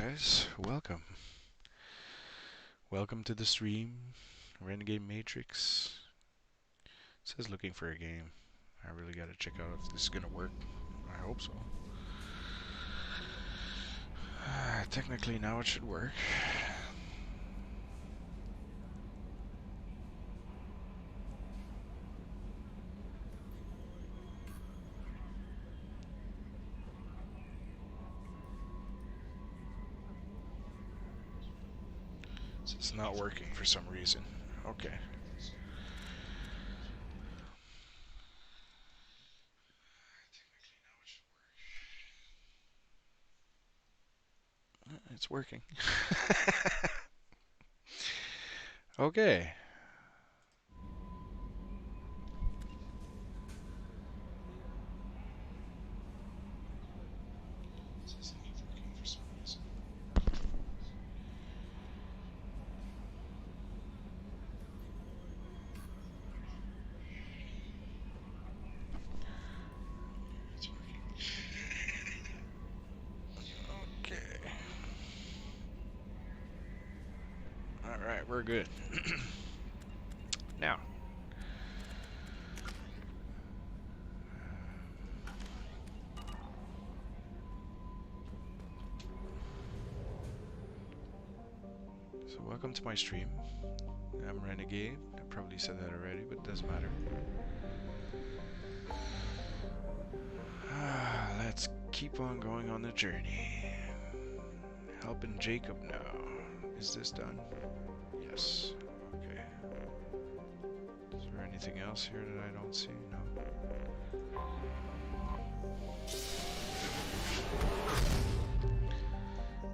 guys, welcome. Welcome to the stream. Renegade Matrix. It says looking for a game. I really gotta check out if this is gonna work. I hope so. Technically now it should work. It's not working for some reason. Okay. It's working. Okay. Alright, we're good. Now. So welcome to my stream. I'm Renegade. I probably said that already, but it doesn't matter. Let's keep on going on the journey. Helping Jacob now. Is this done? Yes. Okay. Is there anything else here that I don't see? No.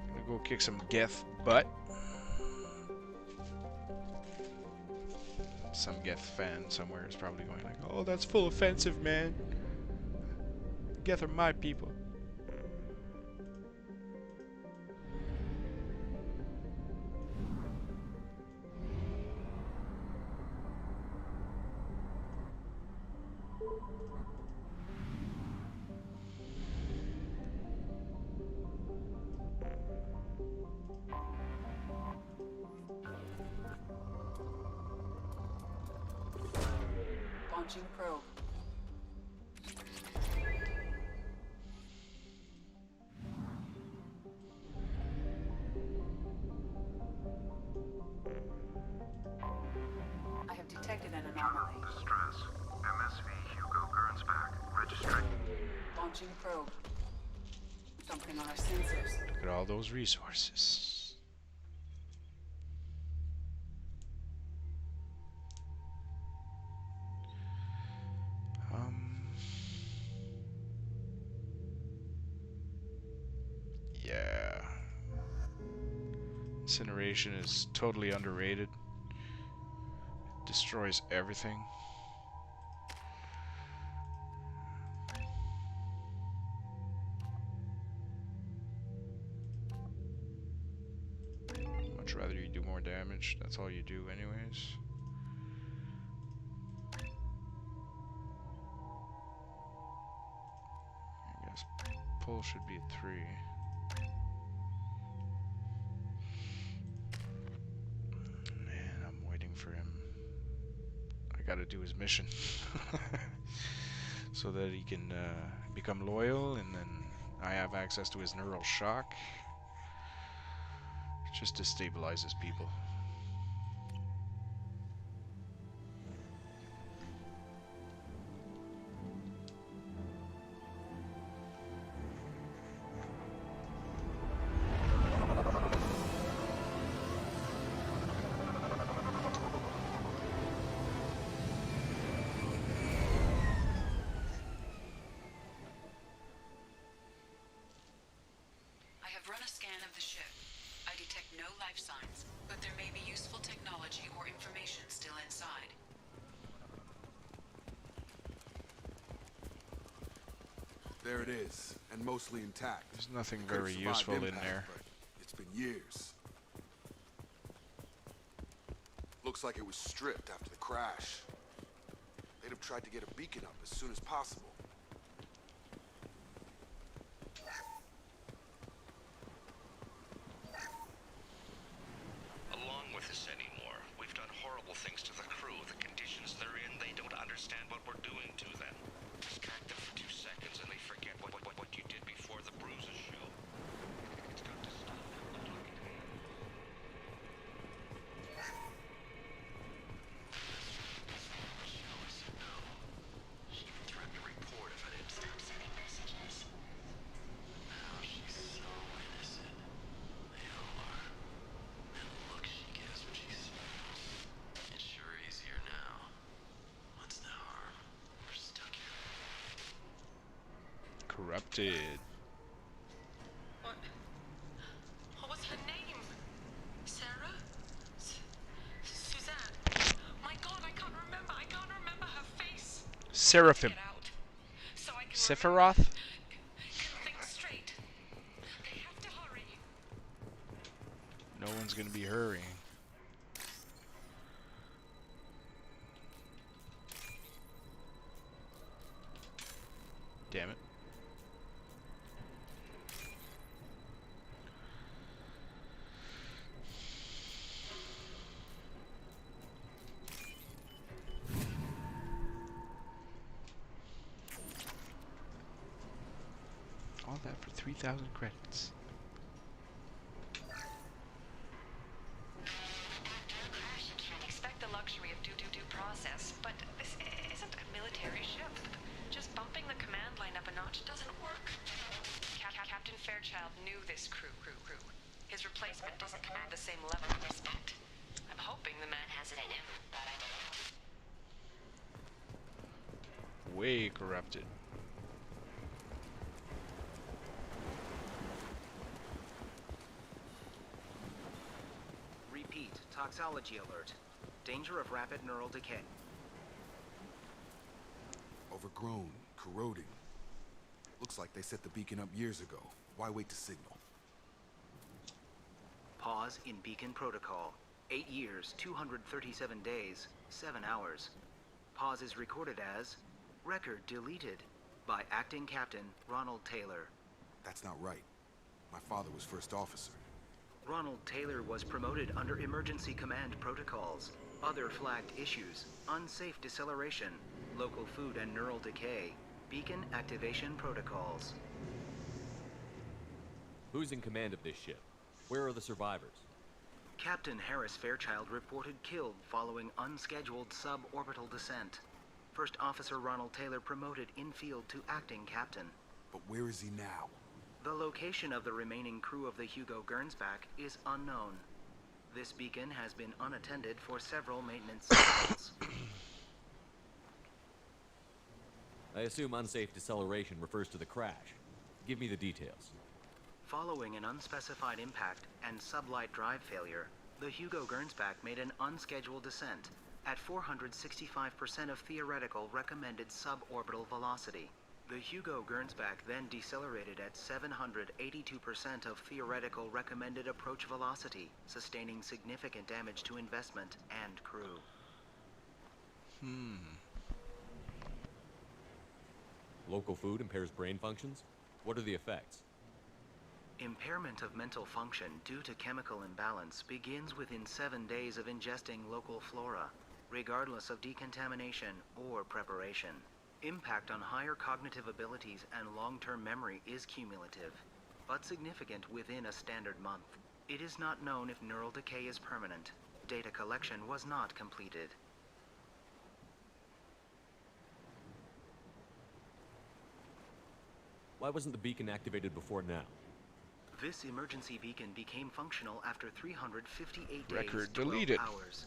Gonna go kick some Geth butt. Some Geth fan somewhere is probably going like, oh, that's full offensive, man. Geth are my people. Launching probe. I have detected an anomaly. Distress. MSV Hugo Gernsback. Registering. Launching probe. Something on our sensors. Look at all those resources. Yeah. Incineration is totally underrated. It destroys everything. Much rather you do more damage. That's all you do anyways. I guess pull should be at 3. Man, I'm waiting for him. I gotta do his mission. So that he can become loyal, and then I have access to his neural shock. Just to stabilize his people. I have run a scan of the ship. I detect no life signs, but there may be useful technology or information still inside. There it is, and mostly intact. There's nothing It could've very survived useful in impact, there. but it's been years. Looks like it was stripped after the crash. They'd have tried to get a beacon up as soon as possible. terrible things to the crew. The conditions they're in, they don't understand what we're doing to them. Distract them for 2 seconds and they forget what you did before the bruises show. It's got to stop. Look. She threatened to report if I didn't stop sending messages. Now she's so innocent. They all are. And the look she gives when she smiles. It's sure easier now. What's the harm? We're stuck here. Corrupted. What? What was her name? Sarah? Suzanne? My God, I can't remember. I can't remember her face. Seraphim. Get out. So I can Sephiroth? get things straight. They have to hurry. No one's gonna be hurrying. Damn it. All that for 3,000 credits. Expect the luxury of due process, but this isn't a military ship. Just bumping the command line up a notch doesn't work. Captain Fairchild knew this crew. His replacement doesn't command the same level of respect. I'm hoping the man has it in him, but I don't know. Way corrupted. Repeat, toxology alert. Danger of rapid neural decay. Overgrown, corroding. Looks like they set the beacon up years ago. Why wait to signal? Pause in beacon protocol. 8 years, 237 days, 7 hours. Pause is recorded as record deleted by Acting Captain Ronald Taylor. That's not right. My father was first officer. Ronald Taylor was promoted under emergency command protocols. Other flagged issues: unsafe deceleration, local food and neural decay, beacon activation protocols. Who's in command of this ship? Where are the survivors? Captain Harris Fairchild reported killed following unscheduled suborbital descent. First Officer Ronald Taylor promoted in-field to acting captain. But where is he now? The location of the remaining crew of the Hugo Gernsback is unknown. This beacon has been unattended for several maintenance cycles. I assume unsafe deceleration refers to the crash. Give me the details. Following an unspecified impact and sublight drive failure, the Hugo Gernsback made an unscheduled descent at 465% of theoretical recommended suborbital velocity. The Hugo Gernsback then decelerated at 782% of theoretical recommended approach velocity, sustaining significant damage to investment and crew. Local food impairs brain functions? What are the effects? Impairment of mental function due to chemical imbalance begins within 7 days of ingesting local flora, regardless of decontamination or preparation. Impact on higher cognitive abilities and long-term memory is cumulative, but significant within a standard month. It is not known if neural decay is permanent. Data collection was not completed. Why wasn't the beacon activated before now? This emergency beacon became functional after 358 days, Record 12 deleted. hours,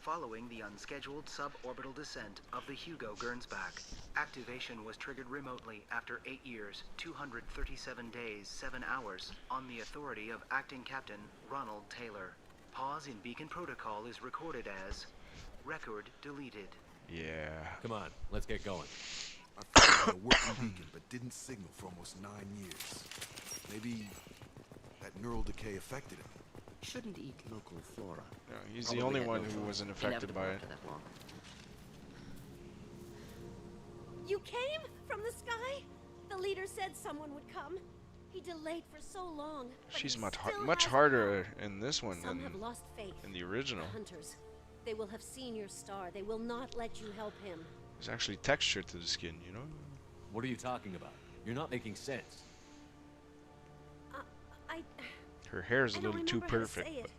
following the unscheduled suborbital descent of the Hugo Gernsback. Activation was triggered remotely after 8 years, 237 days, 7 hours, on the authority of Acting Captain Ronald Taylor. Pause in beacon protocol is recorded as record deleted. Yeah. Come on, let's get going. My father had a working beacon, but didn't signal for almost 9 years. Maybe that neural decay affected him. Shouldn't eat local flora. No, he's Probably the only had one no who choice. wasn't affected by it. Inevitable after that long. You came from the sky? The leader said someone would come. He delayed for so long. but She's he much still much hasn't harder come. in this one Some than have lost faith. in the original. The hunters. They will have seen your star. They will not let you help him. There's actually texture to the skin, you know? What are you talking about? You're not making sense. Her hair's a I don't little too remember how to perfect. say it.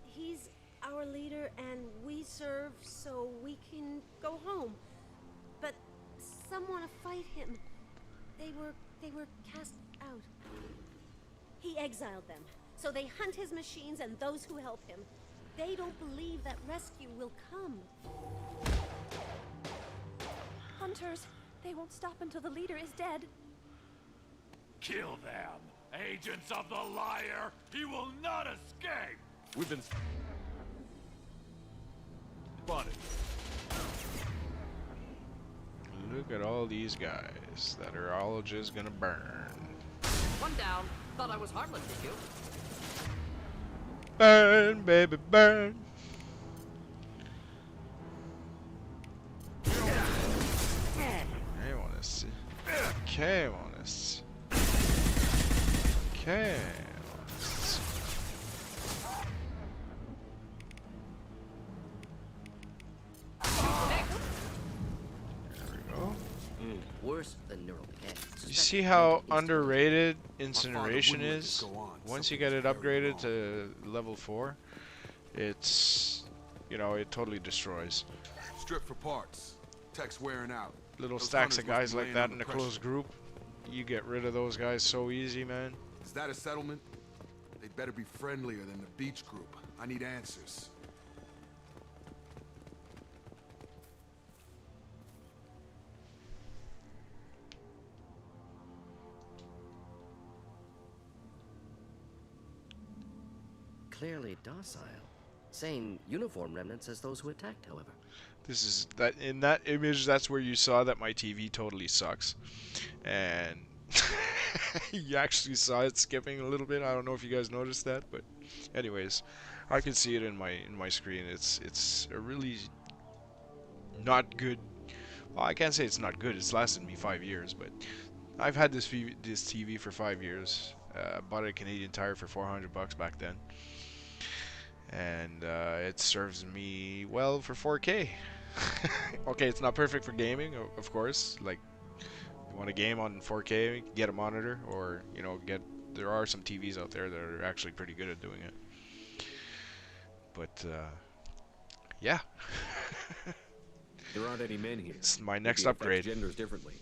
He's our leader, and we serve so we can go home. But some want to fight him. They were cast out. He exiled them, so they hunt his machines and those who help him. They don't believe that rescue will come. Hunters, they won't stop until the leader is dead. Kill them! Agents of the liar! He will not escape! We've been spotted. Look at all these guys that are all just gonna burn. One down. Thought I was harmless, did you? Burn, baby, burn. I wanna see. Okay, I wanna see. Okay, I wanna see. There we go. Worse than neural decay. You see how underrated incineration is? Once you get it upgraded to level 4, it's, you know, it totally destroys. Strip for parts. Tech's wearing out. Little Those stacks of hunters must guys be like laying that under in a pressure. closed group, you get rid of those guys so easy, man. Is that a settlement? They'd better be friendlier than the beach group. I need answers. Clearly docile. Same uniform remnants as those who attacked, however. This is that in that image. That's where you saw that my TV totally sucks, and you actually saw it skipping a little bit. I don't know if you guys noticed that, but anyways, I can see it in my screen. It's a really not good. Well, I can't say it's not good. It's lasted me 5 years, but I've had this TV for 5 years. Bought a Canadian Tire for $400 back then. And it serves me well for 4K. Okay, it's not perfect for gaming, of course. Like, you want a game on 4K, get a monitor, or, you know, there are some TVs out there that are actually pretty good at doing it. But, yeah. There aren't any men here. It's my next Maybe it affects upgrade. genders differently.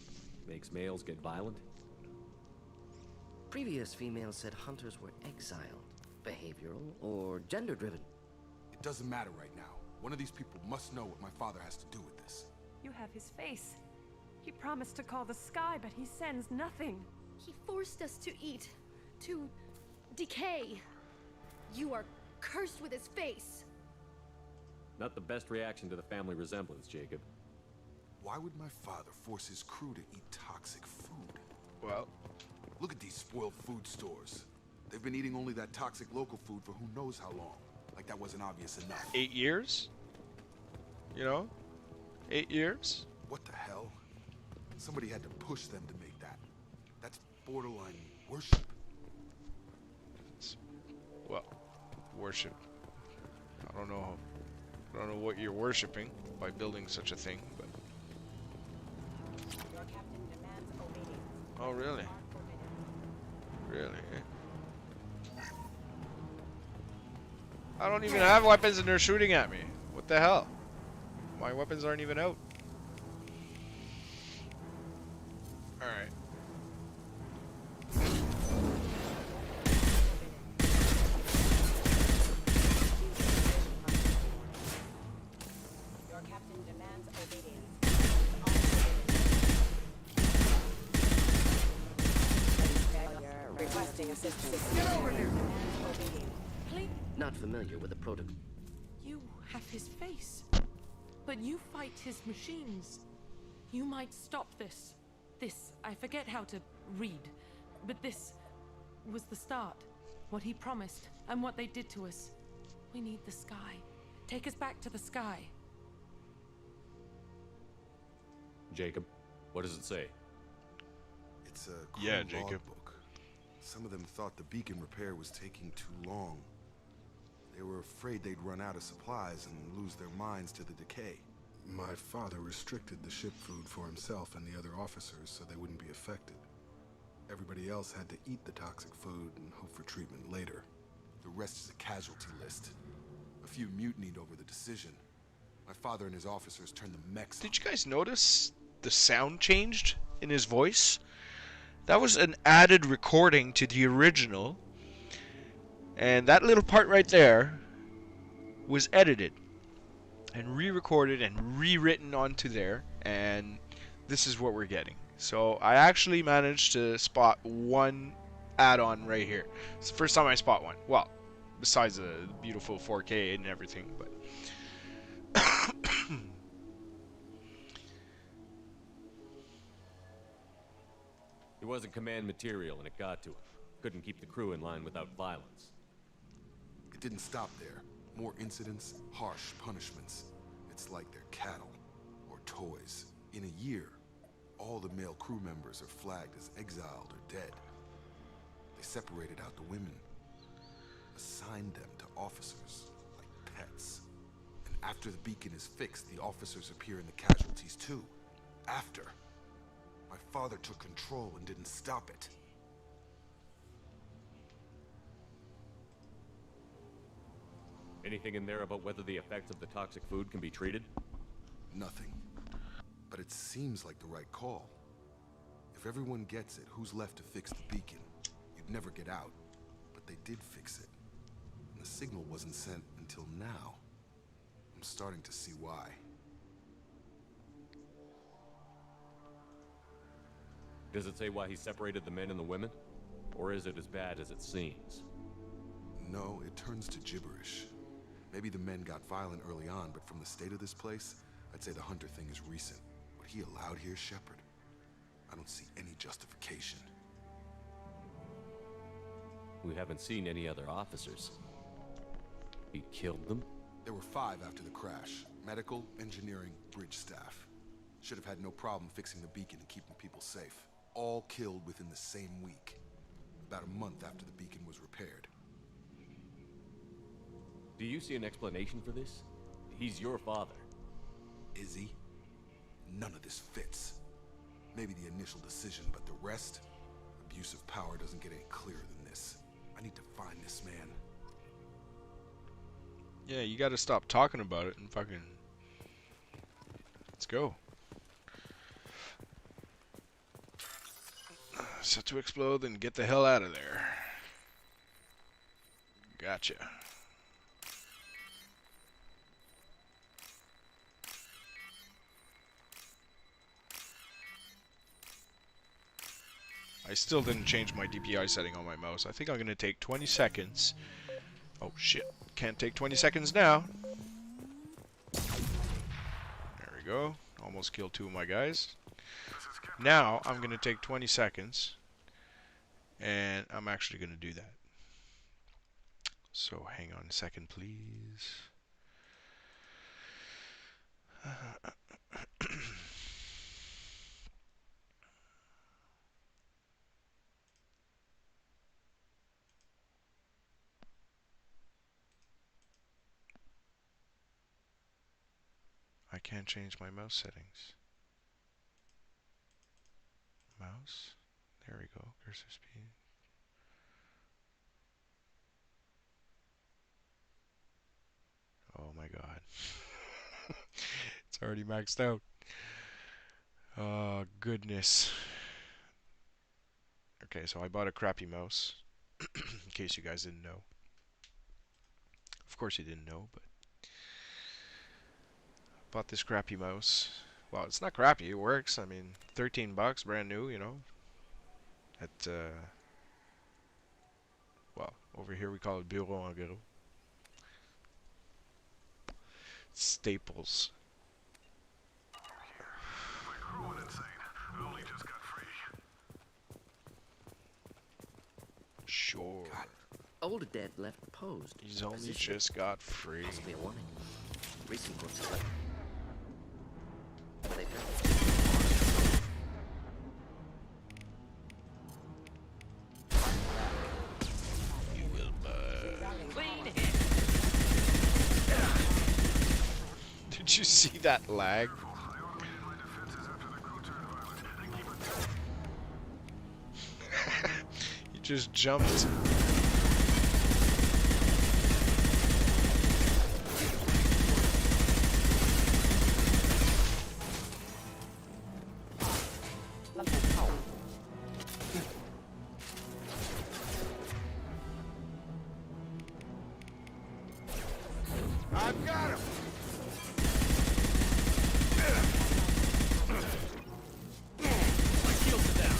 Makes males get violent. Previous females said hunters were exiled, behavioral, or gender-driven. It doesn't matter right now. One of these people must know what my father has to do with this. You have his face. He promised to call the sky, but he sends nothing. He forced us to eat, to decay. You are cursed with his face. Not the best reaction to the family resemblance, Jacob. Why would my father force his crew to eat toxic food? Well, Look at these spoiled food stores. They've been eating only that toxic local food for who knows how long. Like that wasn't obvious enough. 8 years? You know? 8 years? What the hell? Somebody had to push them to make that. That's borderline worship. Well, worship. I don't know what you're worshiping by building such a thing, but. Your captain demands obedience. Oh, really? Really? I don't even have weapons and they're shooting at me. What the hell? My weapons aren't even out. Alright. Your captain demands obedience. Requesting assistance. Get over here! Please, Not familiar with the protocol. you have his face. But you fight his machines. You might stop this. This, I forget how to read. But this was the start. What he promised, and what they did to us. We need the sky. Take us back to the sky. Jacob, what does it say? It's a crew Yeah, Jacob. logbook. Some of them thought the beacon repair was taking too long. They were afraid they'd run out of supplies and lose their minds to the decay. My father restricted the ship food for himself and the other officers so they wouldn't be affected. Everybody else had to eat the toxic food and hope for treatment later. The rest is a casualty list. A few mutinied over the decision. My father and his officers turned the mechs on. Did you guys notice the sound changed in his voice? That was an added recording to the original. And that little part right there was edited and re-recorded and rewritten onto there. And this is what we're getting. So I actually managed to spot one add-on right here. It's the first time I spot one. Well, besides the beautiful 4K and everything, but He wasn't command material and it got to him. Couldn't keep the crew in line without violence. It didn't stop there. More incidents, harsh punishments. It's like they're cattle or toys. In a year, all the male crew members are flagged as exiled or dead. They separated out the women, assigned them to officers like pets. And after the beacon is fixed, the officers appear in the casualties too. After. My father took control and didn't stop it. Anything in there about whether the effects of the toxic food can be treated? Nothing. But it seems like the right call. If everyone gets it, who's left to fix the beacon? You'd never get out. But they did fix it. And the signal wasn't sent until now. I'm starting to see why. Does it say why he separated the men and the women? Or is it as bad as it seems? No, it turns to gibberish. Maybe the men got violent early on, but from the state of this place, I'd say the Hunter thing is recent. What he allowed here, Shepard, I don't see any justification. We haven't seen any other officers. He killed them? There were 5 after the crash. Medical, engineering, bridge staff. Should have had no problem fixing the beacon and keeping people safe. All killed within the same week. About a month after the beacon was repaired. Do you see an explanation for this? He's your father. Is he? None of this fits. Maybe the initial decision, but the rest? Abuse of power doesn't get any clearer than this. I need to find this man. yeah, you gotta stop talking about it and fucking... Let's go. Set to explode and get the hell out of there. Gotcha. I still didn't change my DPI setting on my mouse. I think I'm gonna take 20 seconds. Oh shit, can't take 20 seconds now. There we go. Almost killed 2 of my guys. Now I'm gonna take 20 seconds and I'm actually gonna do that. So hang on a second, please. I can't change my mouse settings. Mouse. There we go. Cursor speed. Oh my god. It's already maxed out. Oh goodness. Okay, so I bought a crappy mouse. In case you guys didn't know. Of course you didn't know, but bought this crappy mouse. Well, it's not crappy, it works. I mean, 13 bucks, brand new, you know. At, well, over here we call it Bureau en Gros. Staples. My crew went insane. I only just got free. Sure. Older Dead left posed. He's only Position. just got free. Possibly a warning. Recent corpses left. They fell. You will burn. Clean hit. Did you see that lag? He just jumped. I've got him! My shields are down.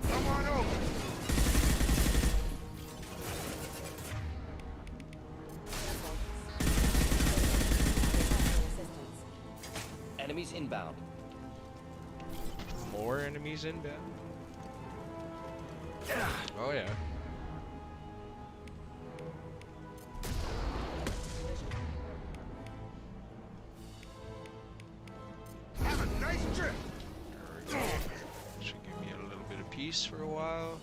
Come on over! Enemies inbound. More enemies inbound? Oh yeah. Have a nice trip! There we go. Should give me a little bit of peace for a while.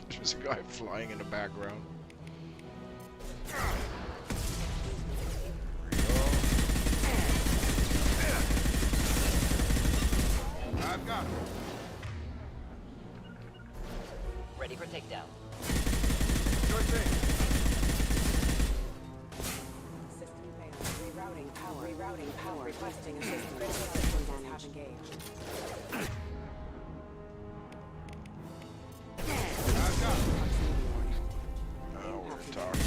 There's a guy flying in the background. I've got him. Ready for takedown. Sure thing. System failed. Rerouting power. Rerouting power. Requesting assistance. Critical systems have engaged. I've got him. Oh, we're talking.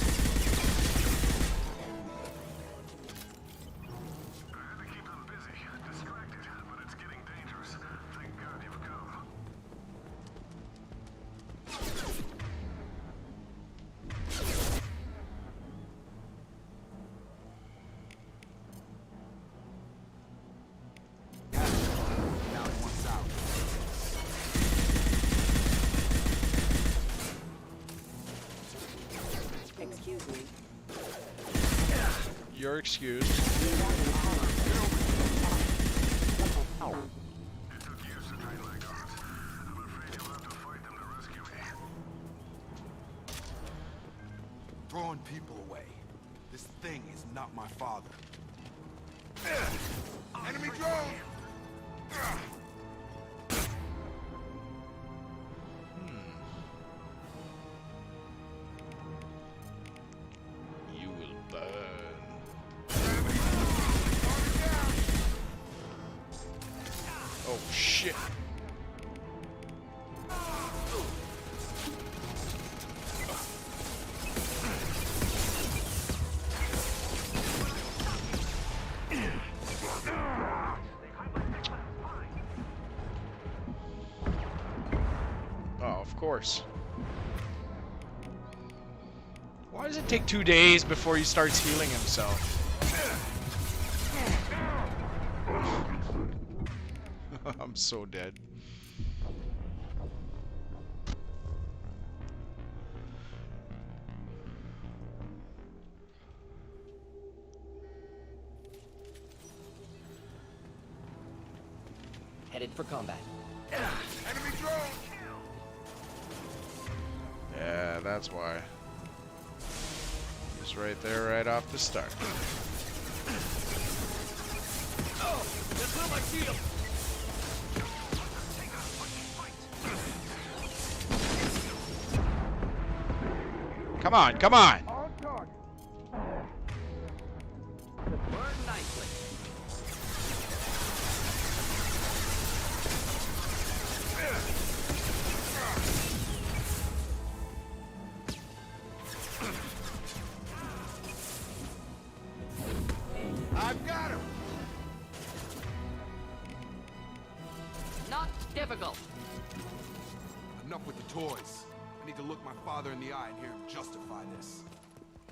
I had to keep them busy, distracted, but it's getting dangerous. Thank God you've come. Now he wants out. Excuse me. You're excused. It took years to train like ours. I'm afraid you'll have to fight them to rescue me. Throwing people away. This thing is not my father. Enemy drone! You will burn. Oh shit. Oh, of course. Why does it take 2 days before he starts healing himself? I'm so dead. Headed for combat. Enemy drone! Yeah, that's why. He's right there right off the start. Oh, that's not my shield. Come on, come on! Burn nicely. I've got him! Not difficult. Enough with the toys. I need to look my father in the eye and hear him justify this.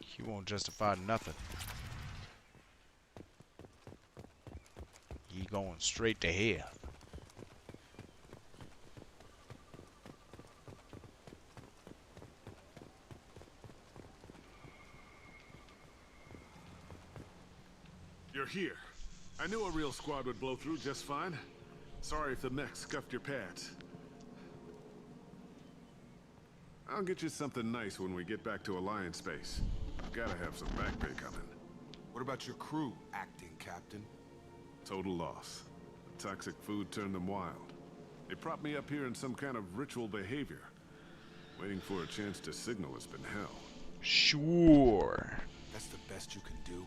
He won't justify nothing. He going straight to hell. You're here. I knew a real squad would blow through just fine. Sorry if the mech scuffed your pads. I'll get you something nice when we get back to Alliance Base. Gotta have some back pay coming. What about your crew, acting captain? Total loss. The toxic food turned them wild. They propped me up here in some kind of ritual behavior. Waiting for a chance to signal has been hell. Sure. That's the best you can do?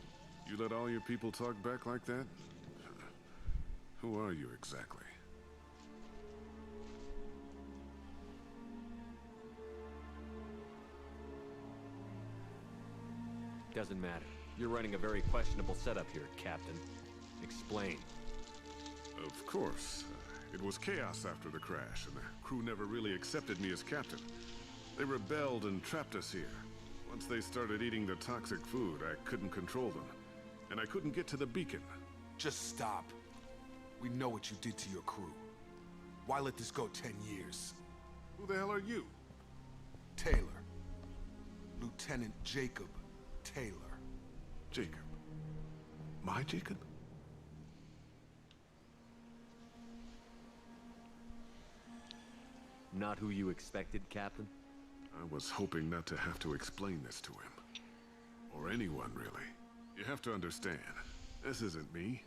You let all your people talk back like that? Who are you exactly? Doesn't matter. You're running a very questionable setup here, Captain. Explain. Of course. It was chaos after the crash, and the crew never really accepted me as captain. They rebelled and trapped us here. Once they started eating the toxic food, I couldn't control them. And I couldn't get to the beacon. Just stop. We know what you did to your crew. Why let this go 10 years? Who the hell are you? Taylor. Lieutenant Jacob Taylor. Jacob. My Jacob? Not who you expected, Captain? I was hoping not to have to explain this to him. Or anyone, really. You have to understand, this isn't me.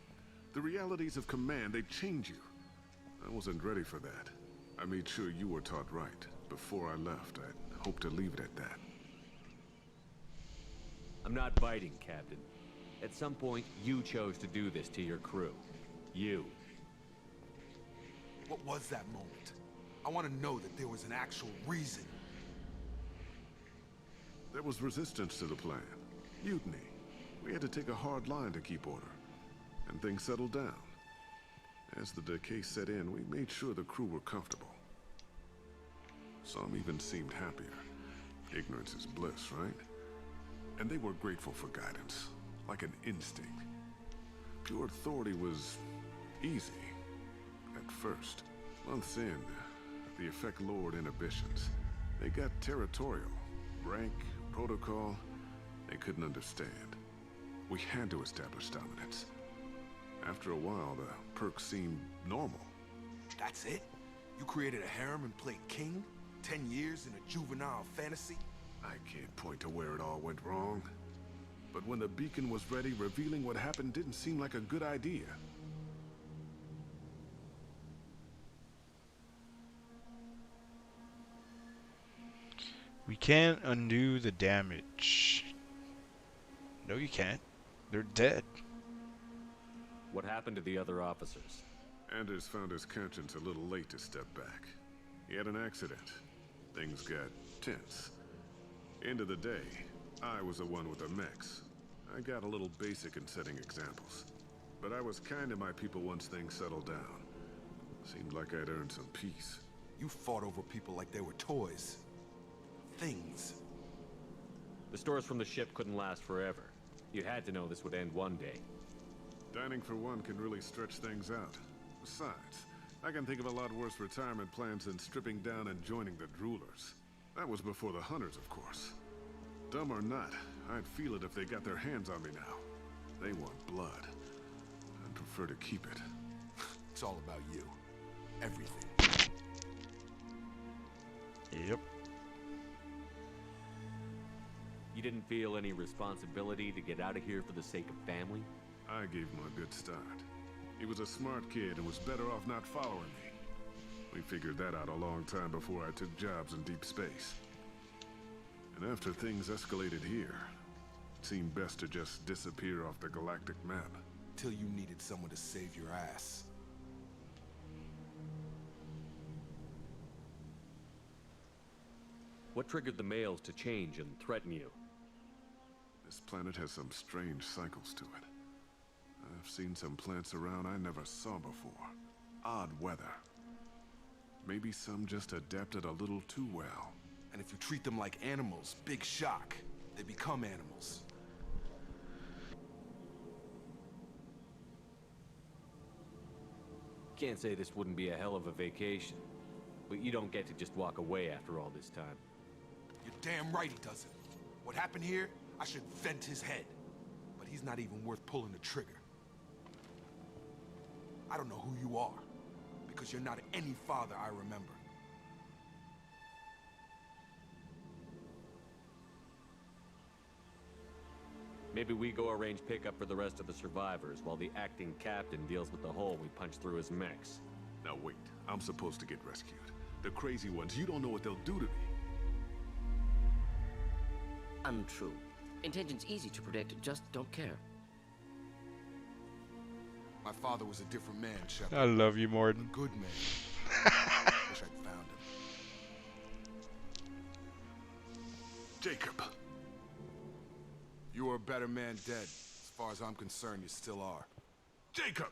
The realities of command, they change you. I wasn't ready for that. I made sure you were taught right. Before I left, I'd hoped to leave it at that. I'm not biting, Captain. At some point, you chose to do this to your crew. You. What was that moment? I want to know that there was an actual reason. There was resistance to the plan. Mutiny. We had to take a hard line to keep order. And things settled down. As the decay set in, we made sure the crew were comfortable. Some even seemed happier. Ignorance is bliss, right? And they were grateful for guidance, like an instinct. Pure authority was easy, at first. Months in, the effect lowered inhibitions. They got territorial. Rank, protocol, they couldn't understand. We had to establish dominance. After a while, the perks seemed normal. That's it? You created a harem and played king? 10 years in a juvenile fantasy? I can't point to where it all went wrong. But when the beacon was ready, revealing what happened didn't seem like a good idea. We can't undo the damage. No, you can't. They're dead. What happened to the other officers? Anders found his conscience a little late to step back. He had an accident. Things got tense. End of the day, I was the one with the mechs. I got a little basic in setting examples. But I was kind to my people once things settled down. Seemed like I'd earned some peace. You fought over people like they were toys. Things. The stores from the ship couldn't last forever. You had to know this would end one day. Dining for one can really stretch things out. Besides, I can think of a lot worse retirement plans than stripping down and joining the Droolers. That was before the Hunters, of course. Dumb or not, I'd feel it if they got their hands on me now. They want blood. I'd prefer to keep it. It's all about you. Everything. Yep. You didn't feel any responsibility to get out of here for the sake of family? I gave him a good start. He was a smart kid and was better off not following me. We figured that out a long time before I took jobs in deep space. And after things escalated here, it seemed best to just disappear off the galactic map. Till you needed someone to save your ass. What triggered the males to change and threaten you? This planet has some strange cycles to it. I've seen some plants around I never saw before. Odd weather. Maybe some just adapted a little too well. And if you treat them like animals, big shock. They become animals. Can't say this wouldn't be a hell of a vacation. But you don't get to just walk away after all this time. You're damn right he doesn't. What happened here, I should vent his head. But he's not even worth pulling the trigger. I don't know who you are, because you're not any father I remember. Maybe we go arrange pickup for the rest of the survivors while the acting captain deals with the hole we punched through his mechs. Now wait, I'm supposed to get rescued. The crazy ones, you don't know what they'll do to me. Untrue. Intention's easy to predict, just don't care. My father was a different man, Shepard. I love you, Mordin. A good man. Wish I'd found him. Jacob. You were a better man dead. As far as I'm concerned, you still are. Jacob!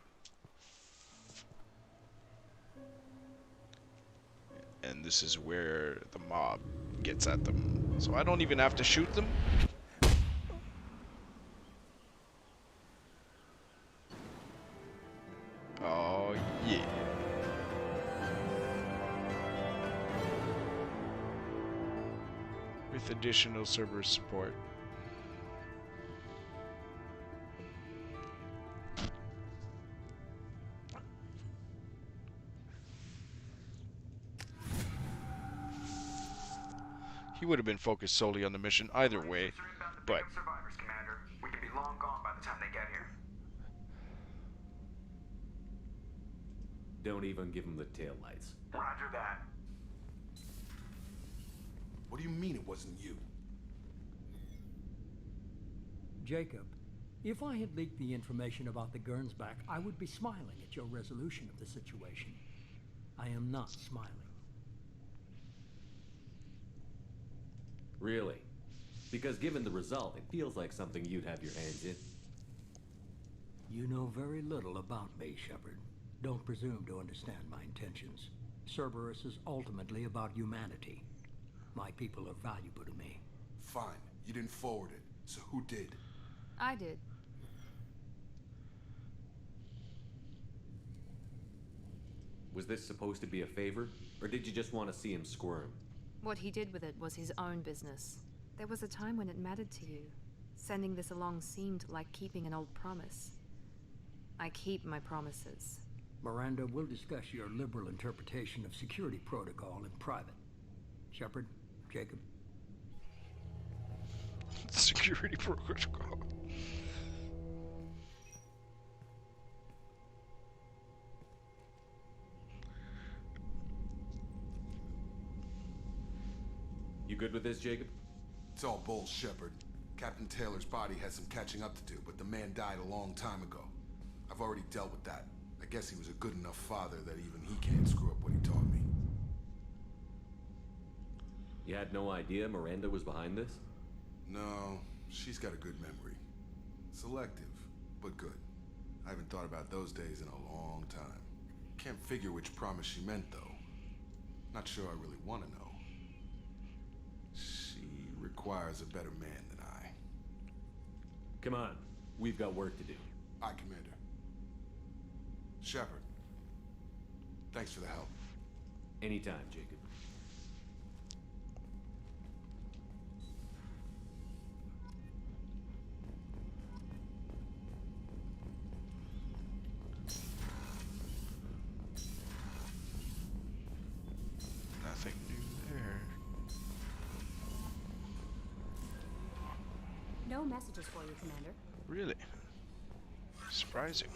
And this is where the mob gets at them. So I don't even have to shoot them. Oh, yeah. With additional server support. He would have been focused solely on the mission either way, but survivors, Commander. We could be long gone by the time they get here. Don't even give him the taillights. Roger that. What do you mean it wasn't you? Jacob, if I had leaked the information about the Gernsback, I would be smiling at your resolution of the situation. I am not smiling. Really? Because given the result, it feels like something you'd have your hands in. You know very little about me, Shepard. Don't presume to understand my intentions. Cerberus is ultimately about humanity. My people are valuable to me. Fine. You didn't forward it. So who did? I did. Was this supposed to be a favor? Or did you just want to see him squirm? What he did with it was his own business. There was a time when it mattered to you. Sending this along seemed like keeping an old promise. I keep my promises. Miranda, we'll discuss your liberal interpretation of security protocol in private. Shepard, Jacob. Security protocol. You good with this, Jacob? It's all bull, Shepard. Captain Taylor's body has some catching up to do, but the man died a long time ago. I've already dealt with that. I guess he was a good enough father that even he can't screw up what he taught me. You had no idea Miranda was behind this? No, she's got a good memory. Selective, but good. I haven't thought about those days in a long time. Can't figure which promise she meant, though. Not sure I really want to know. She requires a better man than I. Come on, we've got work to do. Aye, Commander. Shepard, thanks for the help. Anytime, Jacob. Nothing new there. No messages for you, Commander. Really? Surprising.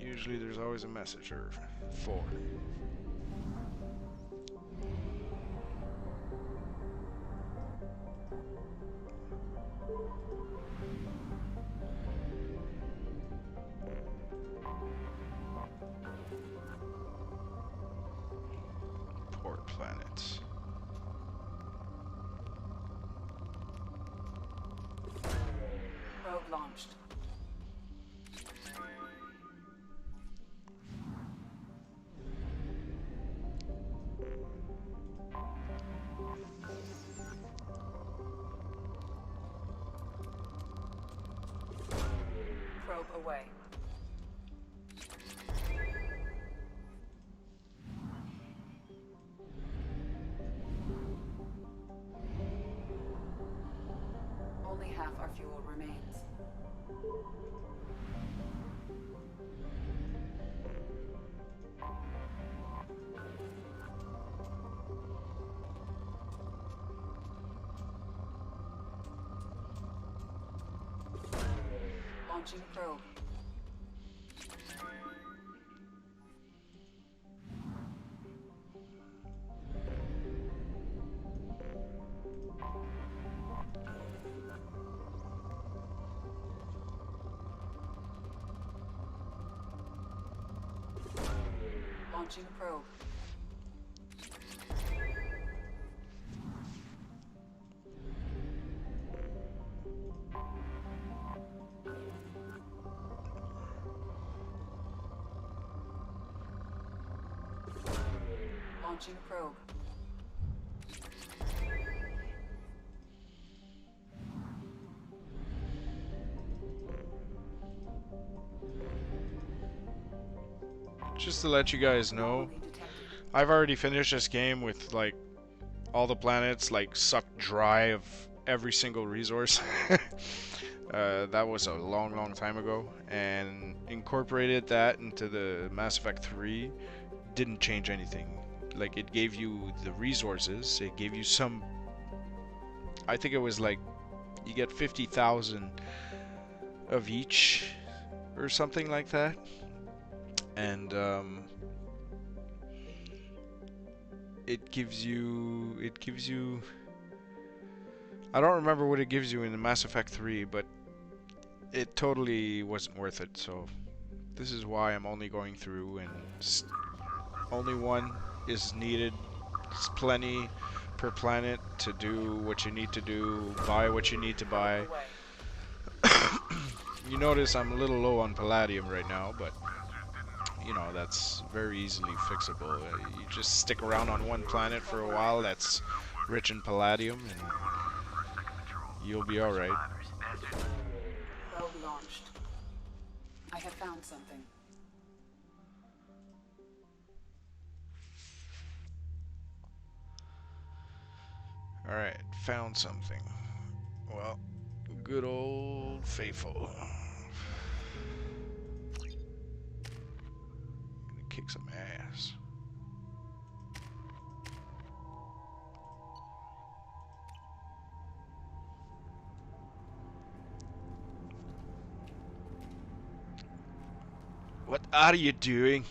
Usually there's always a message or 4. Port planet. Probe launched. Probe away. Only half our fuel remains. Launching probe. Launching probe. Launching probe. Just to let you guys know, I've already finished this game with like all the planets like sucked dry of every single resource. That was a long time ago, and incorporated that into the Mass Effect 3. Didn't change anything. Like, it gave you the resources, it gave you some, I think it was like you get 50,000 of each or something like that. And it gives you I don't remember what it gives you in the Mass Effect 3, but it totally wasn't worth it. So this is why I'm only going through, and only one is needed. It's plenty per planet to do what you need to do, buy what you need to buy. You notice I'm a little low on palladium right now, but you know, that's very easily fixable. You just stick around on one planet for a while that's rich in palladium, and you'll be alright. Probe launched. I have found something. Alright, found something. Well, good old faithful. Gonna kick some ass. What are you doing?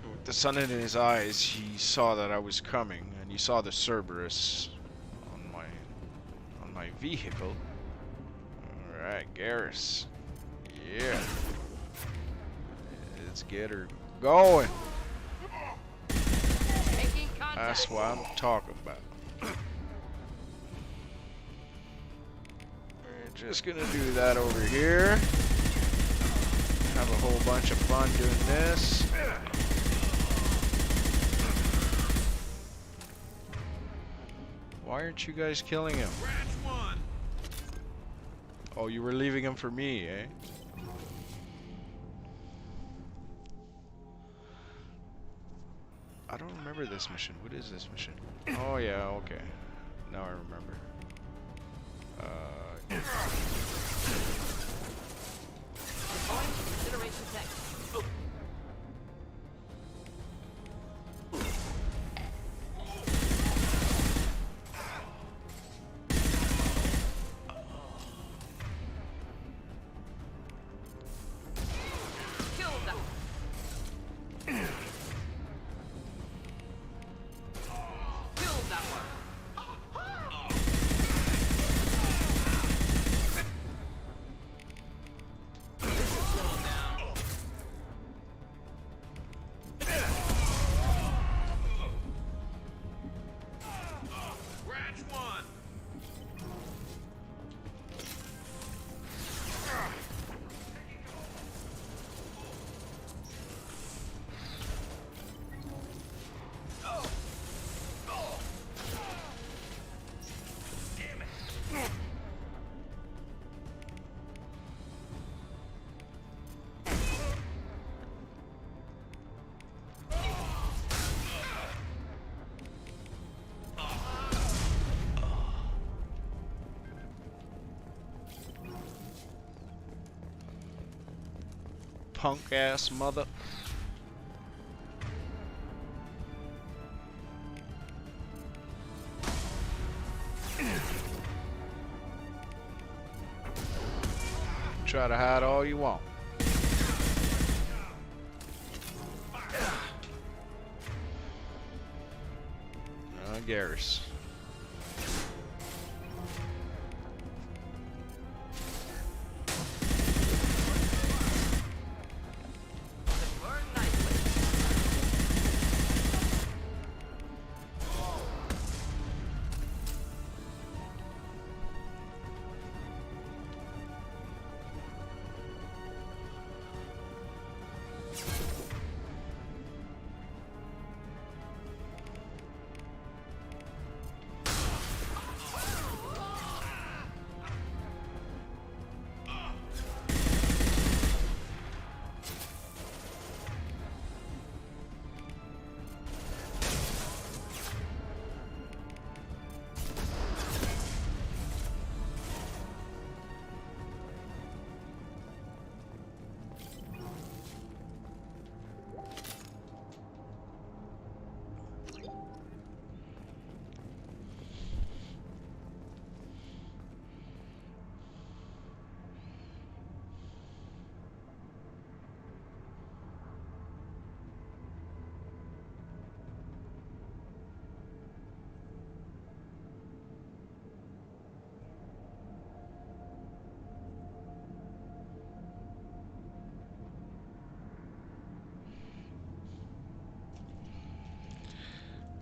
With the sun in his eyes, he saw that I was coming, and he saw the Cerberus on my vehicle. All right, Garrus. Yeah. Let's get her going. That's what I'm talking about. We're just gonna do that over here. Have a whole bunch of fun doing this. Why aren't you guys killing him? Oh, you were leaving him for me, eh? I don't remember this mission. What is this mission? Oh yeah, okay. Now I remember. Incineration tech. punk ass mother. Try to hide all you want. Garrus.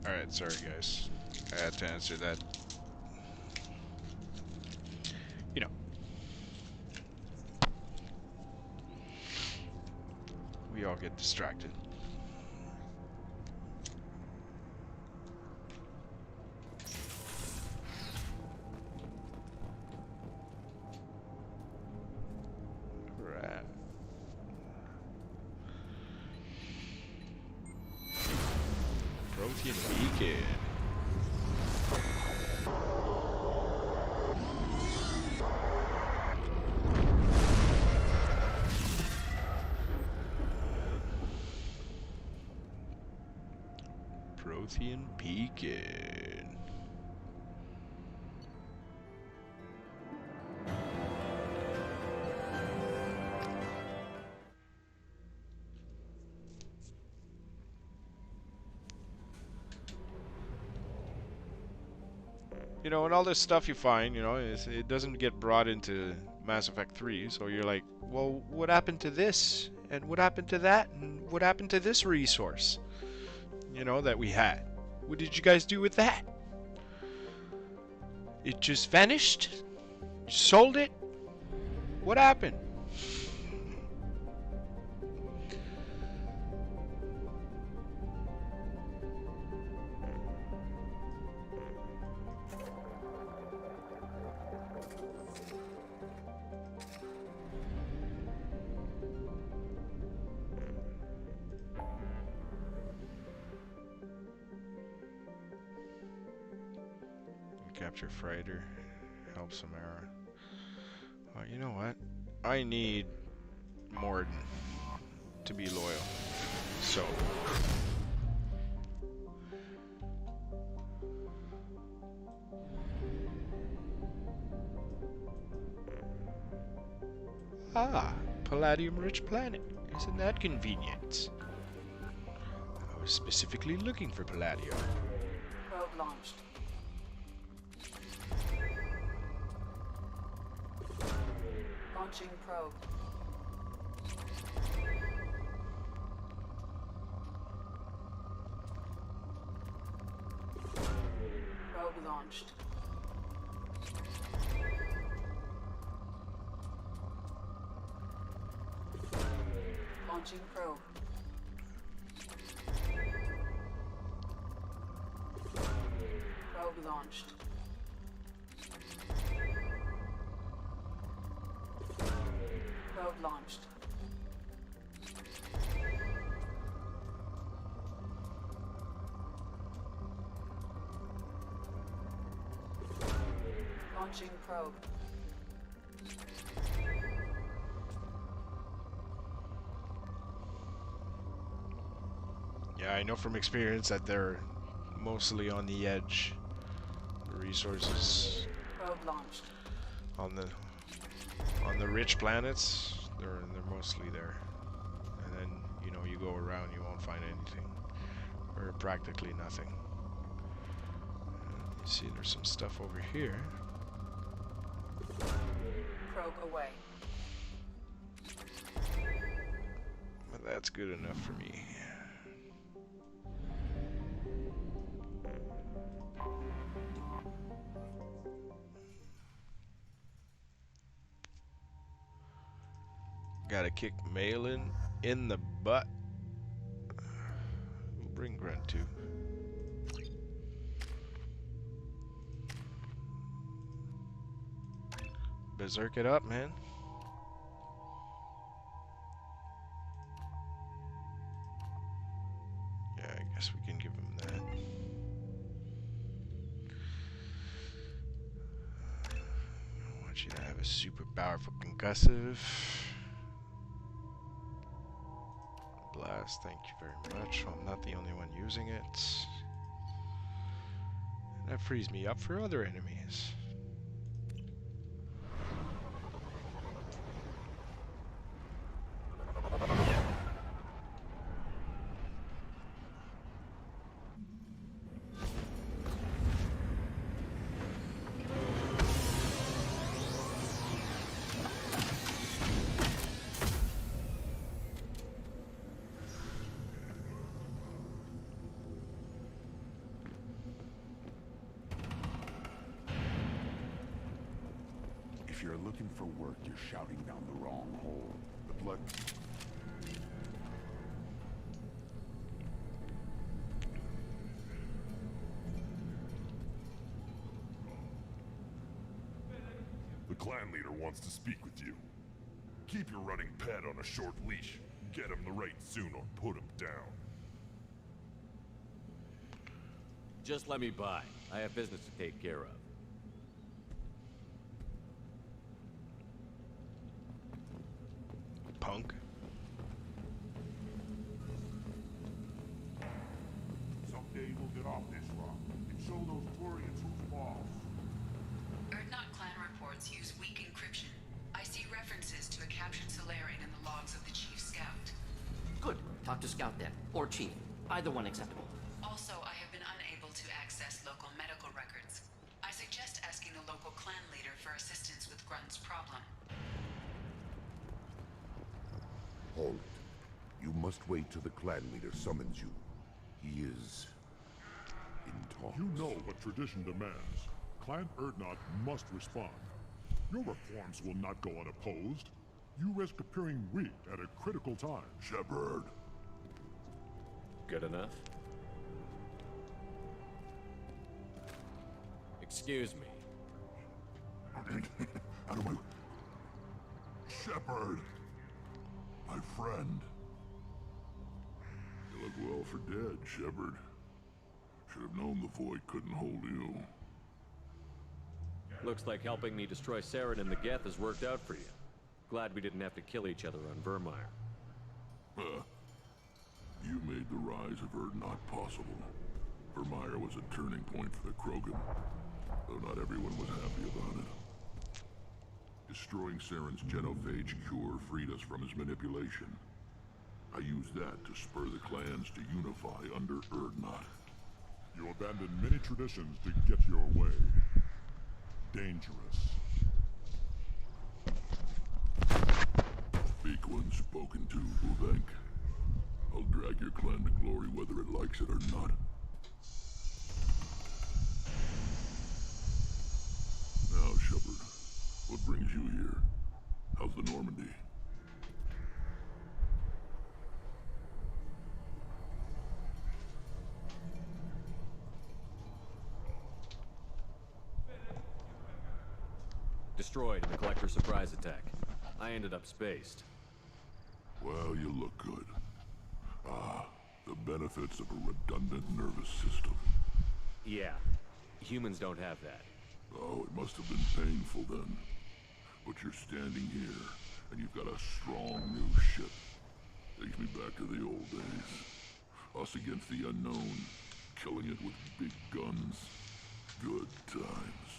Alright, sorry guys. I had to answer that. You know. We all get distracted. Beacon. Prothean Beacon. You know, and all this stuff you find, you know, it doesn't get brought into Mass Effect 3, so you're like, well, what happened to this? And what happened to that? And what happened to this resource? You know, that we had. What did you guys do with that? It just vanished? You sold it? What happened? Capture freighter, help Samara. You know what? I need Mordin to be loyal. So palladium-rich planet. Isn't that convenient? I was specifically looking for palladium. Probe launched. Launching probe. Probe launched. Launching probe. Probe launched. Probe launched. Launching probe. Yeah, I know from experience that they're mostly on the edge. The resources Probe launched. on the rich planets, they're mostly there. And then, you know, you go around, you won't find anything. Or practically nothing. You see there's some stuff over here. Probe away. But that's good enough for me. Gotta kick Malin in the butt. We'll bring Grunt too. Berserk it up, man. Yeah, I guess we can give him that. I want you to have a super powerful concussive. Blast, thank you very much. I'm not the only one using it. That frees me up for other enemies. If you're looking for work, you're shouting down the wrong hole. The blood... The clan leader wants to speak with you. Keep your running pet on a short leash. Get him the right soon or put him down. Just let me by. I have business to take care of. Punk. Someday we'll get off this rock and show those Turians who's boss. Erdnot clan reports use weak encryption. I see references to a captured Solarian in the logs of the Chief Scout. Good. Talk to Scout then. Or Chief. Either one acceptable. Also, I have been unable to access local medical records. I suggest asking the local clan leader for assistance with Grunt's problem. Hold it. You must wait till the clan leader summons you. He is... in talks. You know what tradition demands. Clan Erdnot must respond. Your reforms will not go unopposed. You risk appearing weak at a critical time. Shepard. Good enough? Excuse me. Out of my... Shepard! My friend. You look well for dead, Shepard. Should have known the Void couldn't hold you. Looks like helping me destroy Saren and the Geth has worked out for you. Glad we didn't have to kill each other on Vermeer. You made the rise of Erdnot possible. Vermeer was a turning point for the Krogan, though not everyone was happy about it. Destroying Saren's genophage cure freed us from his manipulation. I used that to spur the clans to unify under Erdnot. You abandoned many traditions to get your way. Dangerous. Speak when spoken to, Uvenk. I'll drag your clan to glory whether it likes it or not. Now, Shepard, what brings you here? How's the Normandy? Destroyed in the Collector surprise attack. I ended up spaced. Well, you look good. Ah, the benefits of a redundant nervous system. Yeah, humans don't have that. Oh, it must have been painful then. But you're standing here, and you've got a strong new ship. Takes me back to the old days. Us against the unknown, killing it with big guns. Good times.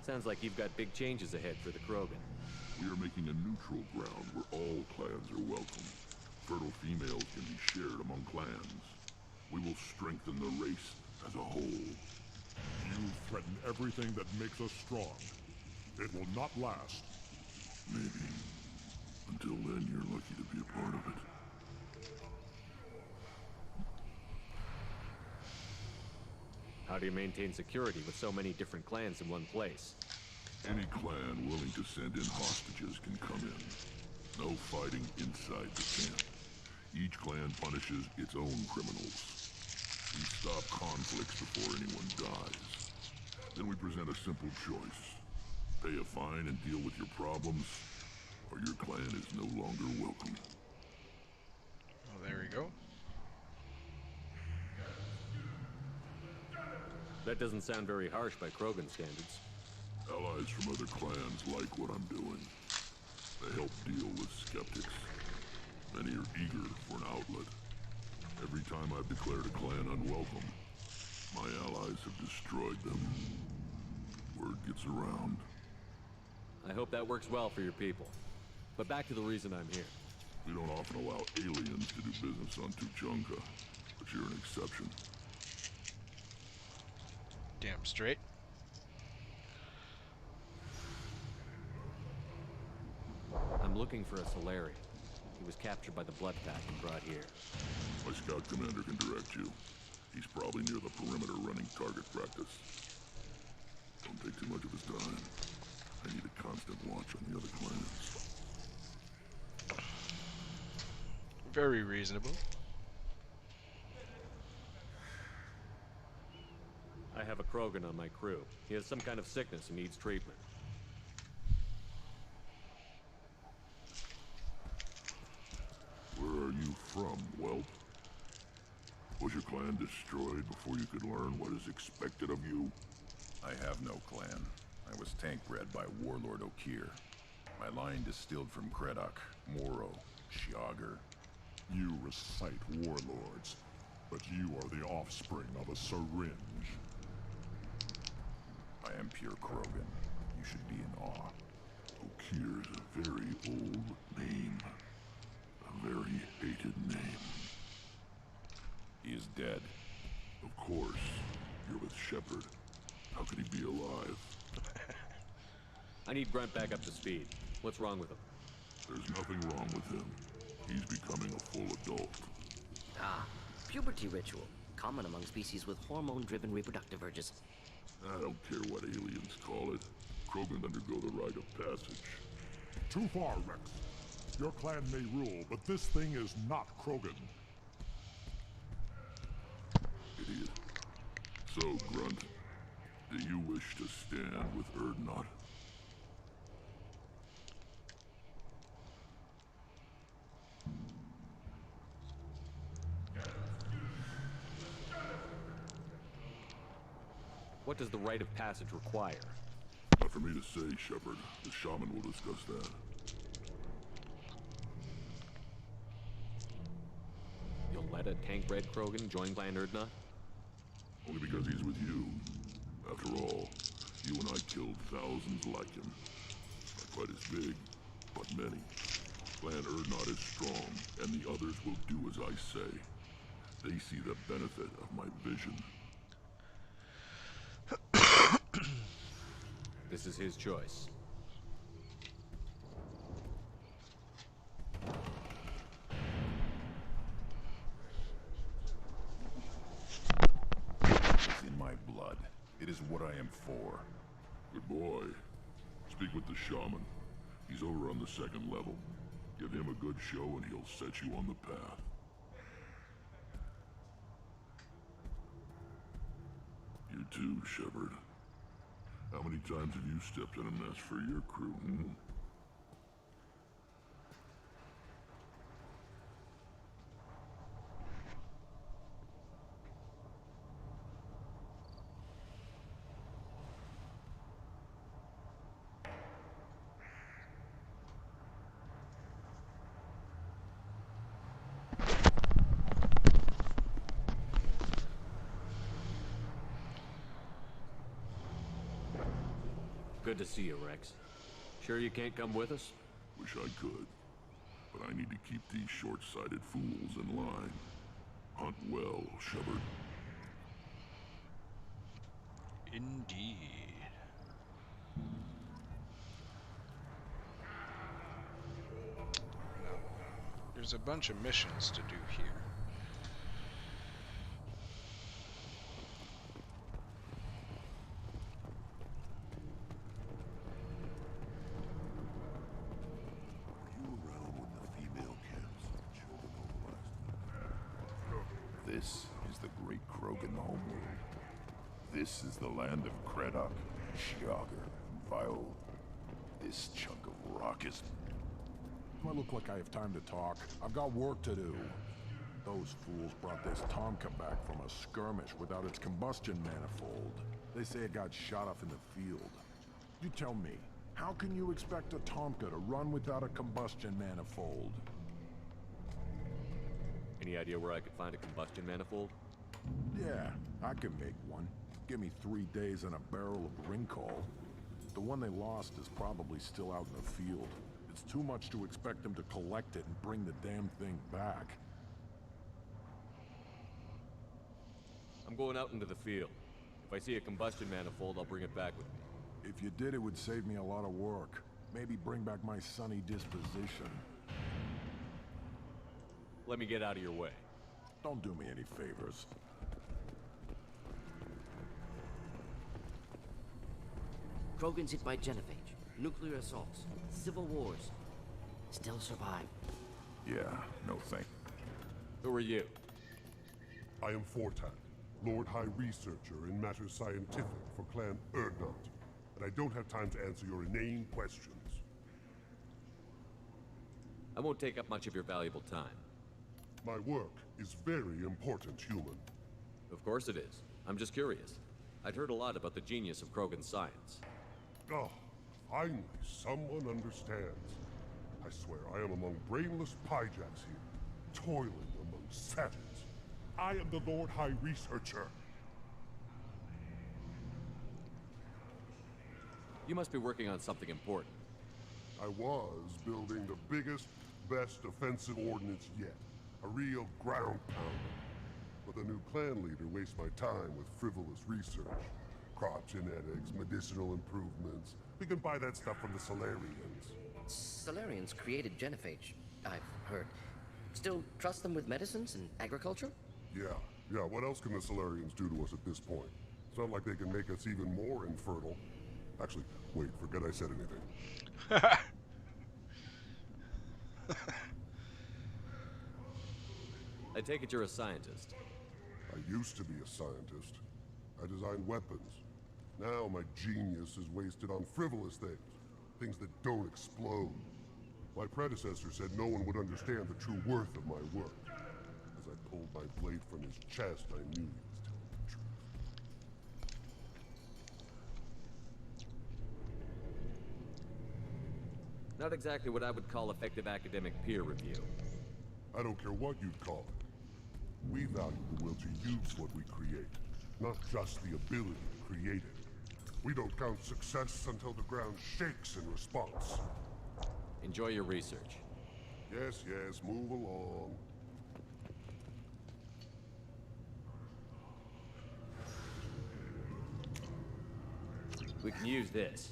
Sounds like you've got big changes ahead for the Krogan. We are making a neutral ground where all clans are welcome. Fertile females can be shared among clans. We will strengthen the race as a whole. You threaten everything that makes us strong. It will not last. Maybe. Until then, you're lucky to be a part of it. How do you maintain security with so many different clans in one place? Any clan willing to send in hostages can come in. No fighting inside the camp. Each clan punishes its own criminals. We stop conflicts before anyone dies. Then we present a simple choice. Pay a fine and deal with your problems, or your clan is no longer welcome. Well, there we go. That doesn't sound very harsh by Krogan standards. Allies from other clans like what I'm doing. They help deal with skeptics. Many are eager for an outlet. Every time I've declared a clan unwelcome, my allies have destroyed them. Word gets around. I hope that works well for your people. But back to the reason I'm here. We don't often allow aliens to do business on Tuchanka, but you're an exception. Damn straight. I'm looking for a Solari. He was captured by the Blood Pack and brought here. My scout commander can direct you. He's probably near the perimeter running target practice. Don't take too much of his time. I need a constant watch on the other clans. Very reasonable. I have a Krogan on my crew. He has some kind of sickness and needs treatment. Where are you from, Whelp? Was your clan destroyed before you could learn what is expected of you? I have no clan. I was tank bred by Warlord Okeer. My line distilled from Kredok, Moro, Shiagar. You recite warlords, but you are the offspring of a syringe. I am pure Krogan. You should be in awe. Okeer's a very old name. A very hated name. He is dead. Of course. You're with Shepard. How could he be alive? I need Grunt back up to speed. What's wrong with him? There's nothing wrong with him. He's becoming a full adult. Ah, puberty ritual. Common among species with hormone-driven reproductive urges. I don't care what aliens call it. Krogan undergo the rite of passage. Too far, Rex. Your clan may rule, but this thing is not Krogan. Idiot. So, Grunt, do you wish to stand with Urdnot? What does the rite of passage require? Not for me to say, Shepard. The shaman will discuss that. You'll let a tank-bred Krogan join Clan Urdnot? Only because he's with you. After all, you and I killed thousands like him. Not quite as big, but many. Clan Urdnot is strong, and the others will do as I say. They see the benefit of my vision. This is his choice. It's in my blood. It is what I am for. Good boy. Speak with the shaman. He's over on the second level. Give him a good show and he'll set you on the path. You too, Shepard. How many times have you stepped in a mess for your crew, hmm? Good to see you, Rex. Sure you can't come with us? Wish I could. But I need to keep these short-sighted fools in line. Hunt well, Shepard. Indeed. Now, there's a bunch of missions to do here. This is the great Krogan homeworld. This is the land of Kredok, Shiagar, and Viol. This chunk of rock is... Do I look like I have time to talk? I've got work to do. Those fools brought this Tomka back from a skirmish without its combustion manifold. They say it got shot off in the field. You tell me, how can you expect a Tomka to run without a combustion manifold? Any idea where I could find a combustion manifold? Yeah, I can make one. Give me 3 days and a barrel of Ringcall. The one they lost is probably still out in the field. It's too much to expect them to collect it and bring the damn thing back. I'm going out into the field. If I see a combustion manifold, I'll bring it back with me. If you did, it would save me a lot of work. Maybe bring back my sunny disposition. Let me get out of your way. Don't do me any favors. Krogan's hit by genophage, nuclear assaults, civil wars. Still survive. Yeah, no thank. Who are you? I am Fortak, Lord High Researcher in matters scientific for Clan Urdnot, and I don't have time to answer your inane questions. I won't take up much of your valuable time. My work is very important, human. Of course it is. I'm just curious. I'd heard a lot about the genius of Krogan science. Oh, finally, someone understands. I swear I am among brainless pyjaks here, toiling among savages. I am the Lord High Researcher. You must be working on something important. I was building the biggest, best offensive ordnance yet. A real ground pounder. But the new clan leader wastes my time with frivolous research. Crop genetics, medicinal improvements. We can buy that stuff from the Salarians. Salarians created genophage, I've heard. Still trust them with medicines and agriculture? Yeah. What else can the Salarians do to us at this point? It's not like they can make us even more infertile. Actually, wait, forget I said anything. I take it you're a scientist. I used to be a scientist. I designed weapons. Now my genius is wasted on frivolous things. Things that don't explode. My predecessor said no one would understand the true worth of my work. As I pulled my blade from his chest, I knew he was telling the truth. Not exactly what I would call effective academic peer review. I don't care what you'd call it. We value the will to use what we create, not just the ability to create it. We don't count success until the ground shakes in response. Enjoy your research. Yes, move along. We can use this.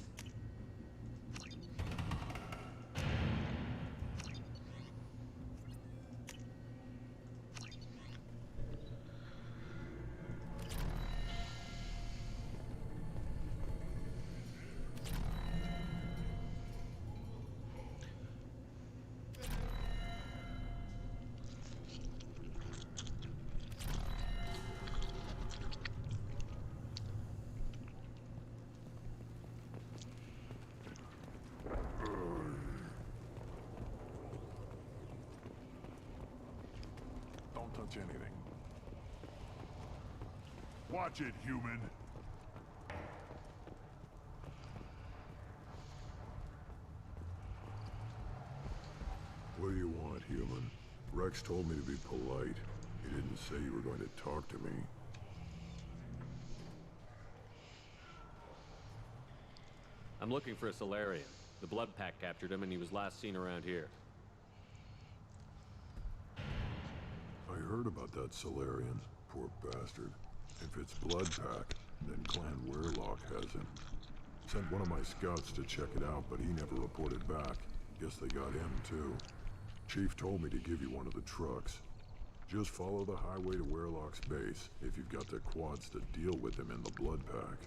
Touch anything. Watch it, human. What do you want, human? Rex told me to be polite. He didn't say you were going to talk to me. I'm looking for a Solarian. The Blood Pack captured him and he was last seen around here. I heard about that Solarian. Poor bastard. If it's Blood Pack, then Clan Weirlock has him. Sent one of my scouts to check it out, but he never reported back. Guess they got him too. Chief told me to give you one of the trucks. Just follow the highway to Weirlock's base if you've got the quads to deal with him in the Blood Pack.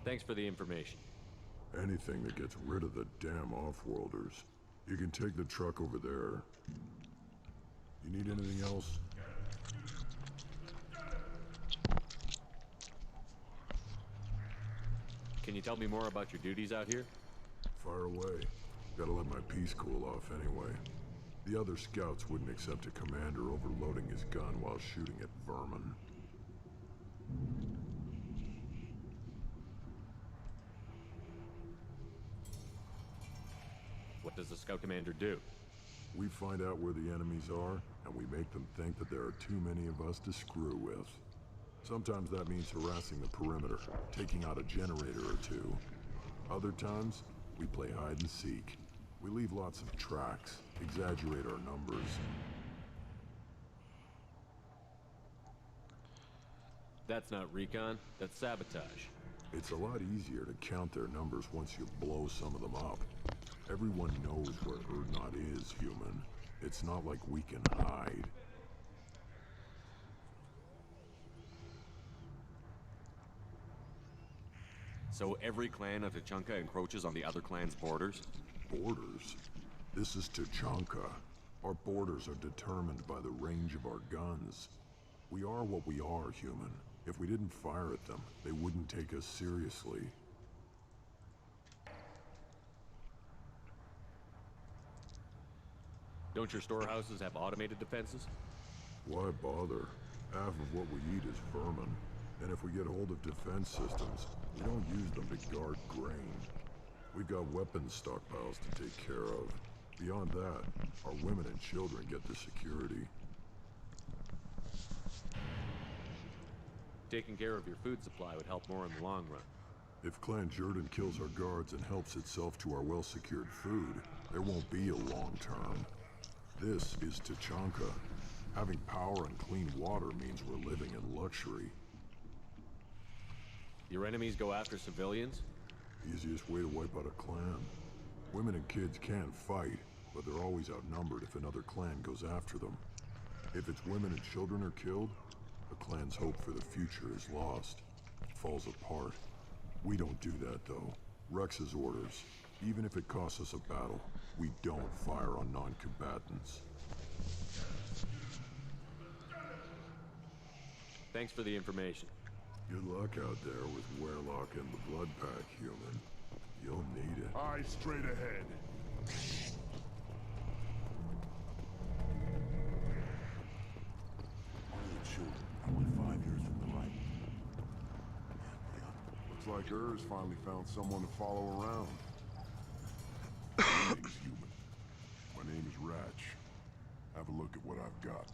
Thanks for the information. Anything that gets rid of the damn Offworlders. You can take the truck over there. You need anything else? Can you tell me more about your duties out here? Fire away. Gotta let my piece cool off anyway. The other scouts wouldn't accept a commander overloading his gun while shooting at vermin. What does the scout commander do? We find out where the enemies are, and we make them think that there are too many of us to screw with. Sometimes that means harassing the perimeter, taking out a generator or two. Other times, we play hide and seek. We leave lots of tracks, exaggerate our numbers. That's not recon, that's sabotage. It's a lot easier to count their numbers once you blow some of them up. Everyone knows where Urdnot is, human. It's not like we can hide. So every clan of Tuchanka encroaches on the other clan's borders? Borders? This is Tuchanka. Our borders are determined by the range of our guns. We are what we are, human. If we didn't fire at them, they wouldn't take us seriously. Don't your storehouses have automated defenses? Why bother? Half of what we eat is vermin. And if we get hold of defense systems, we don't use them to guard grain. We've got weapons stockpiles to take care of. Beyond that, our women and children get the security. Taking care of your food supply would help more in the long run. If Clan Jordan kills our guards and helps itself to our well-secured food, there won't be a long term. This is Tuchanka. Having power and clean water means we're living in luxury. Your enemies go after civilians? Easiest way to wipe out a clan. Women and kids can fight, but they're always outnumbered if another clan goes after them. If its women and children are killed, the clan's hope for the future is lost. It falls apart. We don't do that, though. Rex's orders. Even if it costs us a battle, we don't fire on non-combatants. Thanks for the information. Good luck out there with Weirlock and the Blood Pack, human. You'll need it. Eyes straight ahead. Only children, only 5 years from the light. Looks like Urs finally found someone to follow around. Greetings, human. My name is Ratch. Have a look at what I've got.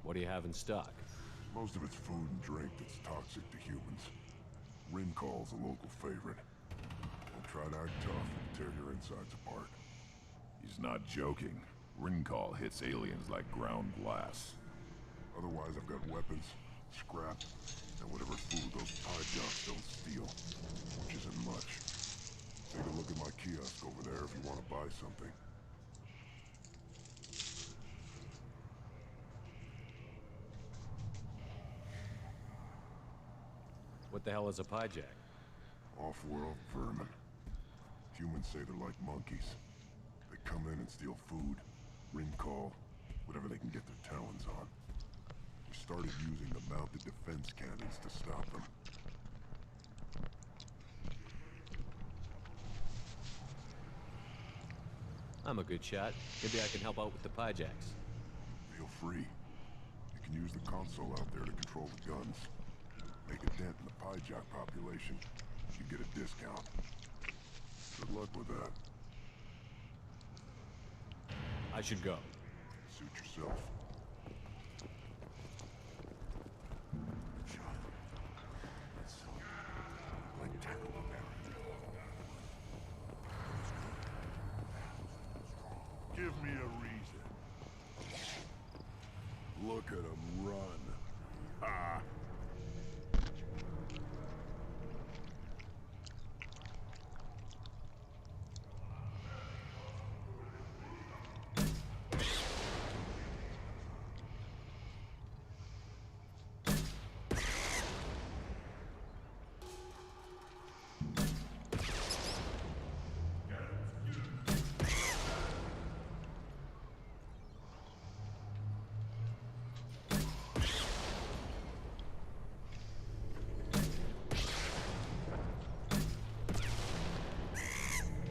What do you have in stock? Most of it's food and drink that's toxic to humans. Rimcall's a local favorite. Don't try to act tough and tear your insides apart. He's not joking. Rimcall hits aliens like ground glass. Otherwise, I've got weapons, scrap, and whatever food those pie jocks don't steal, which isn't much. Take a look at my kiosk over there if you want to buy something. What the hell is a pyjak? Off-world vermin. Humans say they're like monkeys. They come in and steal food, Rimcall, whatever they can get their talons on. We started using the mounted defense cannons to stop them. I'm a good shot. Maybe I can help out with the pyjaks. Feel free. You can use the console out there to control the guns. Make a dent in the pyjak population. You get a discount. Good luck with that. I should go. Suit yourself. Give me a reason. Look at him run. Ah.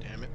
Damn it.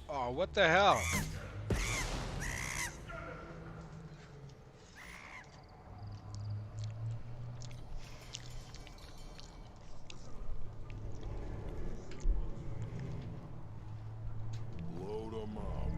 Oh, what the hell? Load 'em up.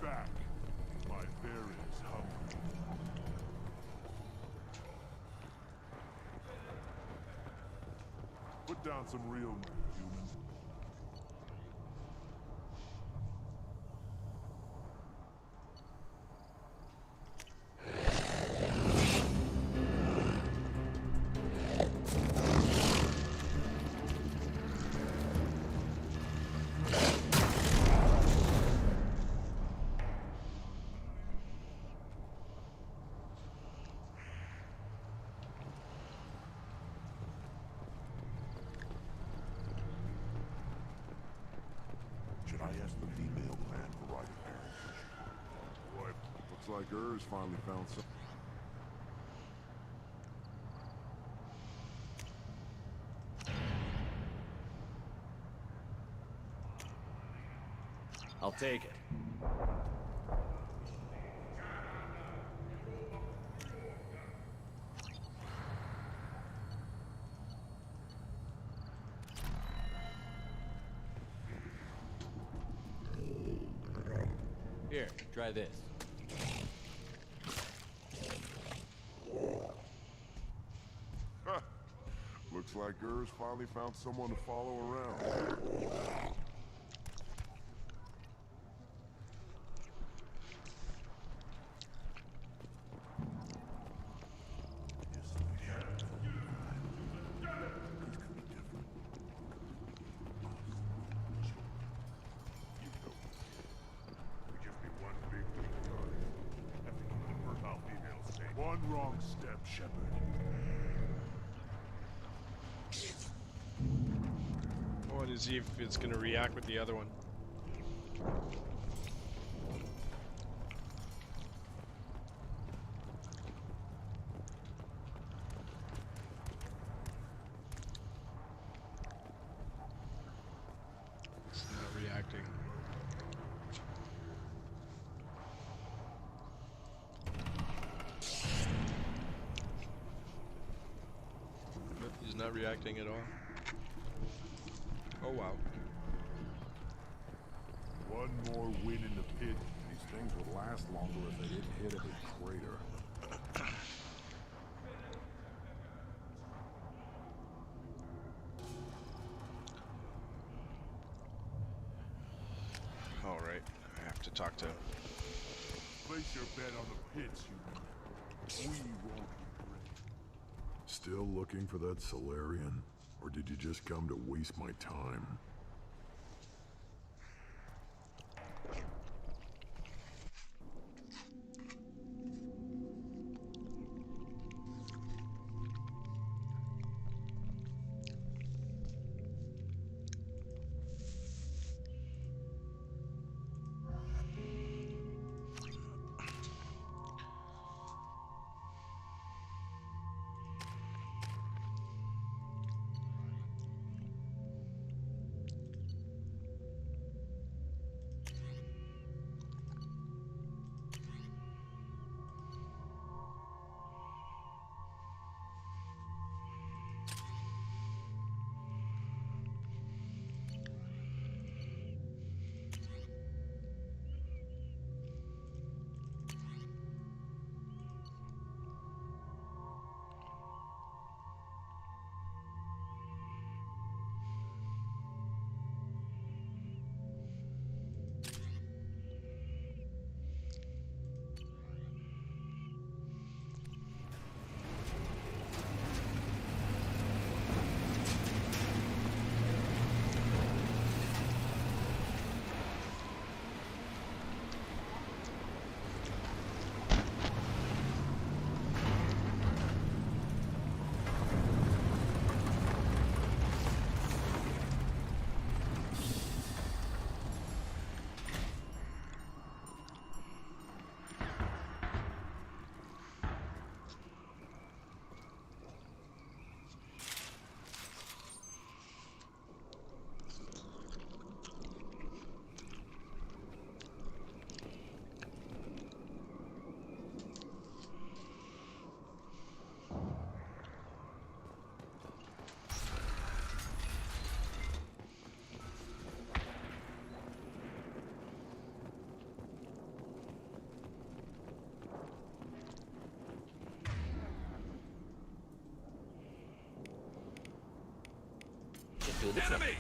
Get back. My bear is hungry. Put down some real meat, human. Should I ask the female clan for right of parentage? Boy, looks like Urs finally found some. I'll take it. Here, try this. Looks like Urs finally found someone to follow around. One wrong step, Shepard. I want to see if it's going to react with the other one. It's not reacting. Nope, he's not reacting at all. Oh wow. One more win in the pit. These things would last longer if they didn't hit a big crater. All right, I have to talk to him. Place your bet on the pits, you. We won't regret. Still looking for that Solarian? Or did you just come to waste my time? do the trick.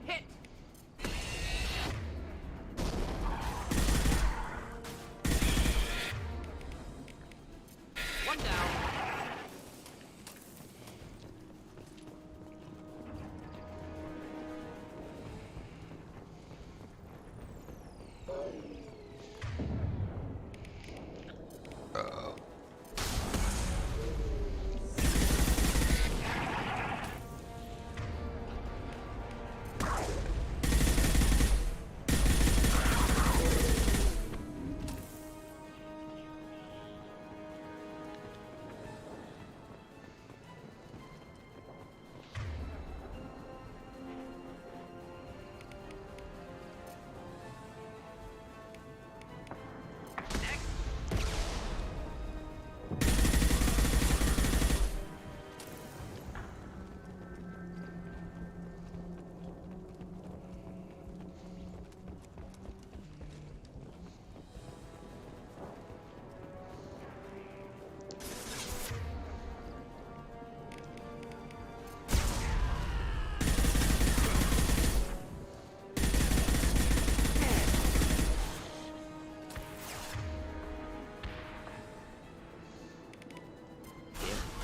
Hit! One down.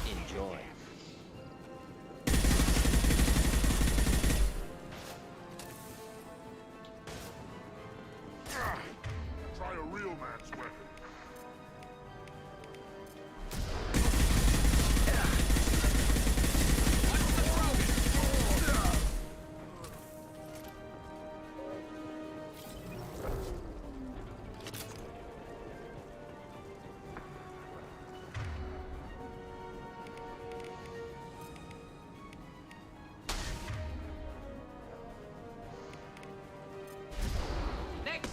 Enjoy. Try a real man's weapon. Next!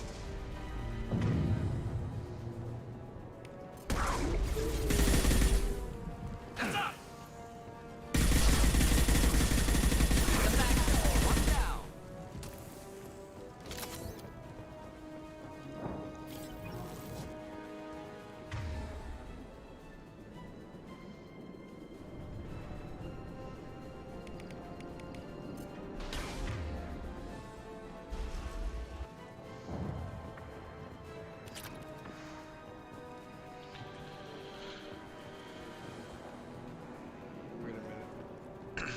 Heads up! Attack! One down! Wait a minute.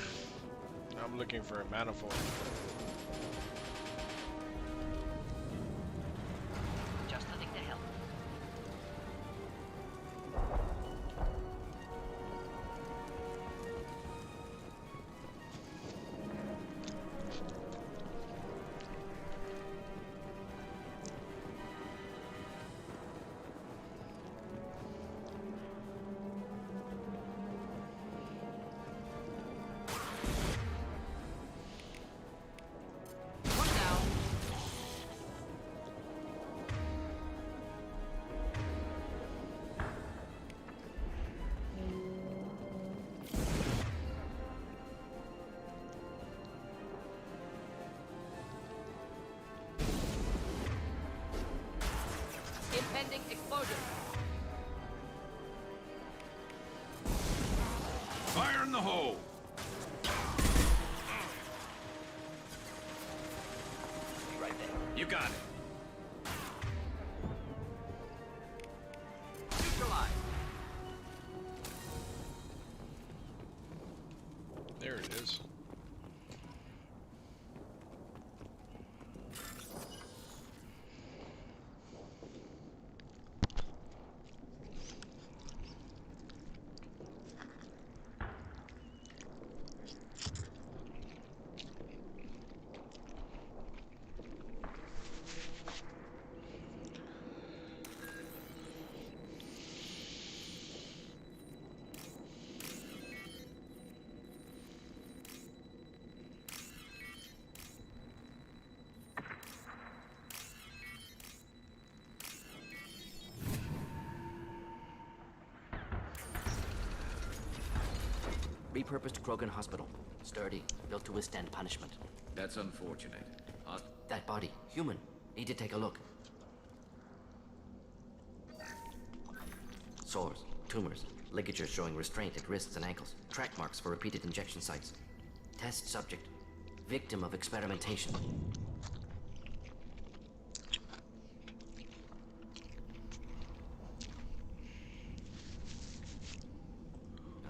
I'm looking for a manifold. Just nothing to help. One down. Impending explosion. Fire in the hole! Be right there. You got it. Neutralize. There it is. Repurposed Krogan Hospital. Sturdy, built to withstand punishment. That's unfortunate. That body, human. Need to take a look. Sores, tumors, Ligatures showing restraint at wrists and ankles. Track marks for repeated injection sites. Test subject. Victim of experimentation.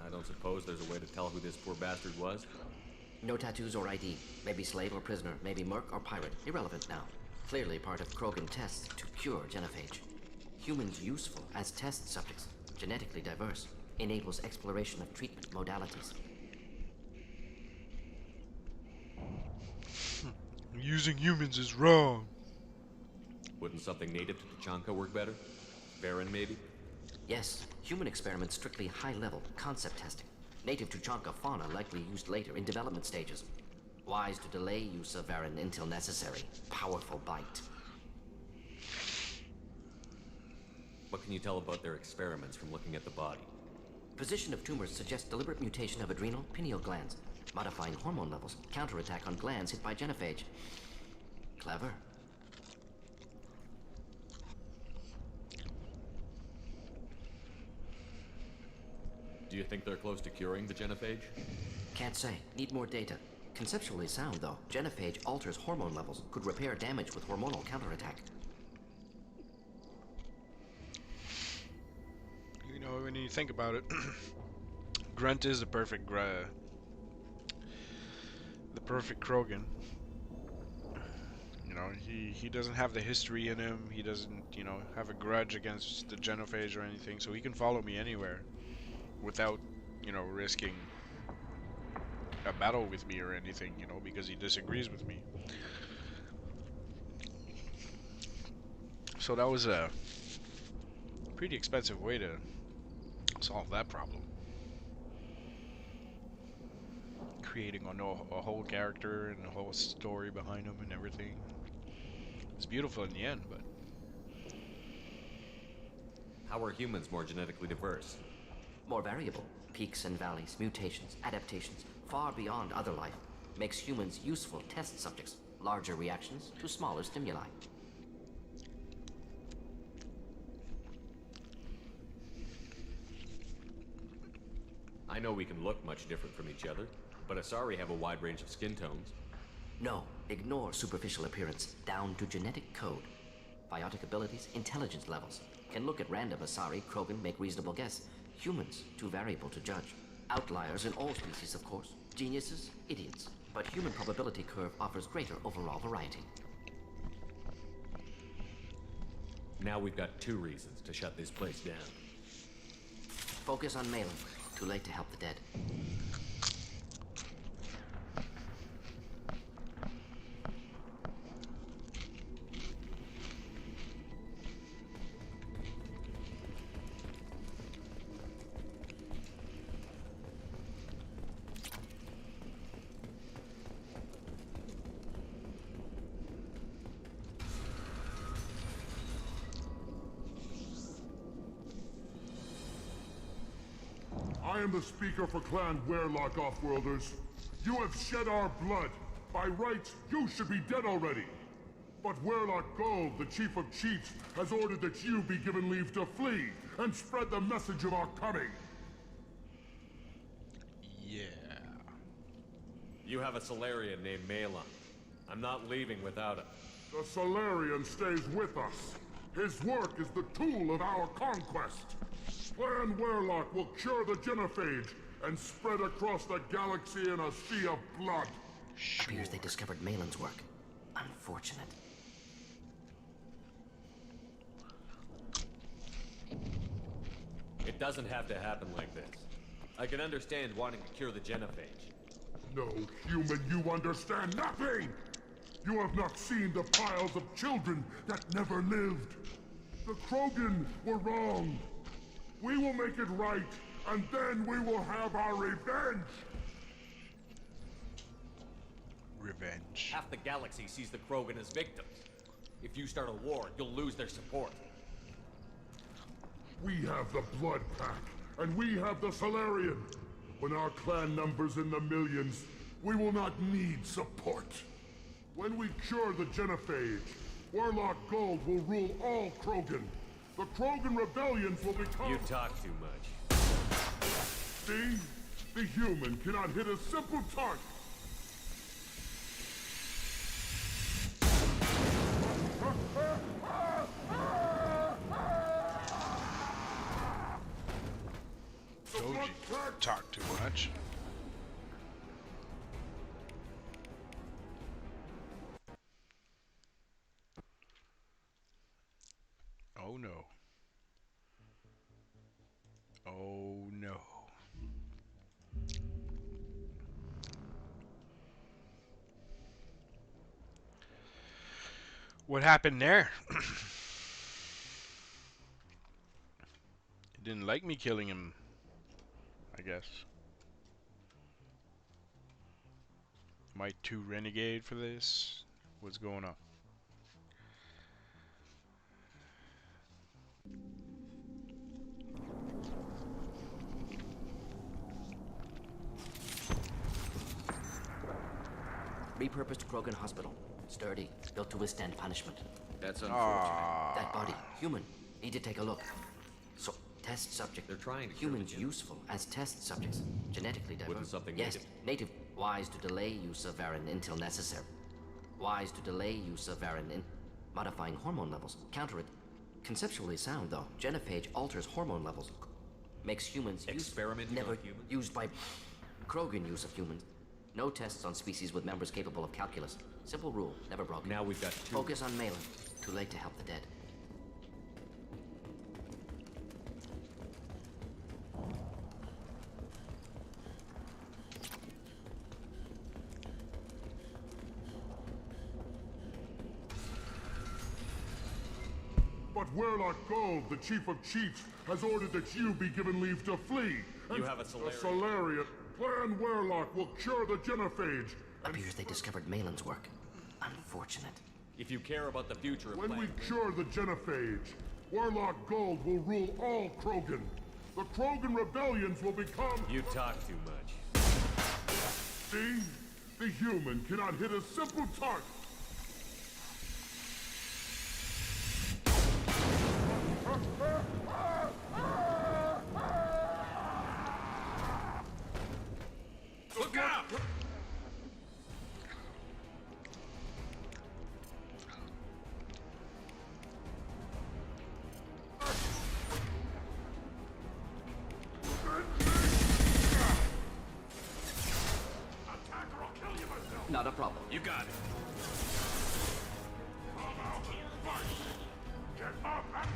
I don't suppose there's a way to tell who this poor bastard was? No tattoos or ID. Maybe slave or prisoner. Maybe merc or pirate. Irrelevant now. Clearly part of Krogan tests to cure genophage. Humans useful as test subjects. Genetically diverse. Enables exploration of treatment modalities. Using humans is wrong. Wouldn't something native to Tuchanka work better? Varen, maybe? Yes, human experiments strictly high-level concept testing. Native Tuchanka fauna likely used later in development stages. Wise to delay use of Varen until necessary. Powerful bite. What can you tell about their experiments from looking at the body? Position of tumors suggests deliberate mutation of adrenal pineal glands. Modifying hormone levels. Counterattack on glands hit by genophage. Clever. Do you think they're close to curing the genophage? Can't say. Need more data. Conceptually sound, though. Genophage alters hormone levels. Could repair damage with hormonal counterattack. You know, when you think about it, Grunt is the perfect Krogan. You know, he doesn't have the history in him. He doesn't, you know, have a grudge against the genophage or anything, so he can follow me anywhere without, you know, risking a battle with me or anything, you know, because he disagrees with me. So that was a pretty expensive way to solve that problem. Creating a whole character and a whole story behind him and everything. It's beautiful in the end, but... How are humans more genetically diverse? More variable. Peaks and valleys, mutations, adaptations, far beyond other life. Makes humans useful test subjects. Larger reactions to smaller stimuli. I know we can look much different from each other, but Asari have a wide range of skin tones. No, ignore superficial appearance, down to genetic code. Biotic abilities, intelligence levels. Can look at random Asari, Krogan, make reasonable guess. Humans, too variable to judge. Outliers in all species, of course. Geniuses, idiots. But human probability curve offers greater overall variety. Now we've got 2 reasons to shut this place down. Focus on Malin. Too late to help the dead. I am the speaker for Clan Werlock, Offworlders. You have shed our blood. By rights, you should be dead already. But Werlock Gold, the Chief of Chiefs, has ordered that you be given leave to flee and spread the message of our coming. Yeah. You have a Solarian named Malon. I'm not leaving without him. The Solarian stays with us. His work is the tool of our conquest. Clan Werlock will cure the genophage and spread across the galaxy in a sea of blood. Appears they discovered Malin's work. Unfortunate. It doesn't have to happen like this. I can understand wanting to cure the genophage. No, human, you understand nothing! You have not seen the piles of children that never lived. The Krogan were wrong. We will make it right, and then we will have our revenge! Revenge. Half the galaxy sees the Krogan as victims. If you start a war, you'll lose their support. We have the Blood Pack, and we have the Solarian. When our clan numbers in the millions, we will not need support. When we cure the genophage, Werlock Gold will rule all Krogan. The Krogan rebellions will become... You talk too much. See? The human cannot hit a simple target. Told you talk too much. Oh no. Oh no. What happened there? He didn't like me killing him, I guess. Am I too renegade for this? What's going on? Repurposed Krogan Hospital. Sturdy, built to withstand punishment. That's unfortunate. That body, human. Need to take a look. So, test subject. They're trying to humans useful as test subjects. Genetically diverse. Wouldn't something yes, native? Wise to delay use of Varin until necessary. Wise to delay use of Varin in modifying hormone levels. Counter it. Conceptually sound, though. Genophage alters hormone levels. Makes humans experimenting never on humans? used by Krogan use of humans. No tests on species with members capable of calculus. Simple rule, never broken. Now we've got two. Focus on Malin. Too late to help the dead. But Werlock Gold, the Chief of Chiefs, has ordered that you be given leave to flee. You have a Salarian. A Salarian. Plan Werlock will cure the genophage. Appears they discovered Malin's work. Unfortunate. If you care about the future of When we Plan- cure the genophage, Werlock Gold will rule all Krogan. The Krogan rebellions will become... You talk too much. See? The human cannot hit a simple target. Look out! Not a problem. You got it. Get up and...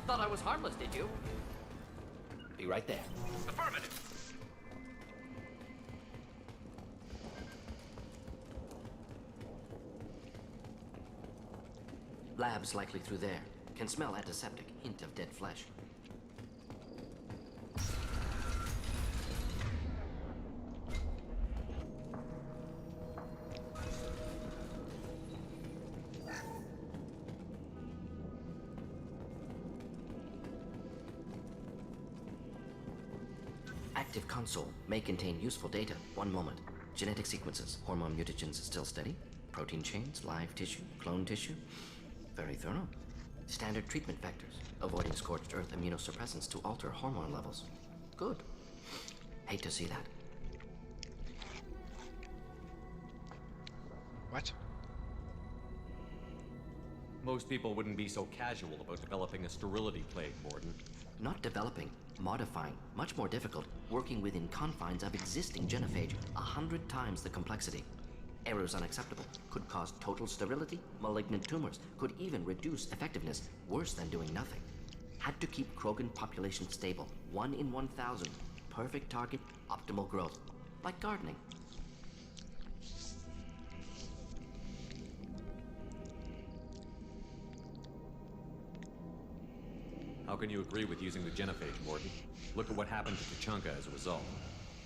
Thought I was harmless, did you? Be right there. Affirmative. Lab's likely through there. Can smell antiseptic. Hint of dead flesh. Active console may contain useful data. One moment. Genetic sequences. Hormone mutagens still steady. Protein chains, live tissue, clone tissue. Very thorough. Standard treatment vectors. Avoiding scorched earth immunosuppressants to alter hormone levels. Good. Hate to see that. What? Most people wouldn't be so casual about developing a sterility plague, Mordin. Not developing, modifying, much more difficult, working within confines of existing genophage, 100 times the complexity. Errors unacceptable, could cause total sterility, malignant tumors, could even reduce effectiveness, worse than doing nothing. Had to keep Krogan population stable, 1 in 1,000. Perfect target, optimal growth. Like gardening. How can you agree with using the genophage, Mordin? Look at what happened to Tuchanka as a result.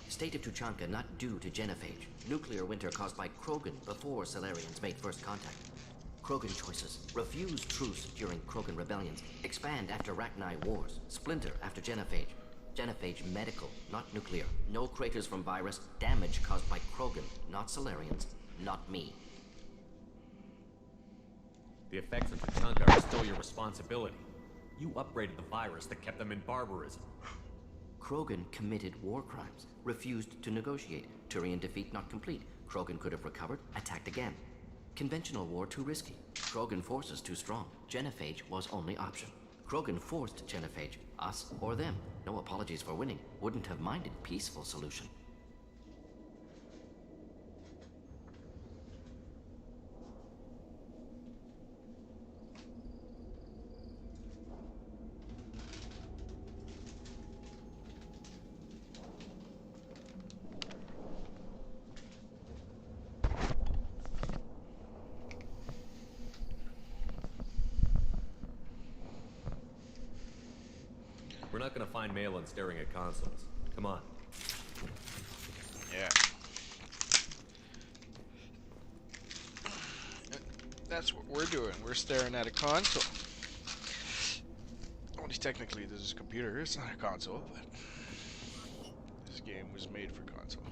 State of Tuchanka not due to genophage. Nuclear winter caused by Krogan before Salarians made first contact. Krogan choices. Refuse truce during Krogan rebellions. Expand after Rachni wars. Splinter after genophage. Genophage medical, not nuclear. No craters from virus. Damage caused by Krogan, not Salarians. Not me. The effects of Tachanka are still your responsibility. You upgraded the virus that kept them in barbarism. Krogan committed war crimes, refused to negotiate. Turian defeat not complete. Krogan could have recovered, attacked again. Conventional war too risky. Krogan forces too strong. Genophage was only option. Krogan forced Genophage, us or them. No apologies for winning. Wouldn't have minded peaceful solution. We're not gonna find Malin staring at consoles. Come on. Yeah. That's what we're doing. We're staring at a console. Only technically this is a computer. It's not a console, but this game was made for console.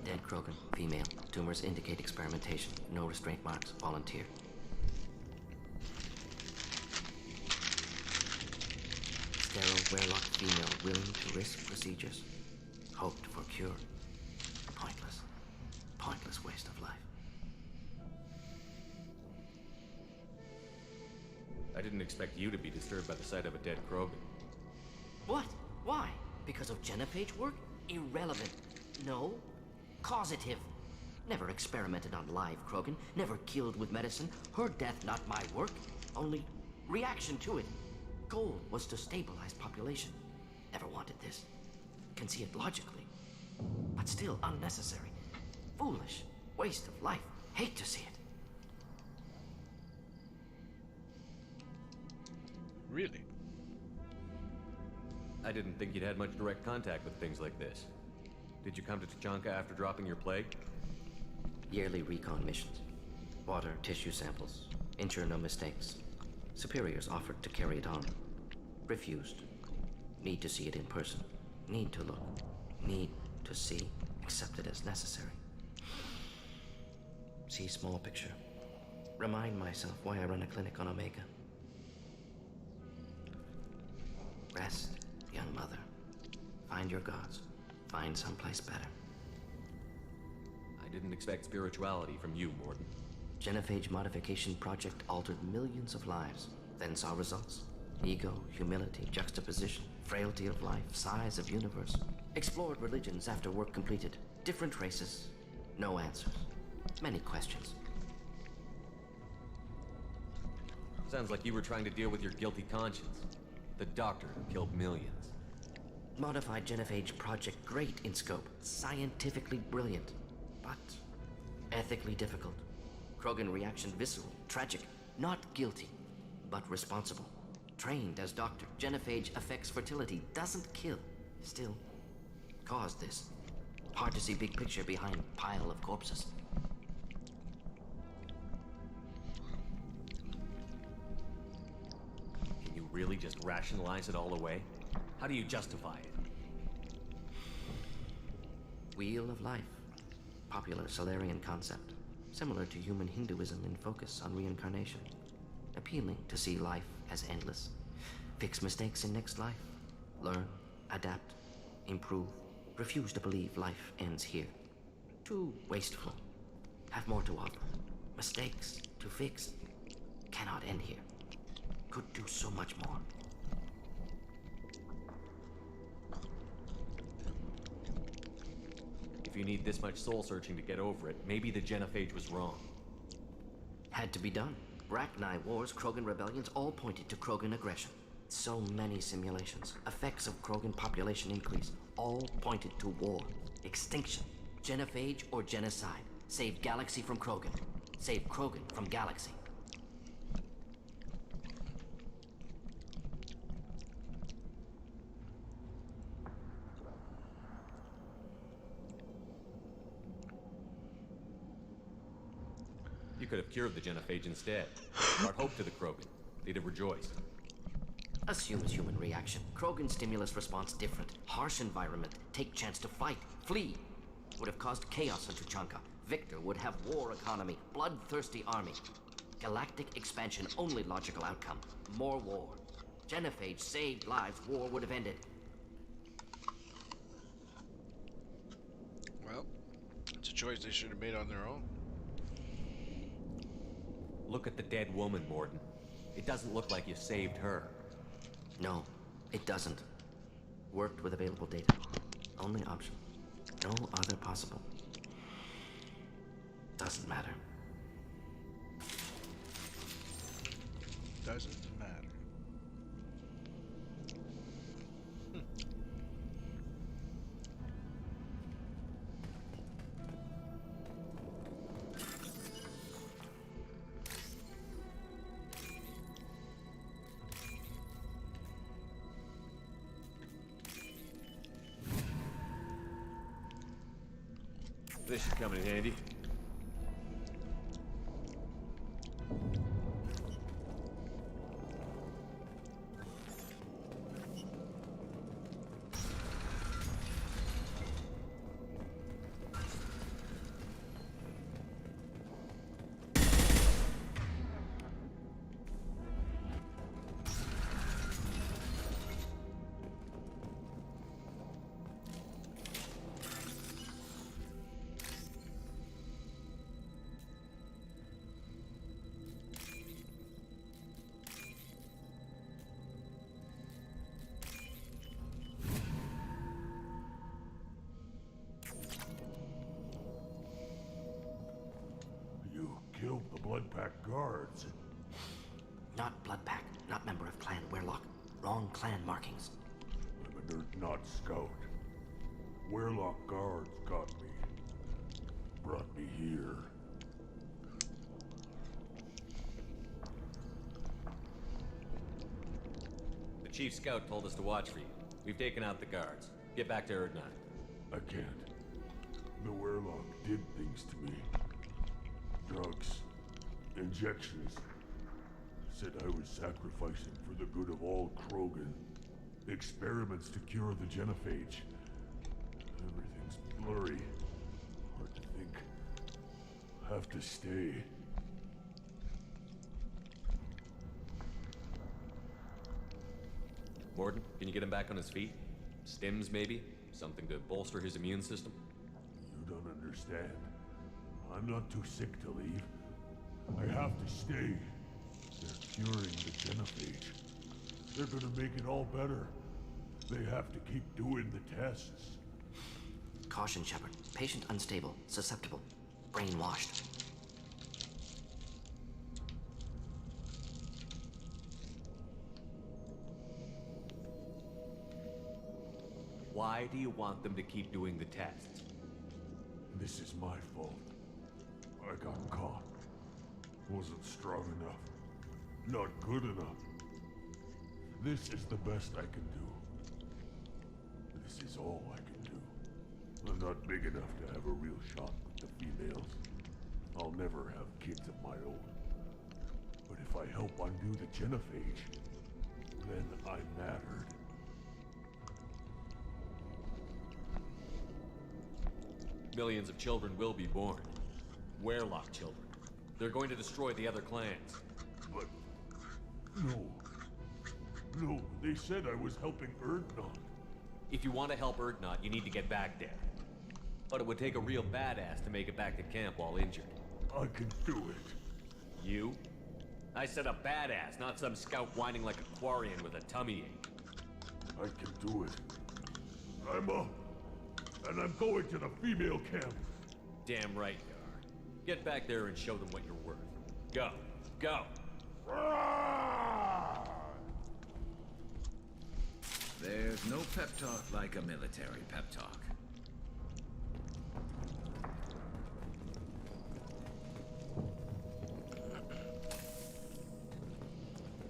Dead Krogan, female. Tumors indicate experimentation. No restraint marks. Volunteer. Sterile, werelock female, willing to risk procedures. Hoped for cure. Pointless. Pointless waste of life. I didn't expect you to be disturbed by the sight of a dead Krogan. What? Why? Because of Genophage work? Irrelevant. No. Causative. Never experimented on live Krogan. Never killed with medicine. Her death not my work. Only reaction to it. Goal was to stabilize population. Never wanted this. Can see it logically. But still unnecessary. Foolish. Waste of life. Hate to see it. Really? I didn't think you'd had much direct contact with things like this. Did you come to Tachanka after dropping your plague? Yearly recon missions. Water, tissue samples. Ensure no mistakes. Superiors offered to carry it on. Refused. Need to see it in person. Need to look. Need to see. Accepted as necessary. See small picture. Remind myself why I run a clinic on Omega. Rest, young mother. Find your gods. Find someplace better. I didn't expect spirituality from you, Mordin. Genophage modification project altered millions of lives, then saw results. Ego, humility, juxtaposition, frailty of life, size of universe. Explored religions after work completed. Different races, no answers. Many questions. Sounds like you were trying to deal with your guilty conscience. The doctor who killed millions. Modified Genophage project great in scope, scientifically brilliant, but ethically difficult. Krogan reaction visceral, tragic, not guilty, but responsible. Trained as doctor, Genophage affects fertility, doesn't kill, still caused this. Hard to see big picture behind pile of corpses. Can you really just rationalize it all away? How do you justify it? Wheel of life. Popular Solarian concept. Similar to human Hinduism in focus on reincarnation. Appealing to see life as endless. Fix mistakes in next life. Learn, adapt, improve. Refuse to believe life ends here. Too wasteful. Have more to offer. Mistakes to fix. Cannot end here. Could do so much more. If you need this much soul searching to get over it, maybe the Genophage was wrong. Had to be done. Rachni wars, Krogan rebellions, all pointed to Krogan aggression. So many simulations. Effects of Krogan population increase. All pointed to war. Extinction. Genophage or genocide. Save galaxy from Krogan. Save Krogan from galaxy. You could have cured the Genophage instead. Brought hope to the Krogan. They'd have rejoiced. Assumes human reaction. Krogan stimulus response different. Harsh environment. Take chance to fight. Flee. Would have caused chaos on Tuchanka. Victor would have war economy. Bloodthirsty army. Galactic expansion, only logical outcome. More war. Genophage saved lives. War would have ended. Well, it's a choice they should have made on their own. Look at the dead woman, Mordin. It doesn't look like you saved her. No, it doesn't. Worked with available data. Only option. No other possible. Doesn't matter. Doesn't matter. This should come in handy. Killed the Bloodpack guards. Not Bloodpack, not member of Clan Werlock. Wrong clan markings. I'm a Urdnot scout. Werlock guards got me. Brought me here. The Chief Scout told us to watch for you. We've taken out the guards. Get back to Urdnot. I can't. The Werlock did things to me. Drugs. Injections. Said I was sacrificing for the good of all Krogan. Experiments to cure the genophage. Everything's blurry. Hard to think. Have to stay. Mordin, can you get him back on his feet? Stims, maybe? Something to bolster his immune system? You don't understand. I'm not too sick to leave. I have to stay. They're curing the genophage. They're gonna make it all better. They have to keep doing the tests. Caution, Shepard. Patient unstable, susceptible, brainwashed. Why do you want them to keep doing the tests? This is my fault. I got caught. Wasn't strong enough. Not good enough. This is the best I can do. This is all I can do. I'm not big enough to have a real shot with the females. I'll never have kids of my own. But if I help undo the genophage, then I mattered. Millions of children will be born. Werlock children. They're going to destroy the other clans. But... no. No, they said I was helping Urdnot. If you want to help Urdnot, you need to get back there. But it would take a real badass to make it back to camp while injured. I can do it. You? I said a badass, not some scout whining like a Quarian with a tummy ache. I can do it. I'm up. And I'm going to the female camp. Damn right you are. Get back there and show them what you're worth. Go. Go. There's no pep talk like a military pep talk.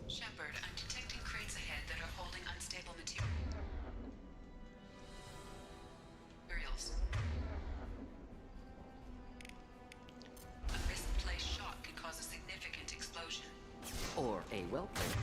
Shepard, I'm detecting crates ahead that are holding unstable materials. A misplaced shot could cause a significant explosion. Or a well-placed.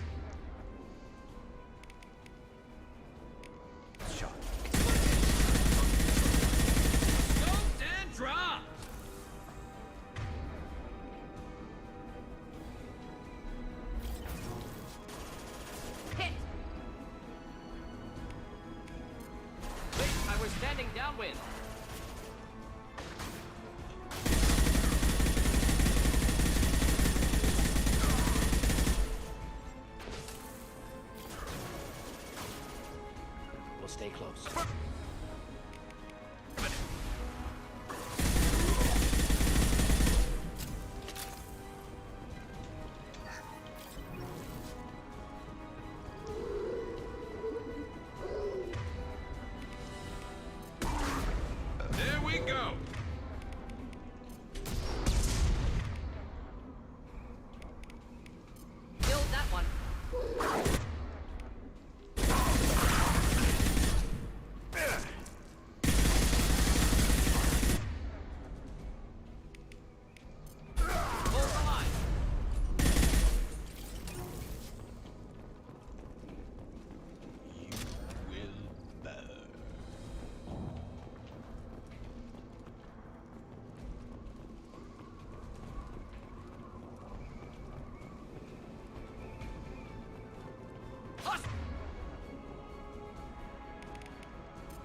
downwind. We'll stay close. There we go. Killed that one. Hold the line.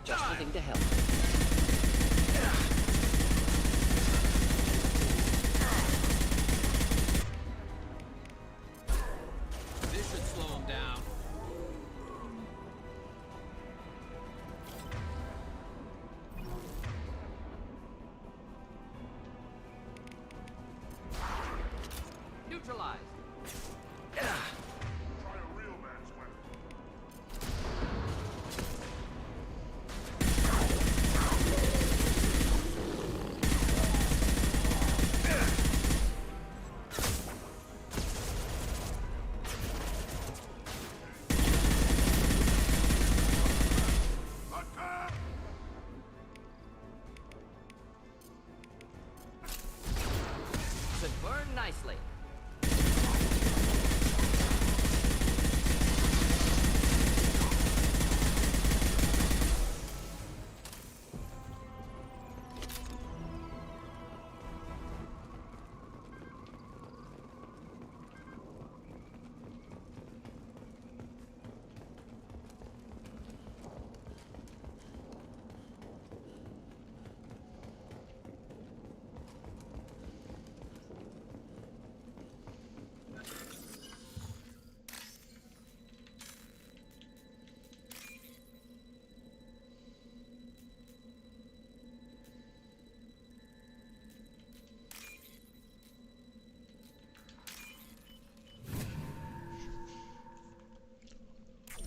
Just looking to help. This should slow him down. Neutralized. Try a real man's weapon. Should burn nicely.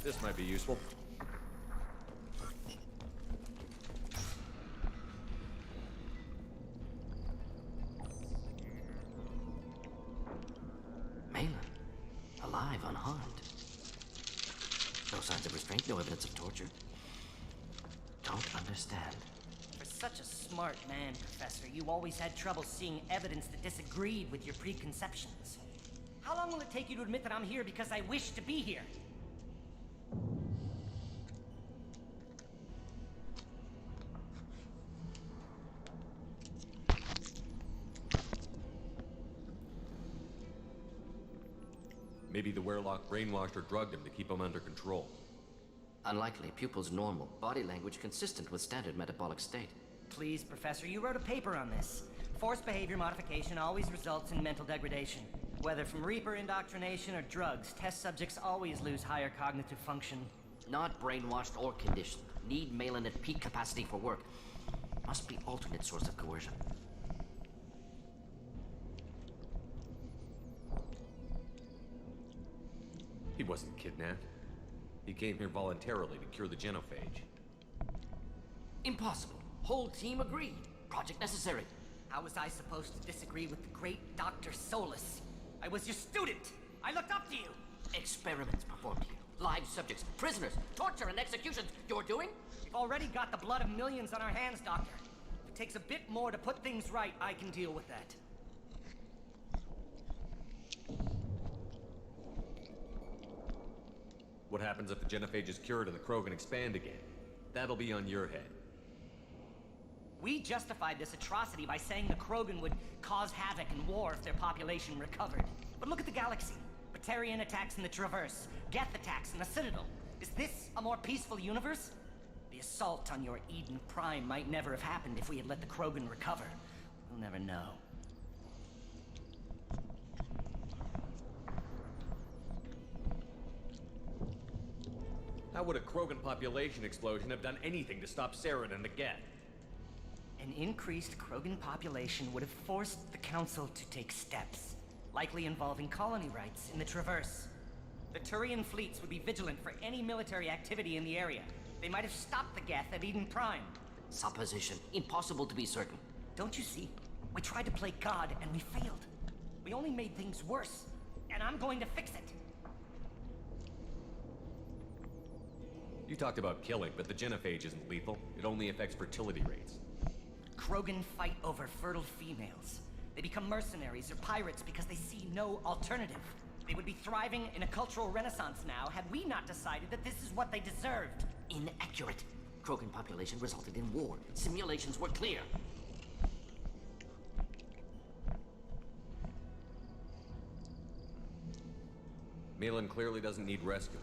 This might be useful. Malin, alive, unharmed. No signs of restraint, no evidence of torture. Don't understand. For such a smart man, Professor, you always had trouble seeing evidence that disagreed with your preconceptions. How long will it take you to admit that I'm here because I wish to be here? Maybe the Werelock brainwashed or drugged him to keep him under control. Unlikely. Pupil's normal. Body language consistent with standard metabolic state. Please, Professor, you wrote a paper on this. Forced behavior modification always results in mental degradation. Whether from Reaper indoctrination or drugs, test subjects always lose higher cognitive function. Not brainwashed or conditioned. Need Malin at peak capacity for work. Must be alternate source of coercion. He wasn't kidnapped. He came here voluntarily to cure the genophage. Impossible. Whole team agreed. Project necessary. How was I supposed to disagree with the great Dr. Solus? I was your student. I looked up to you. Experiments performed here. Live subjects, prisoners, torture and executions. You're doing? We've already got the blood of millions on our hands, Doctor. If it takes a bit more to put things right, I can deal with that. What happens if the genophage is cured and the Krogan expand again? That'll be on your head. We justified this atrocity by saying the Krogan would cause havoc and war if their population recovered. But look at the galaxy. Batarian attacks in the Traverse, Geth attacks in the Citadel. Is this a more peaceful universe? The assault on your Eden Prime might never have happened if we had let the Krogan recover. We'll never know. How would a Krogan population explosion have done anything to stop Saren and the Geth? An increased Krogan population would have forced the Council to take steps, likely involving colony rights in the Traverse. The Turian fleets would be vigilant for any military activity in the area. They might have stopped the Geth at Eden Prime. Supposition. Impossible to be certain. Don't you see? We tried to play God and we failed. We only made things worse, and I'm going to fix it. You talked about killing, but the genophage isn't lethal. It only affects fertility rates. Krogan fight over fertile females. They become mercenaries or pirates because they see no alternative. They would be thriving in a cultural renaissance now had we not decided that this is what they deserved. Inaccurate. Krogan population resulted in war. Simulations were clear. Malin clearly doesn't need rescuing.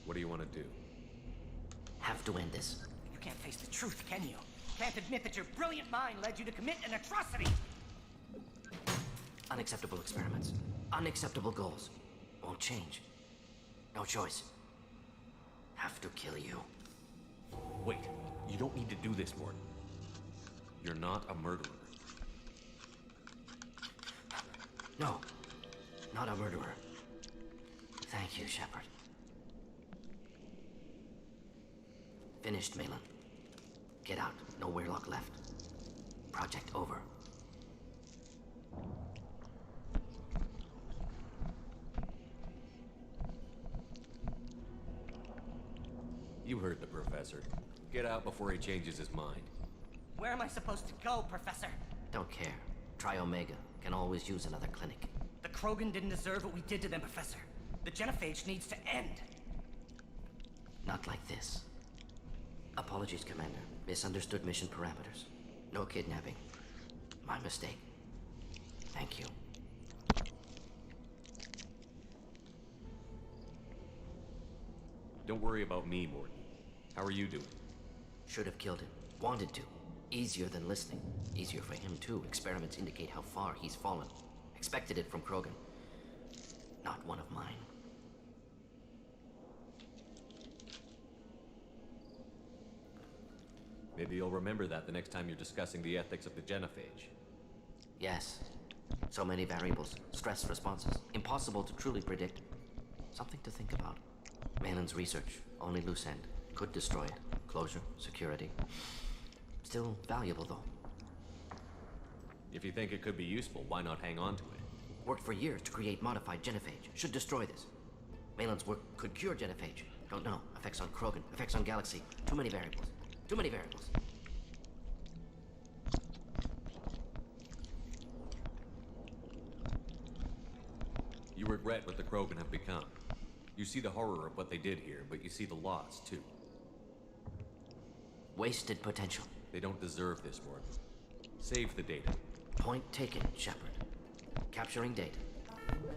What do you want to do? Have to end this. You can't face the truth, can you? Can't admit that your brilliant mind led you to commit an atrocity! Unacceptable experiments. Unacceptable goals. Won't change. No choice. Have to kill you. Wait, you don't need to do this, Morton. You're not a murderer. No, not a murderer. Thank you, Shepard. Finished, Malin. Get out. No Weirlock left. Project over. You heard the professor. Get out before he changes his mind. Where am I supposed to go, Professor? Don't care. Try Omega. Can always use another clinic. The Krogan didn't deserve what we did to them, Professor. The genophage needs to end. Not like this. Apologies, Commander. Misunderstood mission parameters. No kidnapping. My mistake. Thank you. Don't worry about me, Morton. How are you doing? Should have killed him. Wanted to. Easier than listening. Easier for him, too. Experiments indicate how far he's fallen. Expected it from Krogan. Not one of mine. Maybe you'll remember that the next time you're discussing the ethics of the genophage. Yes. So many variables. Stress responses. Impossible to truly predict. Something to think about. Malin's research. Only loose end. Could destroy it. Closure. Security. Still valuable, though. If you think it could be useful, why not hang on to it? Worked for years to create modified genophage. Should destroy this. Malin's work could cure genophage. Don't know. Effects on Krogan. Effects on Galaxy. Too many variables. Too many variables. You regret what the Krogan have become. You see the horror of what they did here, but you see the loss, too. Wasted potential. They don't deserve this, Morton. Save the data. Point taken, Shepard. Capturing data.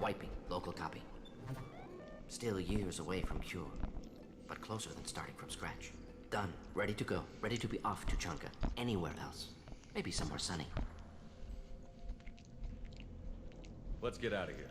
Wiping local copy. Still years away from cure, but closer than starting from scratch. Done. Ready to go. Ready to be off to Chunka. Anywhere else. Maybe somewhere sunny. Let's get out of here.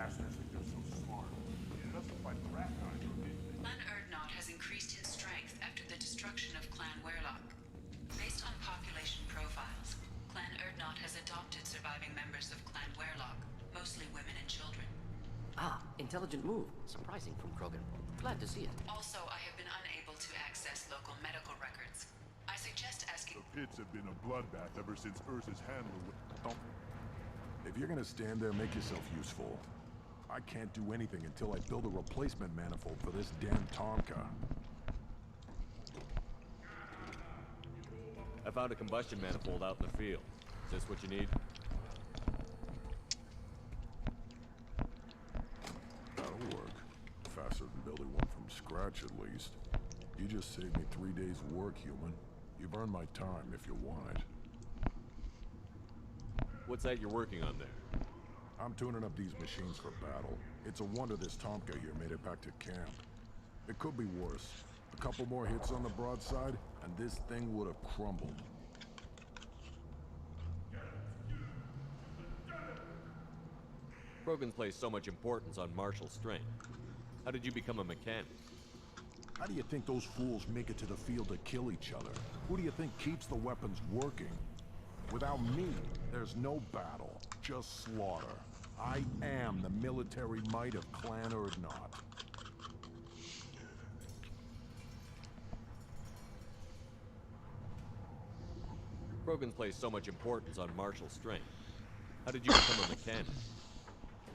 bastards think they're so smart. It doesn't fight the rat kind of it. Clan Erdnot has increased in strength after the destruction of Clan Werlock. Based on population profiles, Clan Erdnot has adopted surviving members of Clan Werlock, mostly women and children. Ah, intelligent move. Surprising from Krogan. Glad to see it. Also, I have been unable to access local medical records. I suggest asking... The pits have been a bloodbath ever since Ursa's handler... If you're gonna stand there, make yourself useful. I can't do anything until I build a replacement manifold for this damn Tomka. I found a combustion manifold out in the field. Is this what you need? That'll work. Faster than building one from scratch, at least. You just saved me 3 days' work, human. You've earned my time if you want it. What's that you're working on there? I'm tuning up these machines for battle. It's a wonder this Tomka here made it back to camp. It could be worse. A couple more hits on the broadside, and this thing would have crumbled. Krogan place so much importance on martial strength. How did you become a mechanic? How do you think those fools make it to the field to kill each other? Who do you think keeps the weapons working? Without me, there's no battle, just slaughter. I am the military might of Clan Erdnot. Krogan place so much importance on martial strength. How did you become a mechanic?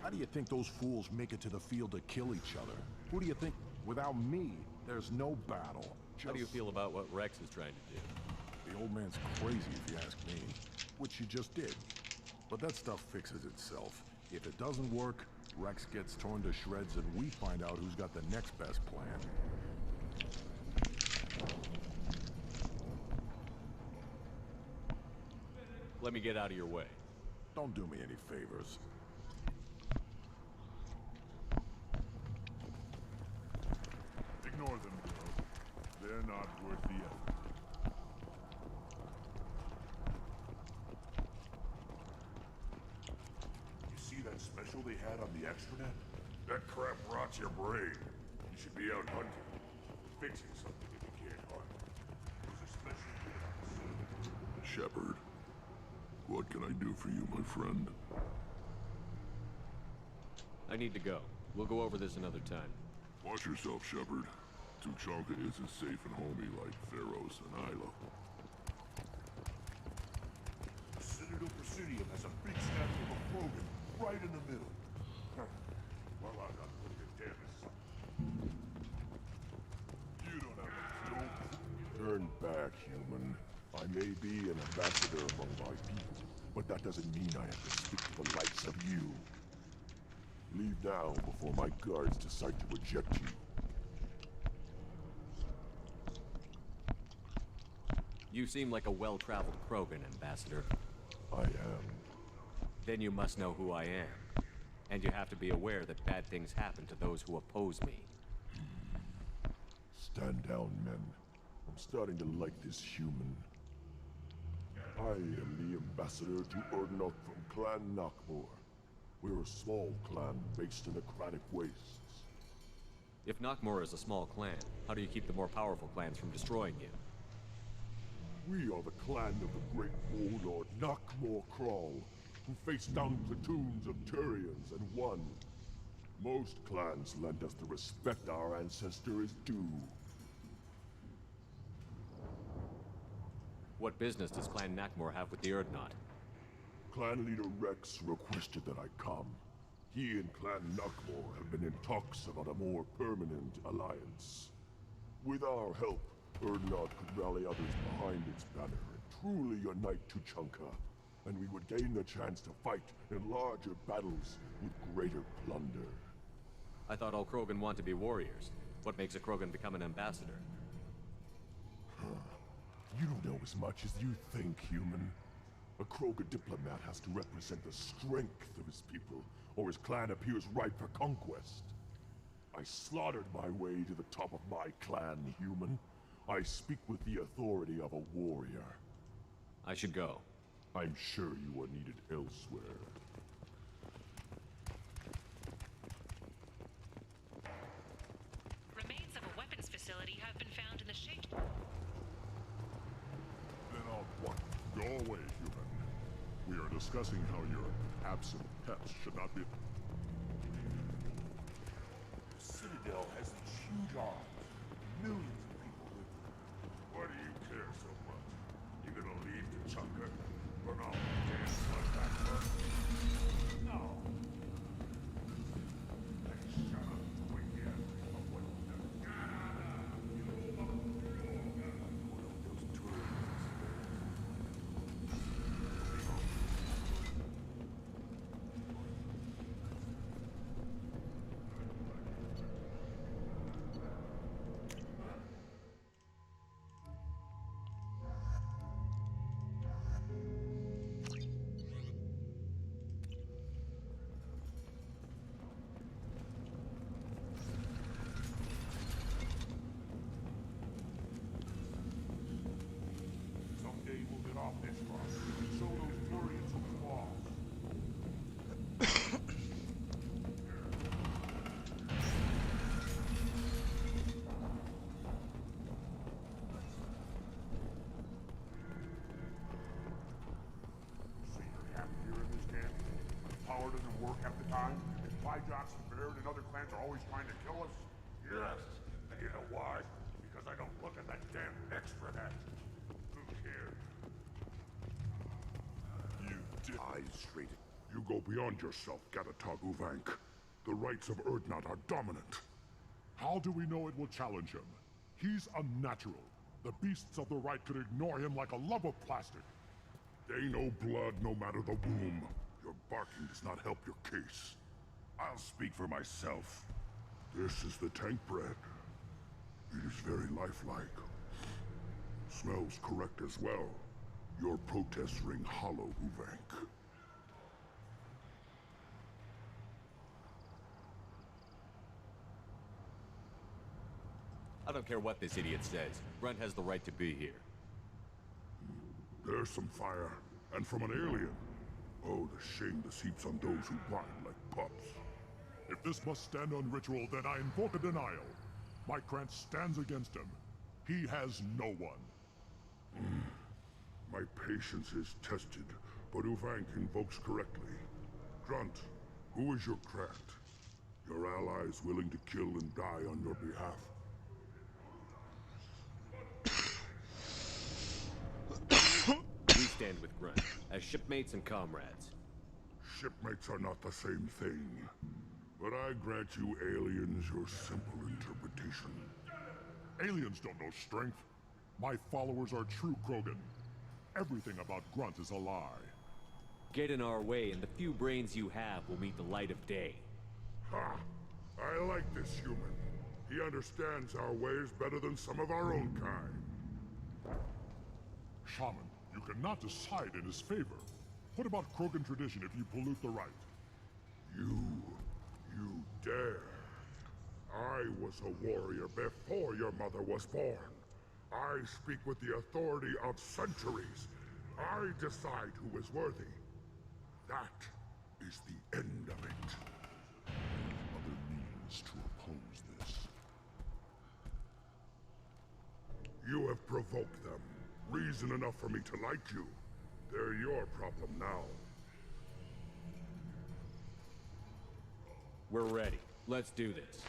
How do you think those fools make it to the field to kill each other? Who do you think? Without me, there's no battle. How do you feel about what Rex is trying to do? The old man's crazy if you ask me, which he just did. But that stuff fixes itself. If it doesn't work, Rex gets torn to shreds and we find out who's got the next best plan. Let me get out of your way. Don't do me any favors. Ignore them, bro. They're not worth the effort. You see that special they had on the extranet? That crap rots your brain. You should be out hunting. Fixing something if you can't hunt. It was a special... Shepard, what can I do for you, my friend? I need to go. We'll go over this another time. Watch yourself, Shepard. Tuchanka isn't safe and homey like Theros and Isla. The Citadel Presidium has a big statue of a Krogan right in the middle. Well, I'm not putting a damn aside. You don't have a clue. Turn back, human. I may be an ambassador among my people, but that doesn't mean I have to speak to the likes of you. Leave now before my guards decide to eject you. You seem like a well-traveled Krogan, Ambassador. I am. Then you must know who I am. And you have to be aware that bad things happen to those who oppose me. Stand down, men. I'm starting to like this human. I am the ambassador to Erdnot from Clan Nakmor. We're a small clan based in the Kranich Wastes. If Nakmor is a small clan, how do you keep the more powerful clans from destroying you? We are the clan of the great warlord Nakmor Kral, who faced down platoons of Turians and won. Most clans lend us the respect our ancestor is due. What business does Clan Nakmor have with the Erdnot? Clan leader Rex requested that I come. He and Clan Nakmor have been in talks about a more permanent alliance. With our help, Erdnot could rally others behind its banner and truly unite Tuchanka, and we would gain the chance to fight in larger battles with greater plunder. I thought all Krogan want to be warriors. What makes a Krogan become an ambassador? You don't know as much as you think, human. A Krogan diplomat has to represent the strength of his people, or his clan appears ripe for conquest. I slaughtered my way to the top of my clan, human. I speak with the authority of a warrior. I should go. I'm sure you are needed elsewhere. discussing how your absent pets should not be... The Citadel has these huge arms. Millions of people live there. Why do you care so much? You gonna leave Tachanka? Run off and dance like that, huh? No. Let's shut up till we hear of what you've done. Those tourists. Someday we'll get off this rock and show those Turians who claws. So you're happy here in this camp? Power doesn't work half the time, and Flyjox and Baird and other clans are always trying to kill us? Yes. And you know why? Because I don't look at that damn extranet. Who cares? You did. Eyes straight. You go beyond yourself, Gatatog Uvank. The rights of Urdnot are dominant. How do we know it will challenge him? He's unnatural. The beasts of the right could ignore him like a lump of plastic. They know blood no matter the womb. Your barking does not help your case. I'll speak for myself. This is the tank bread. It is very lifelike. Smells correct as well. Your protests ring hollow, Uvank. I don't care what this idiot says. Grunt has the right to be here. There's some fire, and from an alien. Oh, the shame this heaps on those who whine like pups. If this must stand on ritual, then I invoke a denial. Micrant stands against him. He has no one. My patience is tested, but Uvank invokes correctly. Grunt, who is your Krant? Your allies willing to kill and die on your behalf? We stand with Grunt, as shipmates and comrades. Shipmates are not the same thing. But I grant you aliens your simple interpretation. Aliens don't know strength. My followers are true Krogan. Everything about Grunt is a lie. Get in our way, and the few brains you have will meet the light of day. Ha! I like this human. He understands our ways better than some of our own kind. Shaman, you cannot decide in his favor. What about Krogan tradition if you pollute the rite? You dare. I was a warrior before your mother was born. I speak with the authority of centuries. I decide who is worthy. That is the end of it. Other means to oppose this. You have provoked them. Reason enough for me to like you. They're your problem now. We're ready. Let's do this.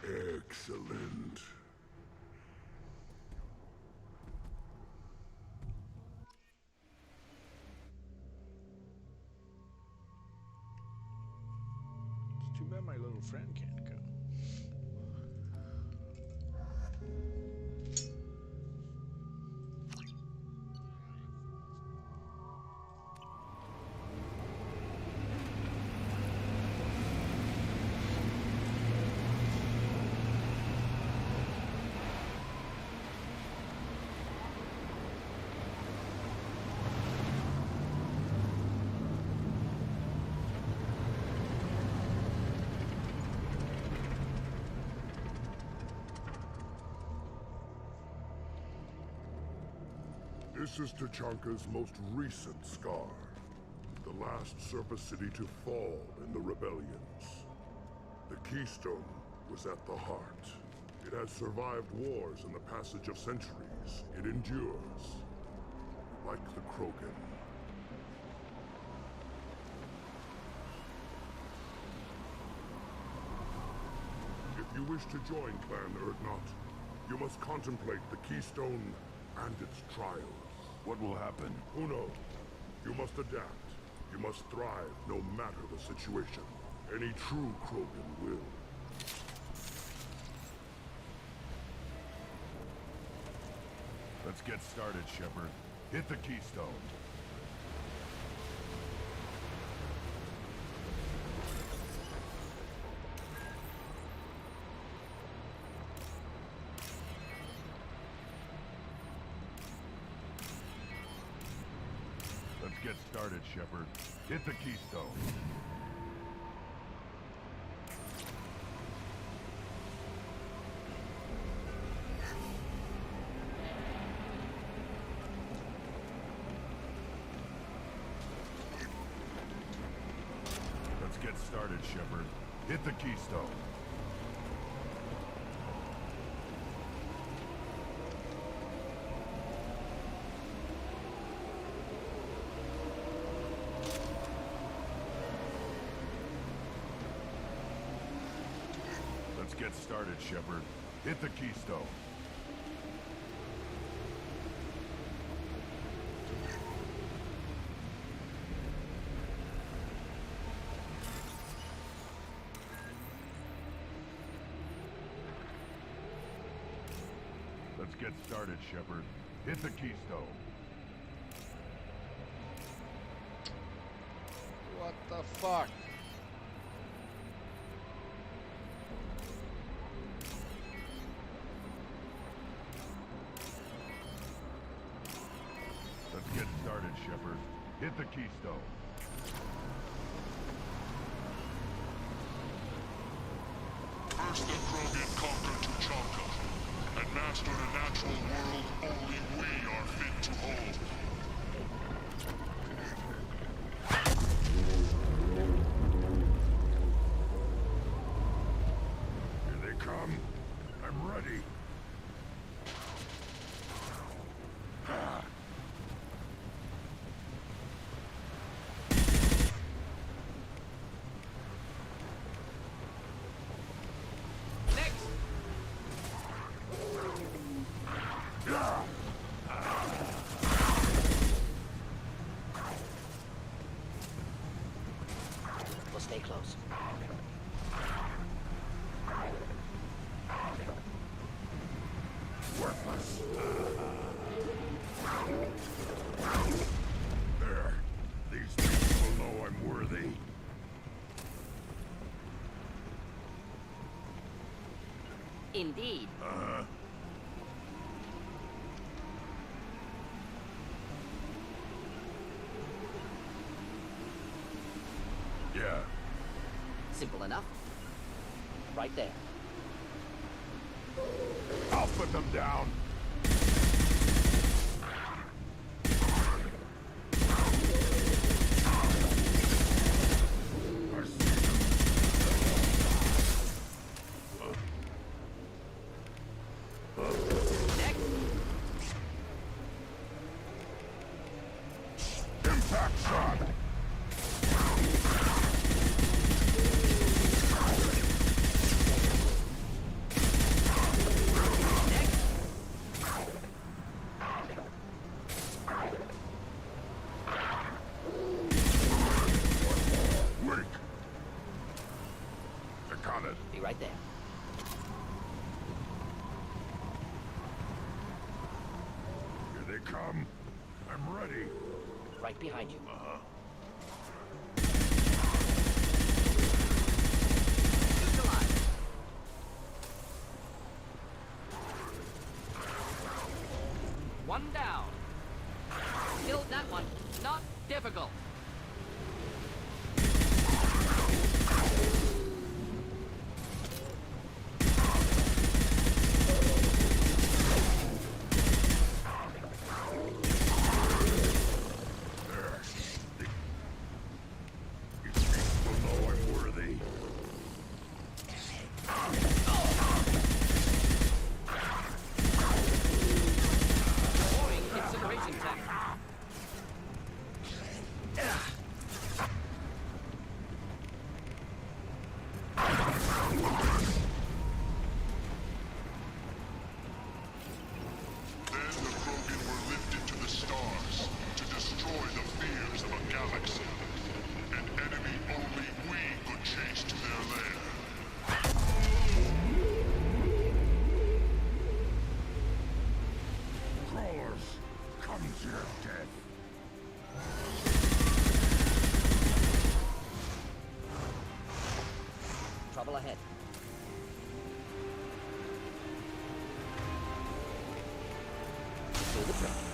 Excellent. It's too bad my little friend can't go. This is Tachanka's most recent scar. The last surface city to fall in the rebellions. The Keystone was at the heart. It has survived wars and the passage of centuries. It endures. Like the Krogan. wish to join Clan Urdnot, you must contemplate the Keystone and its trials. What will happen? Who knows? You must adapt. You must thrive no matter the situation. Any true Krogan will. Let's get started, Shepard. Hit the Keystone. Let's get started, Shepard. Hit the Keystone. Let's get started, Shepard. Hit the Keystone. Let's get started, Shepard. Hit the Keystone. Let's get started, Shepard. Hit the Keystone. What the fuck? Let's get started, Shepard. Hit the Keystone. First the Krogan conquered Tuchanka, and mastered a natural world only we are fit to hold. Here they come. I'm ready. We'll stay close. Worthless. There. These things will know I'm worthy. Indeed. Uh-huh. Yeah. Simple enough. Right there. I'll put them down. Impact shot. Weak. I got it. Be right there. Here they come. I'm ready. Right behind you. Uh-huh. One down. Killed that one. Not difficult. There. These people know I'm worthy. Boring consideration tech. ahead. To the front.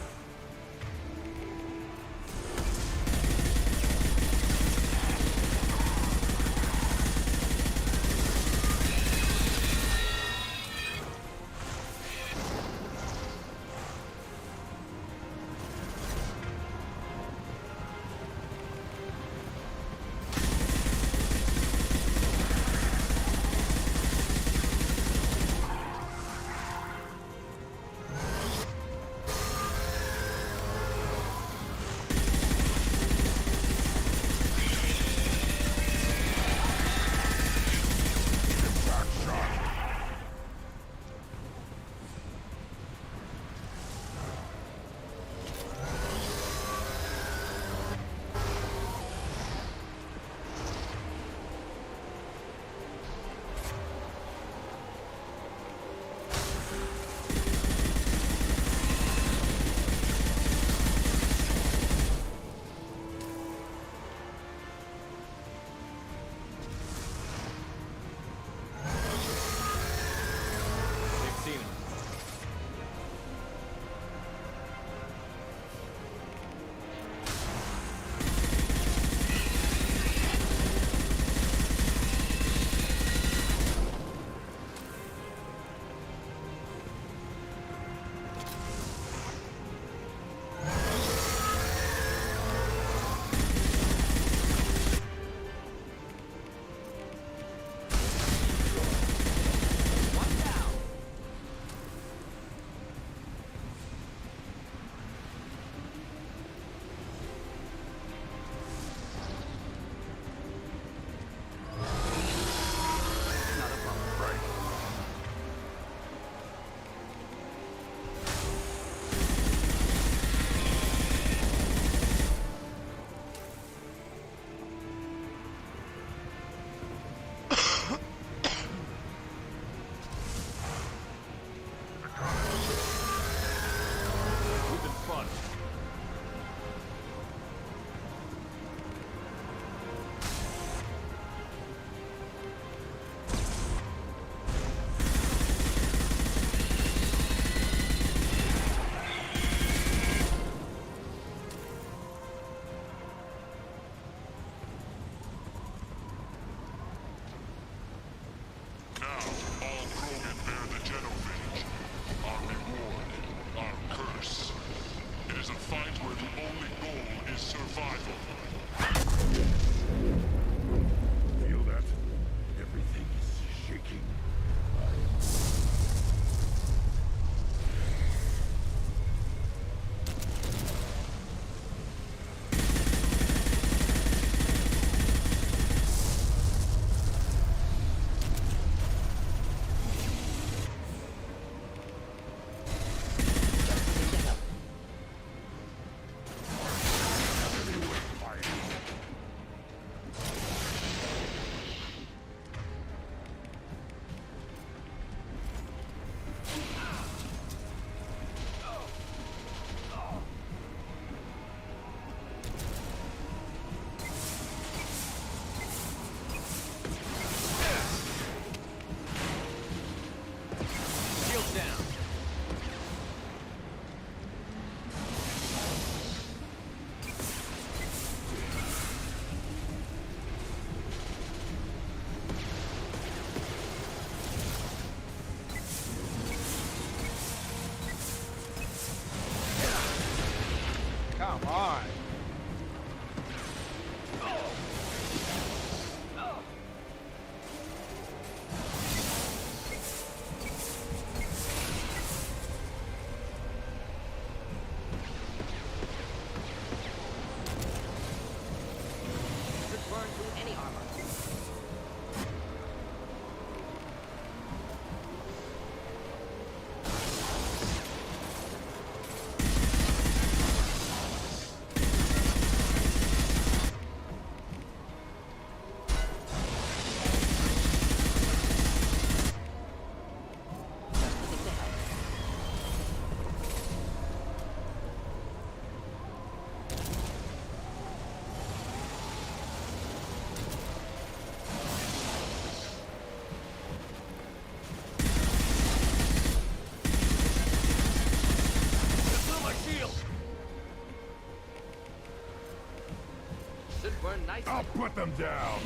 nicely. I'll put them down!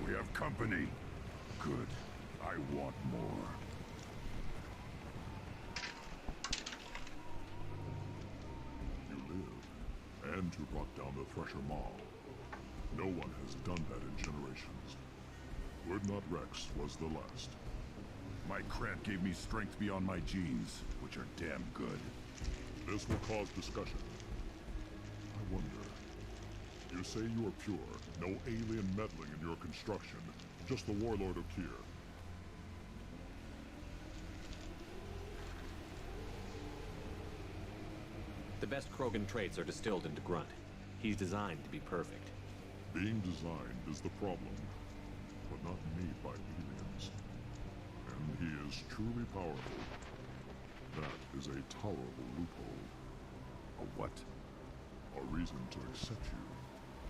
We have company. Good. I want more. You live, and you brought down the Thresher Maw. No one has done that in generations. Urdnot Rex was the last. My Krant gave me strength beyond my genes, which are damn good. This will cause discussion. I wonder. You say you are pure, no alien meddling in your construction, just the Warlord of Tyr. The best Krogan traits are distilled into Grunt. He's designed to be perfect. Being designed is the problem, but not made by aliens. And he is truly powerful. That is a tolerable loophole. A what? A reason to accept you.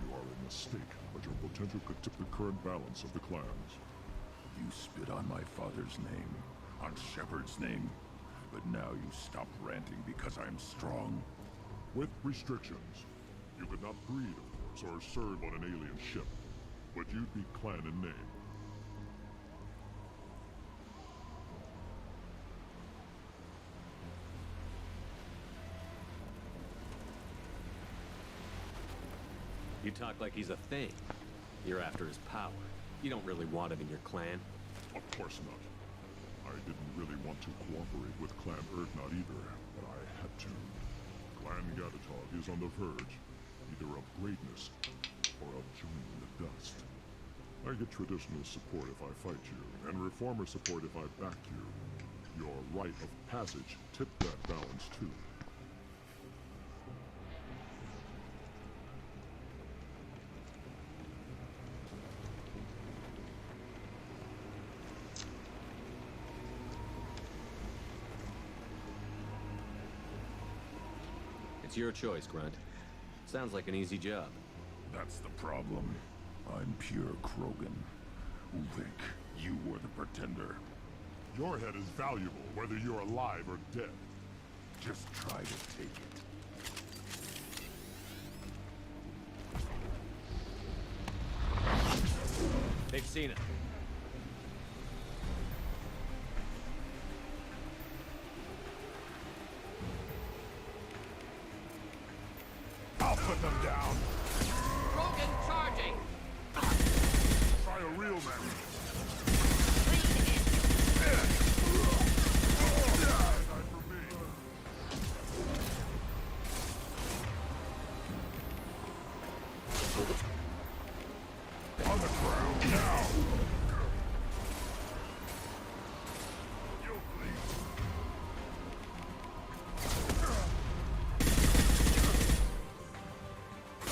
You are a mistake, but your potential could tip the current balance of the clans. You spit on my father's name, on Shepard's name, but now you stop ranting because I'm strong. With restrictions. You could not breed, of course, or serve on an alien ship, but you'd be clan in name. You talk like he's a thing. You're after his power. You don't really want him in your clan. Of course not. I didn't really want to cooperate with Clan Urdnot either, but I had to. Clan Gatatog is on the verge, either of greatness or of joining the dust. I get traditional support if I fight you, and reformer support if I back you. Your rite of passage tipped that balance too. It's your choice, Grunt. Sounds like an easy job. That's the problem. I'm pure Krogan. Ulvik, you were the pretender. Your head is valuable, whether you're alive or dead. Just try to take it. They've seen it. I'll put them down. Krogan charging! Try a real man. On the ground now. You bleed.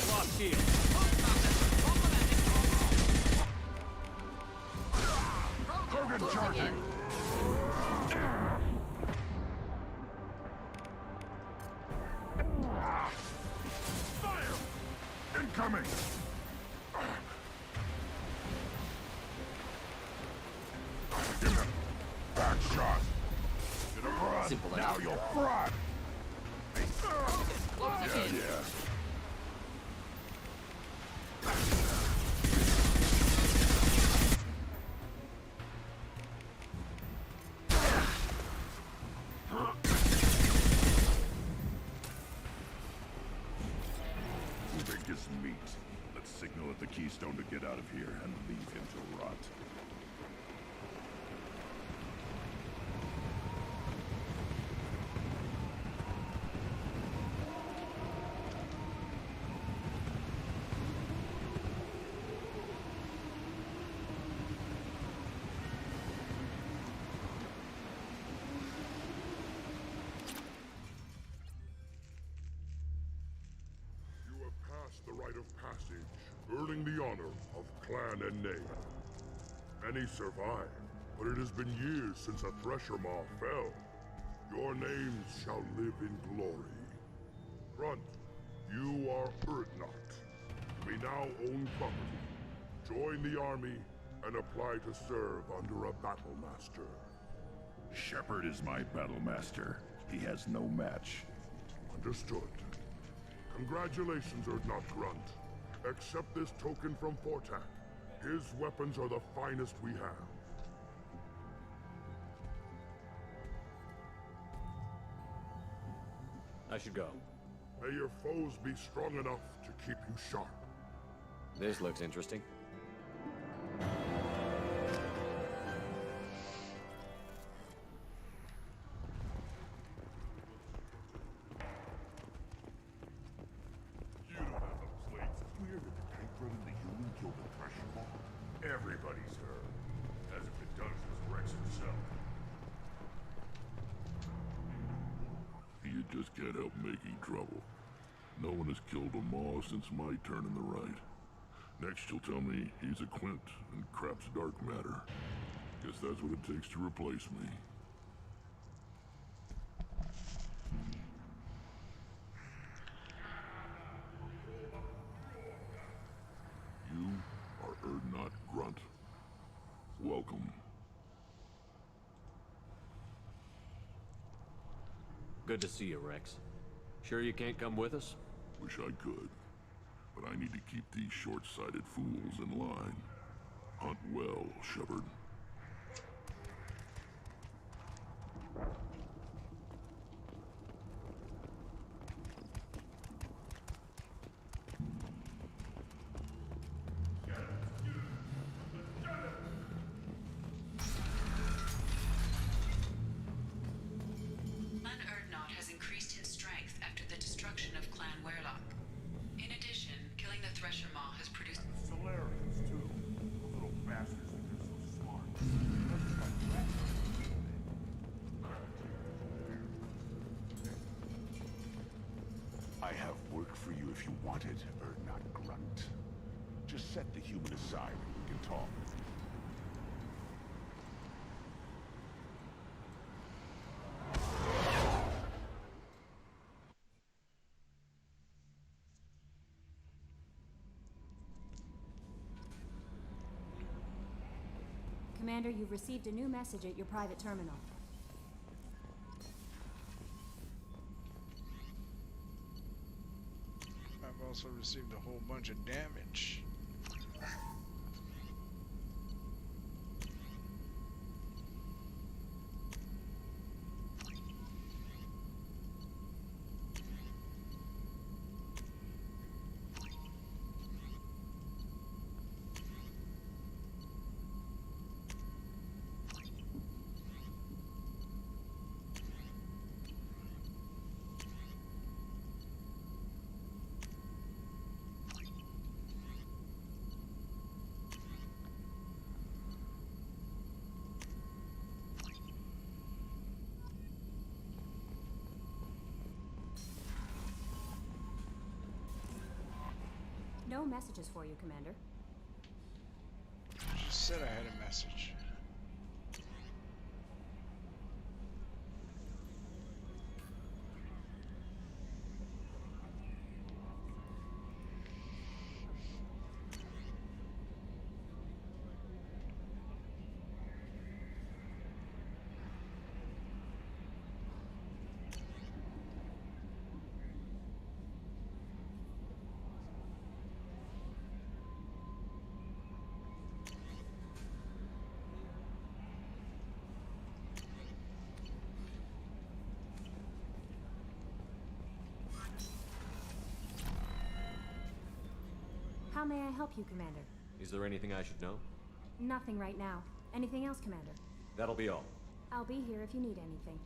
Lost shield. Krogan charging. Fire! Incoming! Give him a back shot. Get him run. Simple Now enough. you'll fry. Closing in. Yeah. Ulvik is meat. Let's signal at the Keystone to get out of here and leave him to rot. You have passed the rite of passage, earning the honor of clan and name. Many survived, but it has been years since a Thresher Maw fell. Your names shall live in glory. Grunt, you are Urdnot. We now own property. Join the army and apply to serve under a battle master. Shepard is my battle master. He has no match. Understood. Congratulations, Urdnot Grunt. Accept this token from Fortak. His weapons are the finest we have. I should go. May your foes be strong enough to keep you sharp. This looks interesting. You don't have the plates. Clear that the Type-Run and the human killed the Thresher Maw? Everybody's heard. Hasn't been done since Rex himself. You just can't help making trouble. No one has killed a Maw since my turn in the right. Next you'll tell me he's a Quint and crap's dark matter. Guess that's what it takes to replace me. You are Urdnot Grunt. Welcome. Good to see you, Rex. Sure you can't come with us? Wish I could. But I need to keep these short-sighted fools in line. Hunt well, Shepard. Clan Urdnot has increased in strength after the destruction of Clan Werlock. In addition, killing the Thresher Maw has produced Solarians, too. Those little bastards think they're so smart. They're just like rats. I have work for you if you want it, Urdnot Grunt. Just set the human aside and we can talk. Commander, you've received a new message at your private terminal. I've also received a whole bunch of damage. No messages for you, Commander. You just said I had a message. How may I help you, Commander? Is there anything I should know? Nothing right now. Anything else, Commander? That'll be all. I'll be here if you need anything.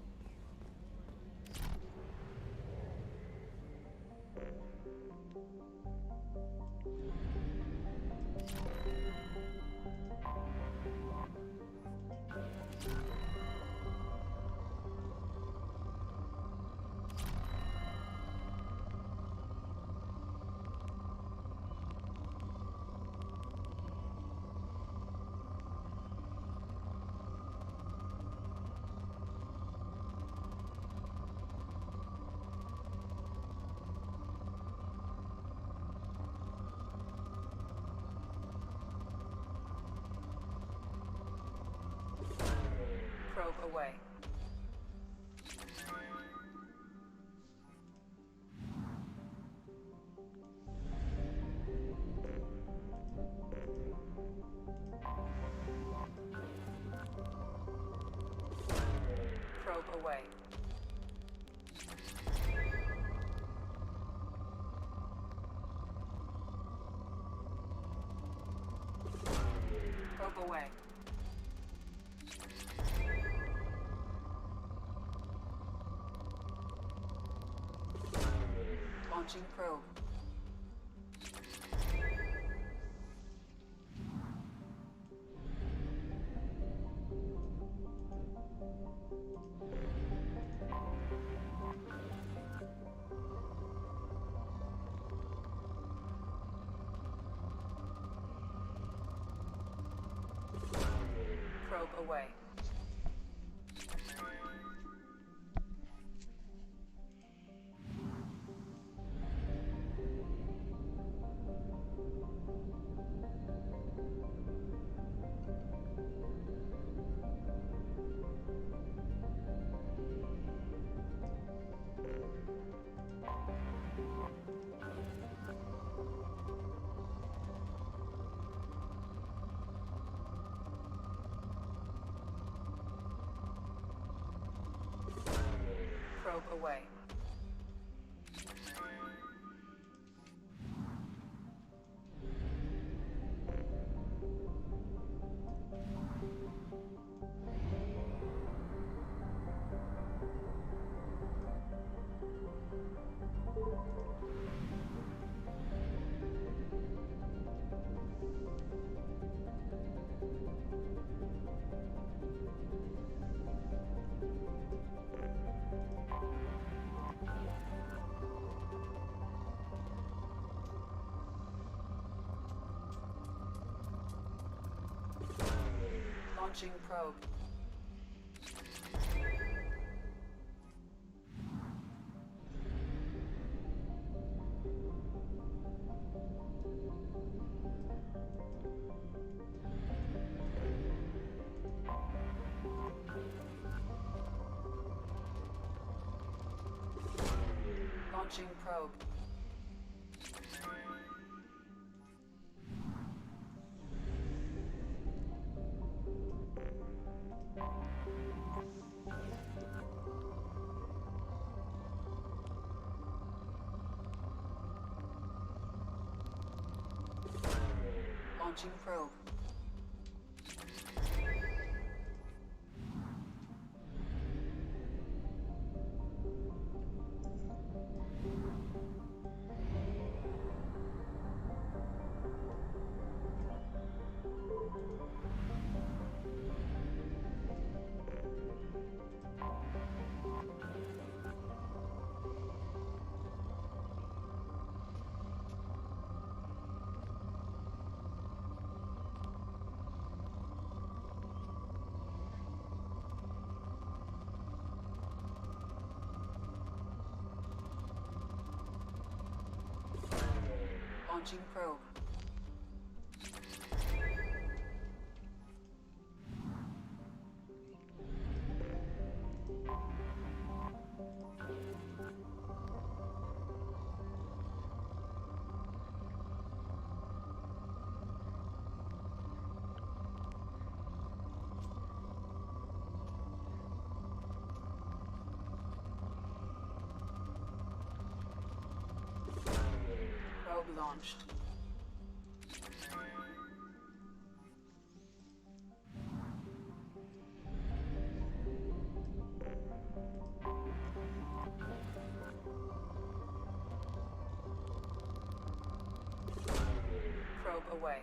away. Probe away. Probe away. Launching probe. Probe away. Probe away. Launching probe. Launching probe. Launching probe. Launching probe. Probe launched. Probe away.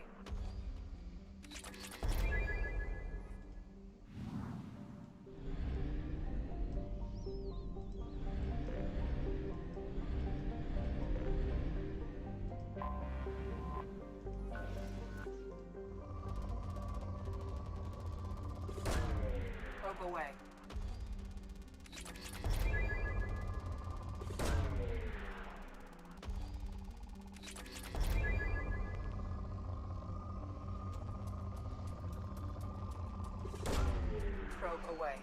Probe away. Probe away.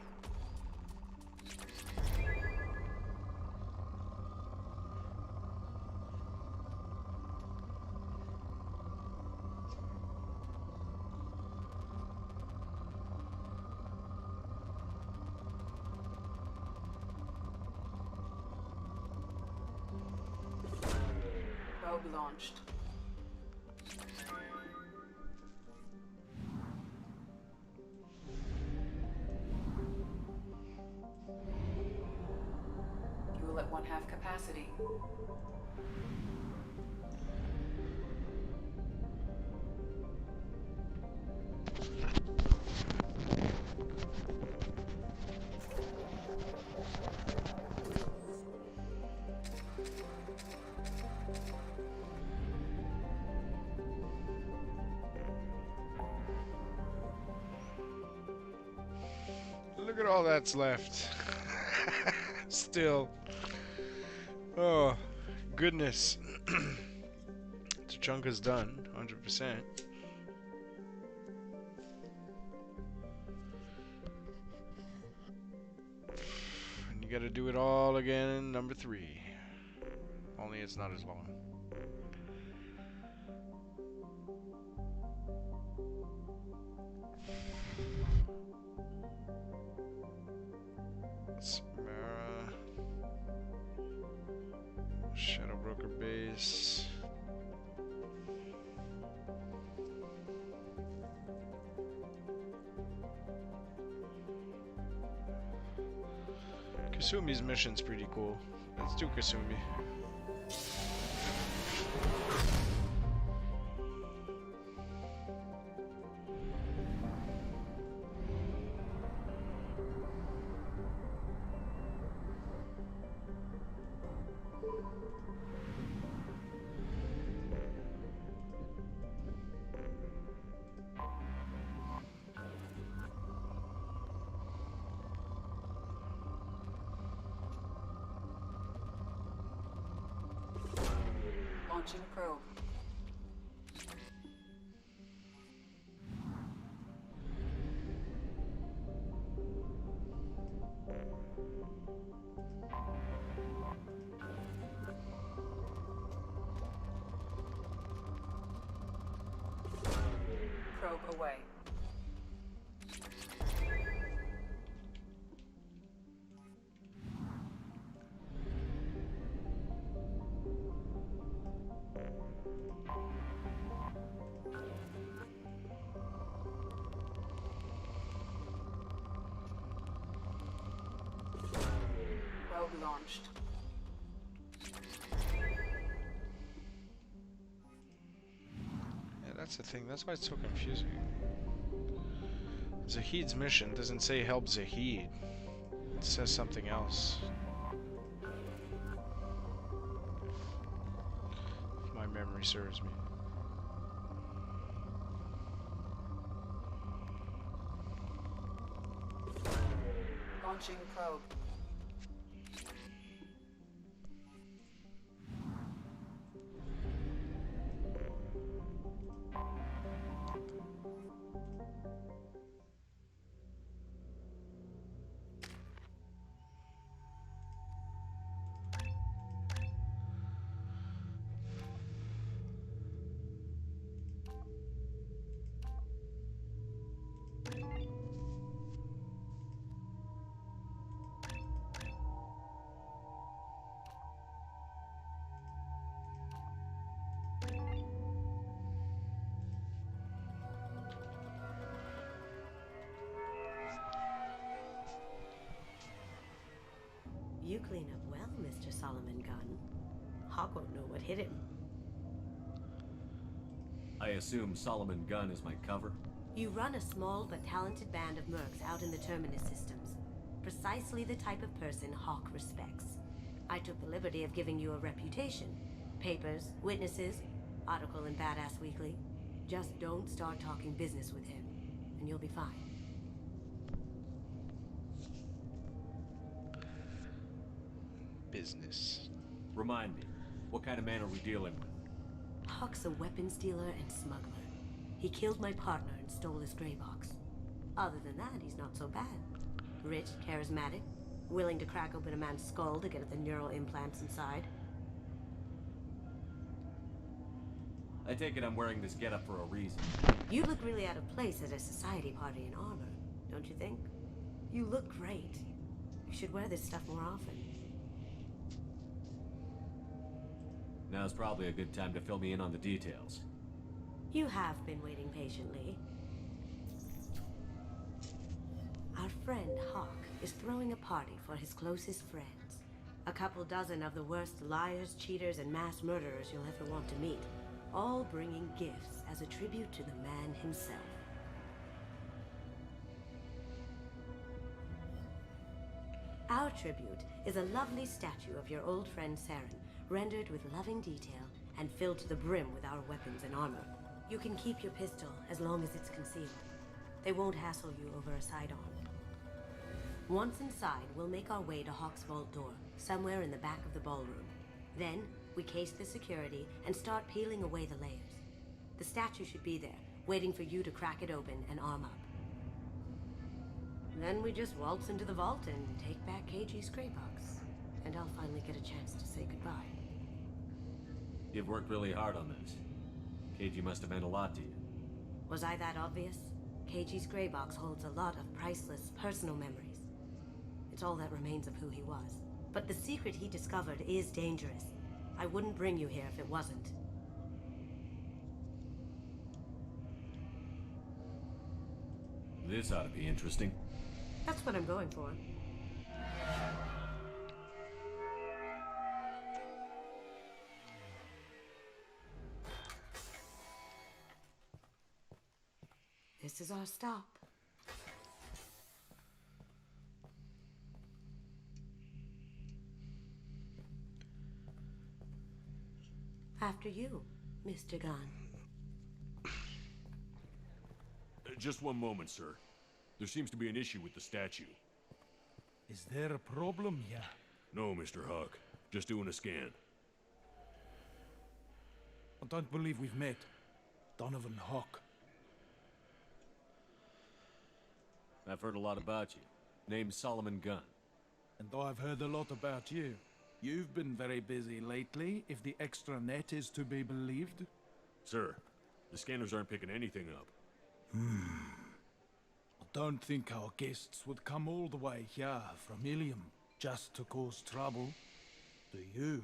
Probe launched. Fuel at 1/2 capacity. Look at all that's left. Still. Oh, goodness. The chunk is done, 100%. And you gotta do it all again in number 3. Only it's not as long. Samara, Shadow Broker base. Kasumi's mission's pretty cool. Let's do Kasumi. Launching probe. Probe away. Probe launched. Yeah, that's the thing. That's why it's so confusing. Zahid's mission doesn't say help Zahid. It says something else. If my memory serves me. Launching probe. You clean up well, Mr. Solomon Gunn. Hawk won't know what hit him. I assume Solomon Gunn is my cover? You run a small but talented band of mercs out in the Terminus systems. Precisely the type of person Hawk respects. I took the liberty of giving you a reputation. Papers, witnesses, article in Badass Weekly. Just don't start talking business with him, and you'll be fine. Business. Remind me, what kind of man are we dealing with? Hawk's a weapons dealer and smuggler. He killed my partner and stole his gray box. Other than that, he's not so bad. Rich, charismatic, willing to crack open a man's skull to get at the neural implants inside. I take it I'm wearing this getup for a reason. You look really out of place at a society party in armor, don't you think? You look great. You should wear this stuff more often. Now's probably a good time to fill me in on the details. You have been waiting patiently. Our friend Hawk is throwing a party for his closest friends. A couple dozen of the worst liars, cheaters, and mass murderers you'll ever want to meet. All bringing gifts as a tribute to the man himself. Our tribute is a lovely statue of your old friend Saren, rendered with loving detail and filled to the brim with our weapons and armor. You can keep your pistol as long as it's concealed. They won't hassle you over a sidearm. Once inside, we'll make our way to Hawk's vault door, somewhere in the back of the ballroom. Then, we case the security and start peeling away the layers. The statue should be there, waiting for you to crack it open and arm up. Then we just waltz into the vault and take back KG's gray box. And I'll finally get a chance to say goodbye. You've worked really hard on this. KG must have meant a lot to you. Was I that obvious? KG's gray box holds a lot of priceless personal memories. It's all that remains of who he was. But the secret he discovered is dangerous. I wouldn't bring you here if it wasn't. This ought to be interesting. That's what I'm going for. This is our stop. After you, Mr. Gunn. Just one moment, sir. There seems to be an issue with the statue. Is there a problem here? No, Mr. Hawk. Just doing a scan. I don't believe we've met. Donovan Hawk. I've heard a lot about you. Name's Solomon Gunn. And I've heard a lot about you. You've been very busy lately, if the extranet is to be believed. Sir, the scanners aren't picking anything up. I don't think our guests would come all the way here from Ilium just to cause trouble. Do you?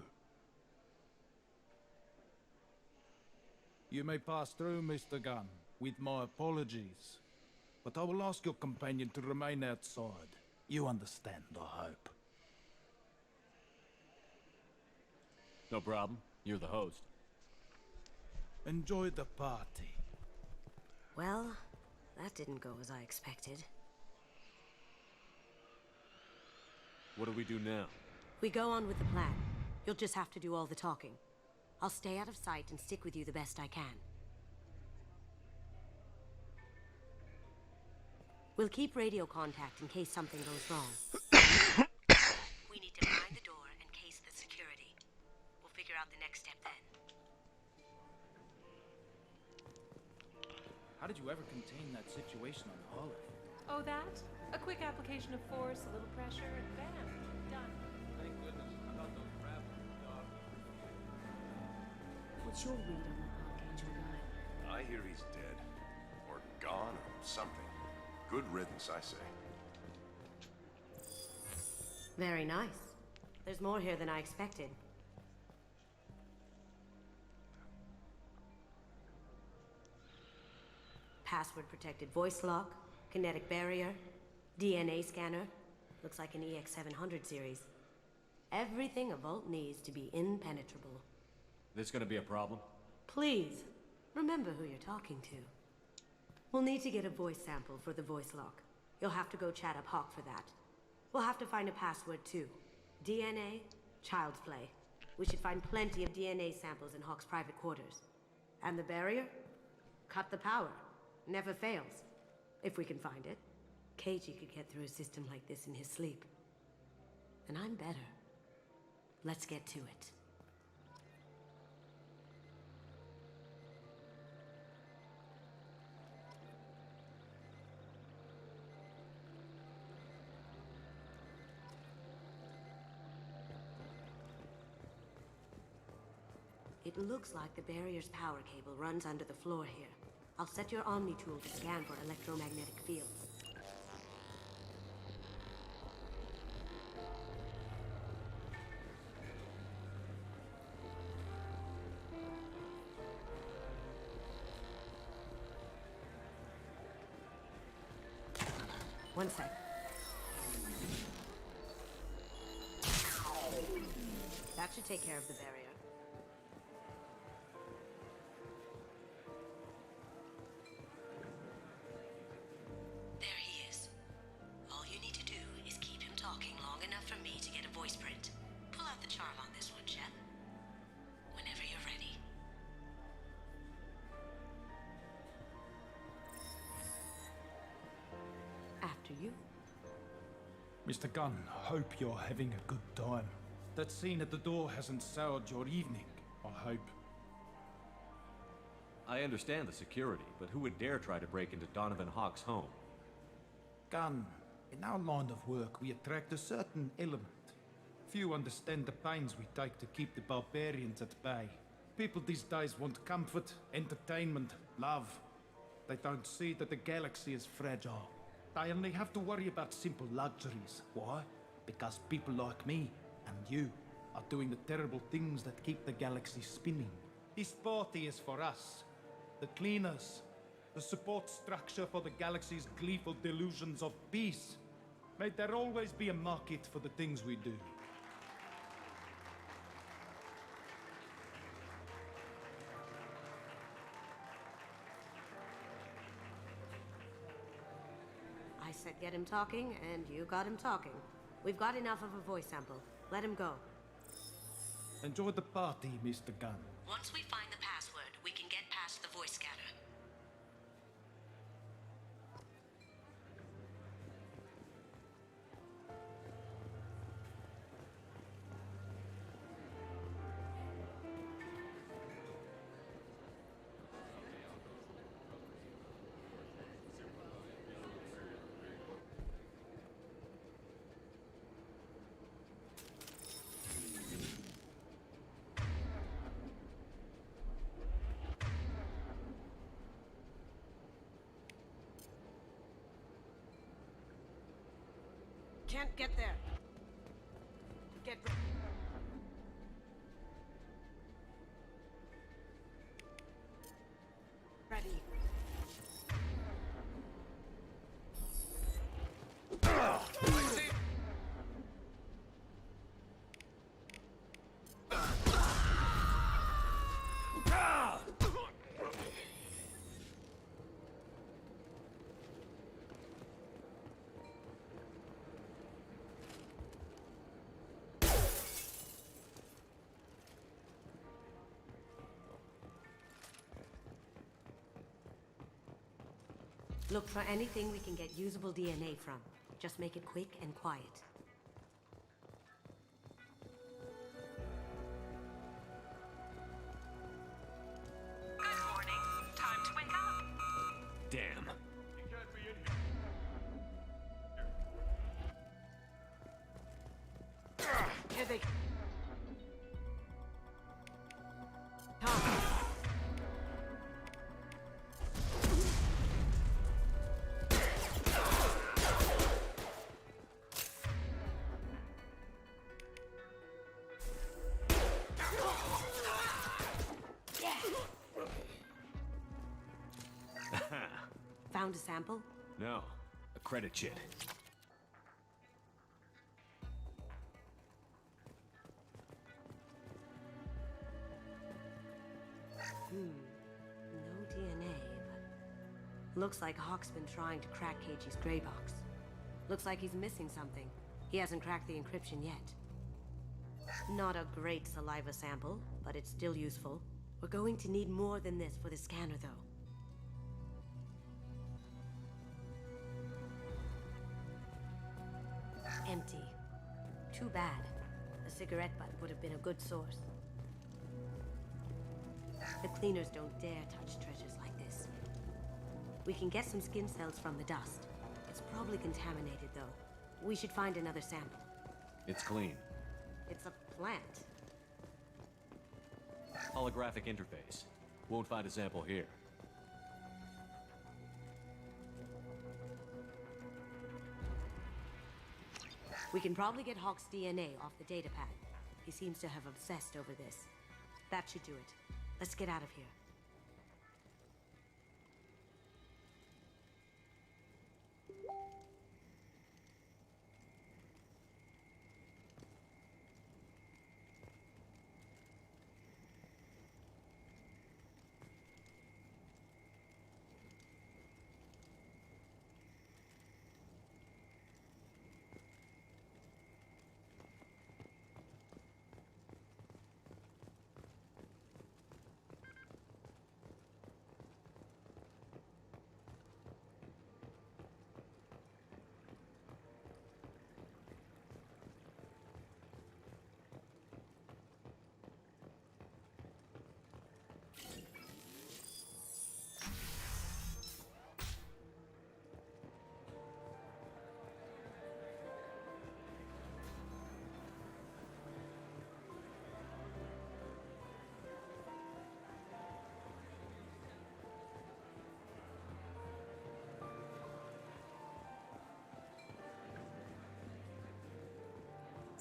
You may pass through, Mr. Gunn, with my apologies. But I will ask your companion to remain outside. You understand, I hope. No problem. You're the host. Enjoy the party. Well, that didn't go as I expected. What do we do now? We go on with the plan. You'll just have to do all the talking. I'll stay out of sight and stick with you the best I can. We'll keep radio contact in case something goes wrong. We need to find the door and case the security. We'll figure out the next step then. How did you ever contain that situation on Holly? Oh, that? A quick application of force, a little pressure, and bam, done. Thank goodness. I thought those travelers dog. What's your read on that Archangel guy? I hear he's dead. Or gone, or something. Good riddance, I say. Very nice. There's more here than I expected. Password-protected voice lock, kinetic barrier, DNA scanner. Looks like an EX700 series. Everything a vault needs to be impenetrable. This gonna be a problem? Please, remember who you're talking to. We'll need to get a voice sample for the voice lock. You'll have to go chat up Hawk for that. We'll have to find a password too. DNA, child's play. We should find plenty of DNA samples in Hawk's private quarters. And the barrier? Cut the power. Never fails. If we can find it. KG could get through a system like this in his sleep. And I'm better. Let's get to it. It looks like the barrier's power cable runs under the floor here. I'll set your Omni tool to scan for electromagnetic fields. One sec. That should take care of the barrier. There he is. All you need to do is keep him talking long enough for me to get a voice print. Pull out the charm on this one, Chef. Whenever you're ready. After you. Mr. Gunn, hope you're having a good time. That scene at the door hasn't soured your evening, I hope. I understand the security, but who would dare try to break into Donovan Hawk's home? Gunn, in our line of work, we attract a certain element. Few understand the pains we take to keep the barbarians at bay. People these days want comfort, entertainment, love. They don't see that the galaxy is fragile. They only have to worry about simple luxuries. Why? Because people like me and you are doing the terrible things that keep the galaxy spinning. This party is for us, the cleaners, the support structure for the galaxy's gleeful delusions of peace. May there always be a market for the things we do. I said get him talking, and you got him talking. We've got enough of a voice sample. Let him go. Enjoy the party, Mr. Gunn. Once we find the password, we can get past the voice scanner. Can't get there. Get ready. Look for anything we can get usable DNA from. Just make it quick and quiet. Good morning. Time to wake up. Damn. Here they Found a sample? No, a credit chit. No DNA, but... Looks like Hawk's been trying to crack KG's gray box. Looks like he's missing something. He hasn't cracked the encryption yet. Not a great saliva sample, but it's still useful. We're going to need more than this for the scanner, though. Empty. Too bad. A cigarette butt would have been a good source. The cleaners don't dare touch treasures like this. We can get some skin cells from the dust. It's probably contaminated, though. We should find another sample. It's clean. It's a plant. Holographic interface. Won't find a sample here. We can probably get Hawk's DNA off the datapad. He seems to have obsessed over this. That should do it. Let's get out of here.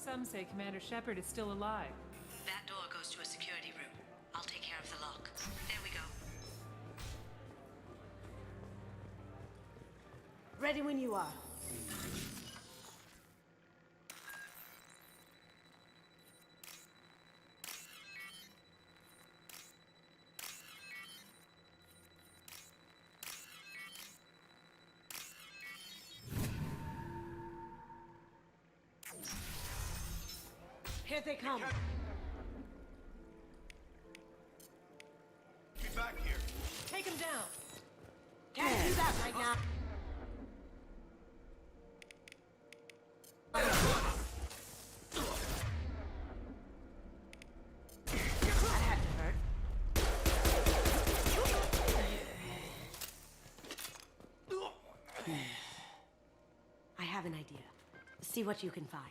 Some say Commander Shepard is still alive. That door goes to a security room. I'll take care of the lock. There we go. Ready when you are. Here they come. Get back here. Take him down. Can't do that right now. That had to hurt. I have an idea. See what you can find.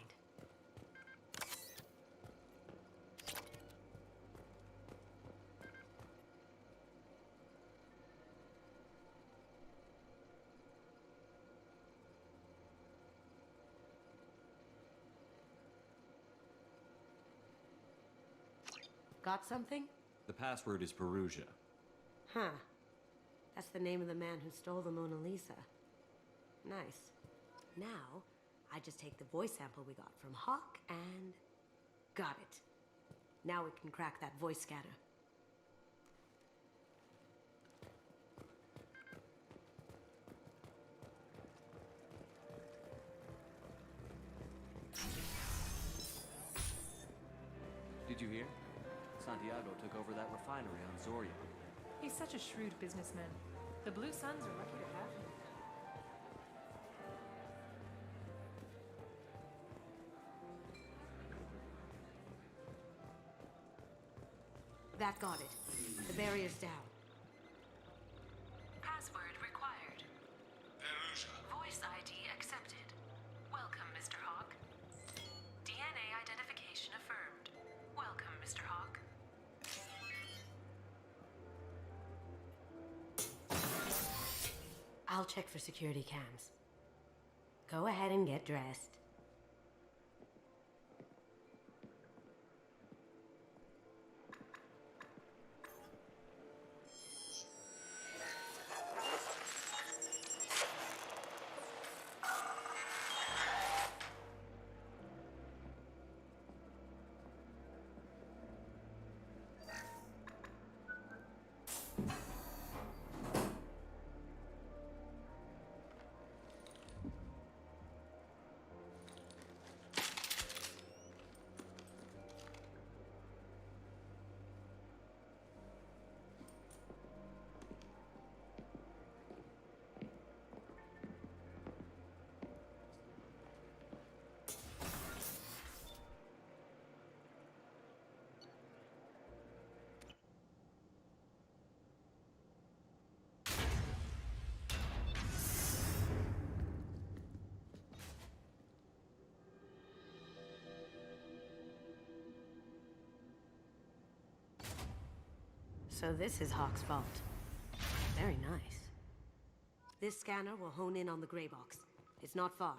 Got something? The password is Perugia. Huh. That's the name of the man who stole the Mona Lisa. Nice. Now, I just take the voice sample we got from Hawk and... got it. Now we can crack that voice scanner. Did you hear? Santiago took over that refinery on Zoria. He's such a shrewd businessman. The Blue Suns are lucky to have him. That got it. The barrier's down. Password required. Perugia. Voice ID accepted. Welcome, Mr. Hawk. DNA identification affirmed. Welcome, Mr. Hawk. I'll check for security cams. Go ahead and get dressed. So this is Hawk's vault. Very nice. This scanner will hone in on the gray box. It's not far.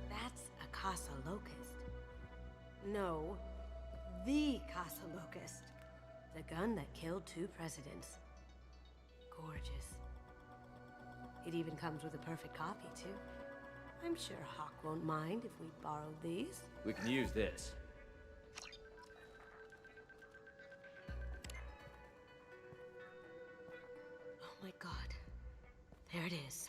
That's a Casa Locust. No, the Casa Locust. The gun that killed 2 presidents. Gorgeous. It even comes with a perfect copy, too. I'm sure Hawk won't mind if we borrowed these. We can use this. Oh my god. There it is.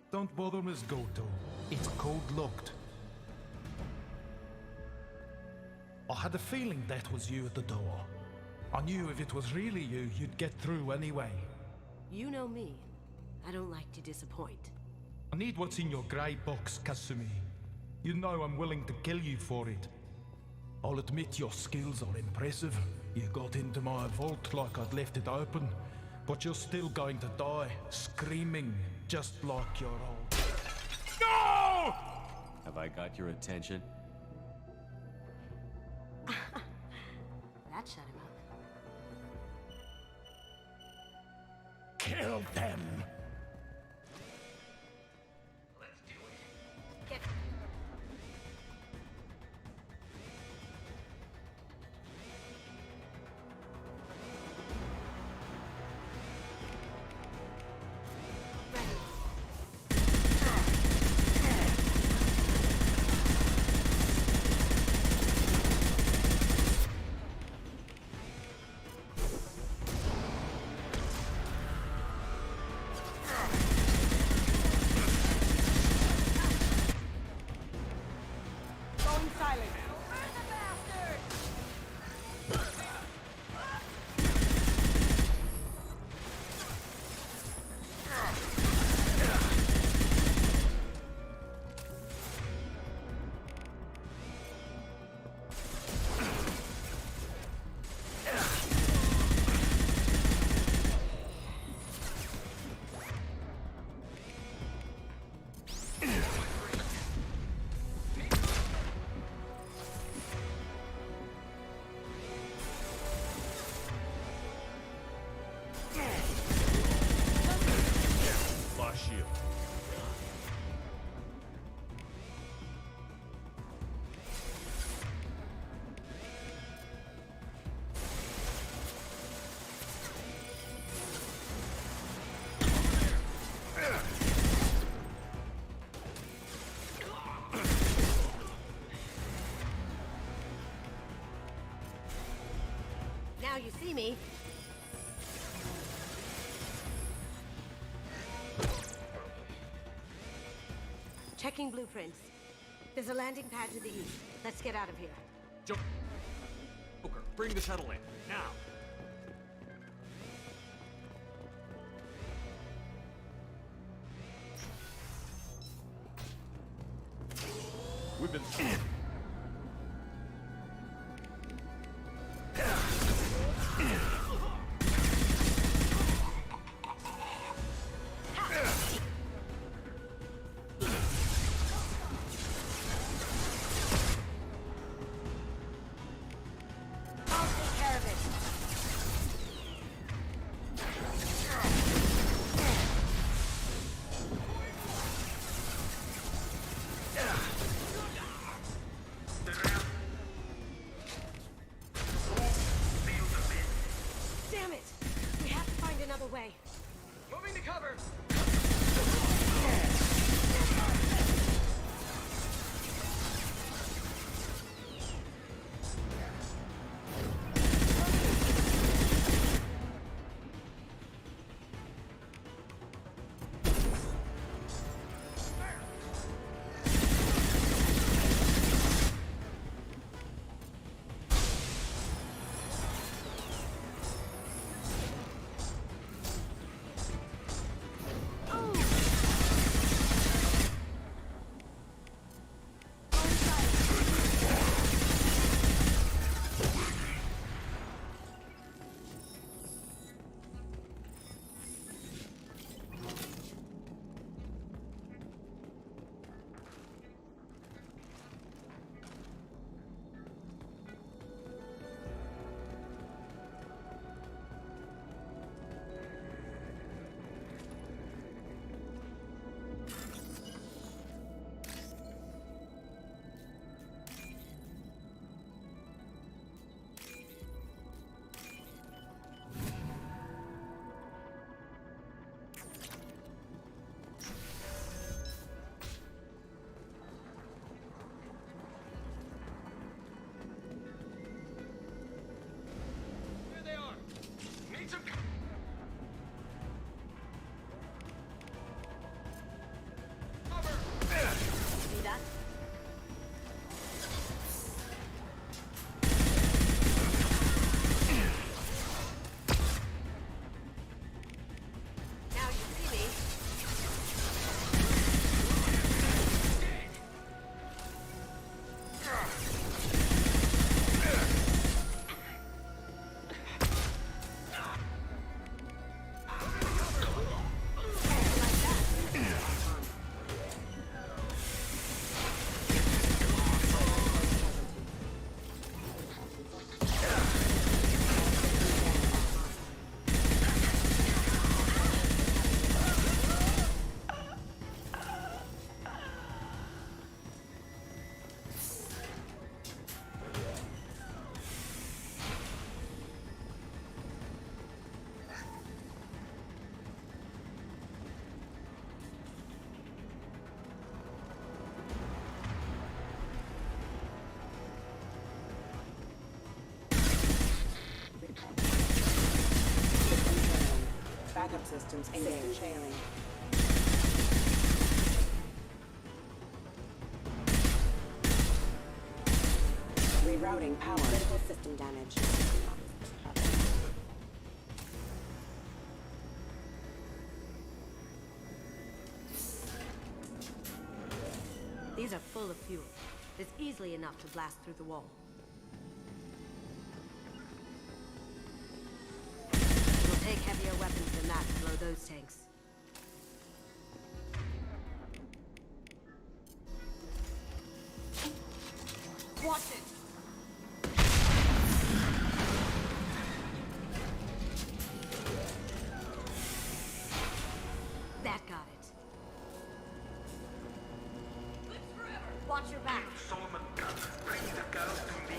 Don't bother, Miss Goto. It's code-locked. I had a feeling that was you at the door. I knew if it was really you, you'd get through anyway. You know me. I don't like to disappoint. I need what's in your grey box, Kasumi. You know I'm willing to kill you for it. I'll admit your skills are impressive. You got into my vault like I'd left it open, but you're still going to die, screaming, just like your old... No! Have I got your attention? That shut him up. Kill them! Get... Going silent. Lost shield. Now you see me. Checking blueprints. There's a landing pad to the east. Let's get out of here. Joker, bring the shuttle in, now! We've been... I'll take care of it. Damn it! We have to find another way. Moving to cover. Backup systems engaged. Failing. Rerouting power. Critical system damage. These are full of fuel. It's easily enough to blast through the wall. It'll take heavier weapons than that to blow those tanks. Watch it! That got it. Watch your back. Solomon Gunn, bring the girls to me.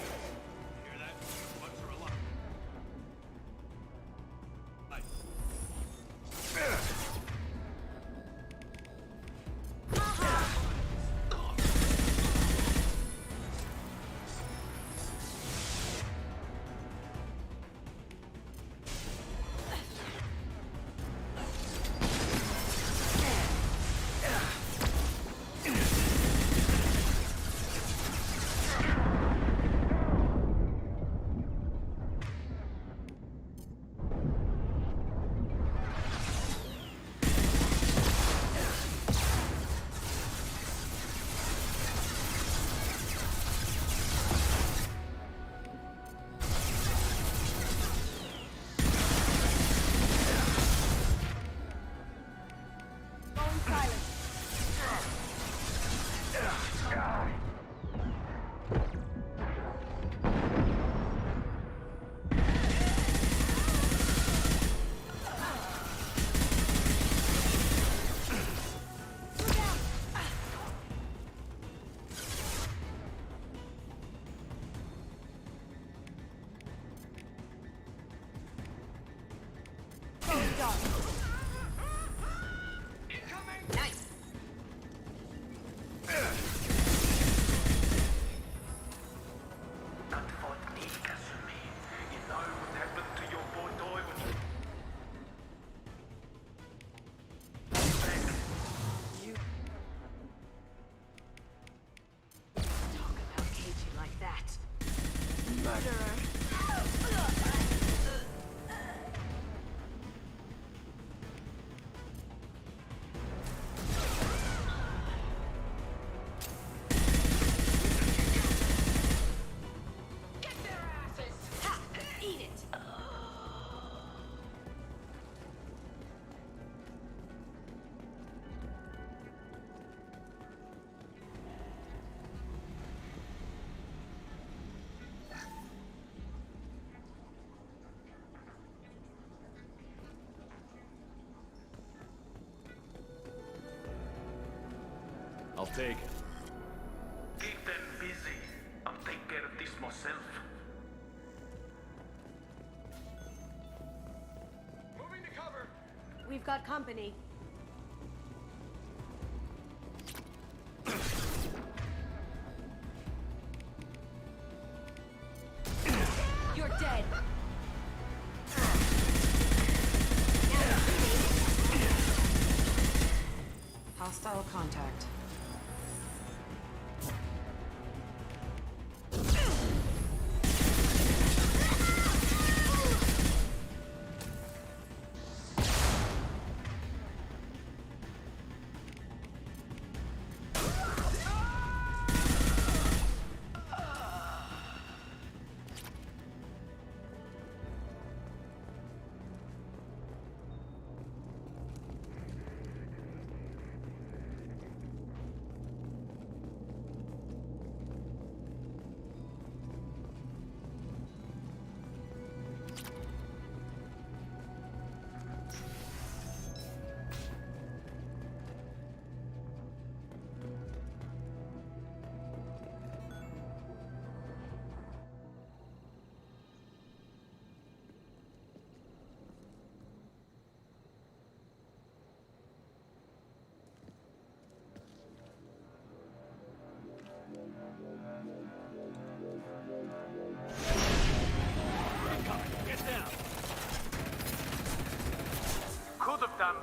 Hear that? Bucks are alive. I'll take it. Keep them busy. I'll take care of this myself. Moving to cover. We've got company. You're dead. Hostile contact.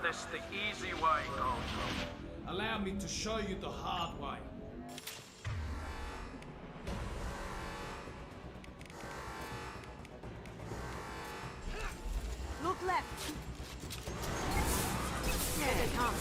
this the easy way, Ghost. Allow me to show you the hard way. Look left. There they come.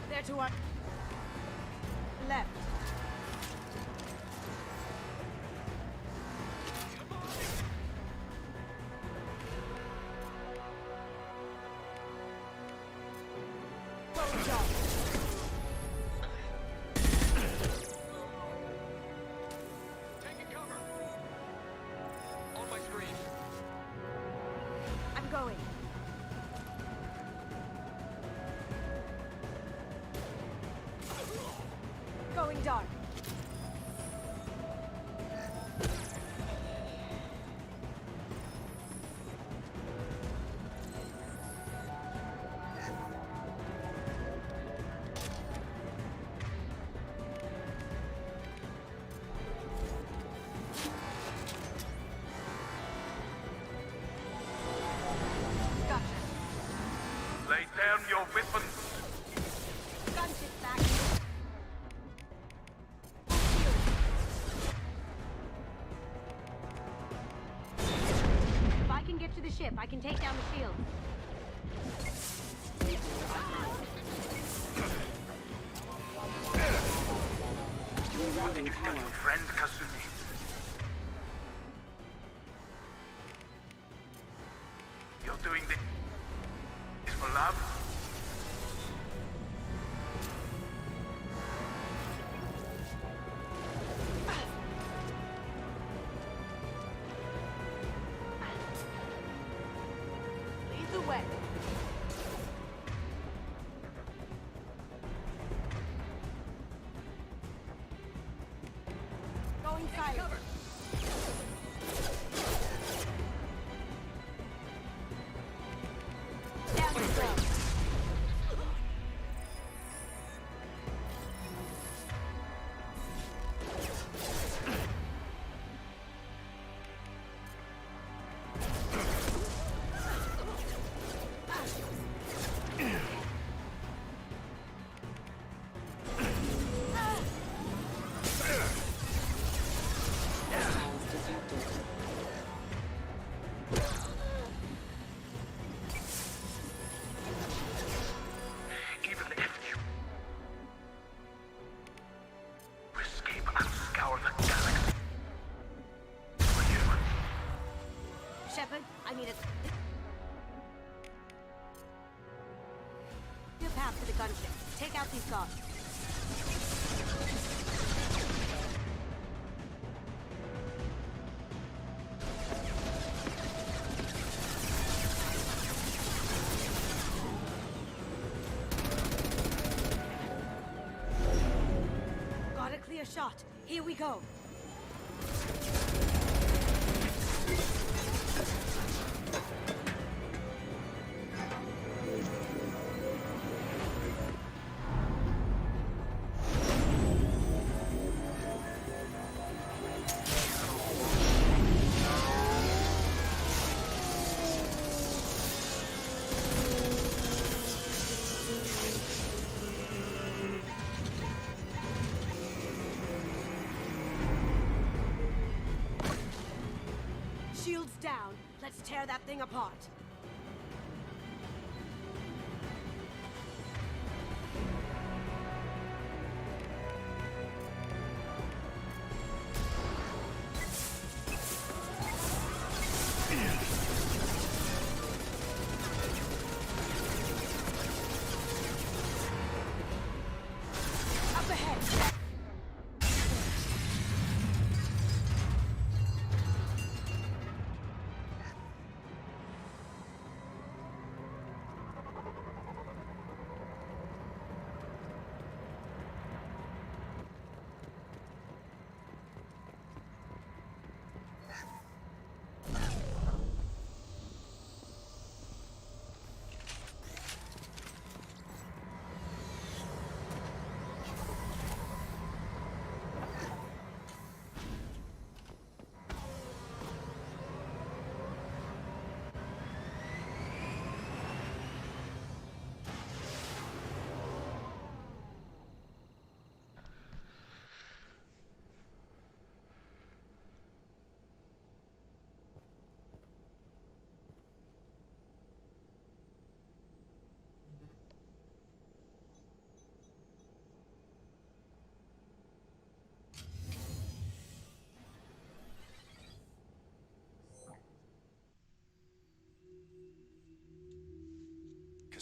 There to our left. Taking cover. On my screen. I'm going. Going dark. Gotcha. Lay down your weapons. Gunship back. If I can get to the ship, I can take down the shield. What did you tell your friend, Kasumi? You're doing this for love? Lead the way. Going silent. Down you go. Even if you escape, I'll scour the galaxy for you. Shepard, I need a... Your path to the gunship. Take out these guards. Got a clear shot. Here we go. Shields down. Let's tear that thing apart. Up ahead.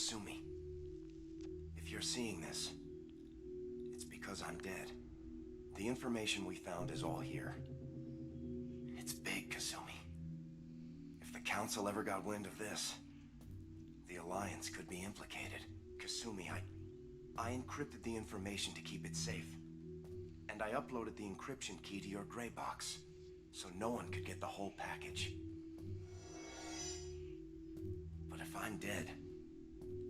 Kasumi, if you're seeing this, it's because I'm dead. The information we found is all here. It's big, Kasumi. If the Council ever got wind of this, the Alliance could be implicated. Kasumi, I encrypted the information to keep it safe. And I uploaded the encryption key to your gray box, so no one could get the whole package. But if I'm dead,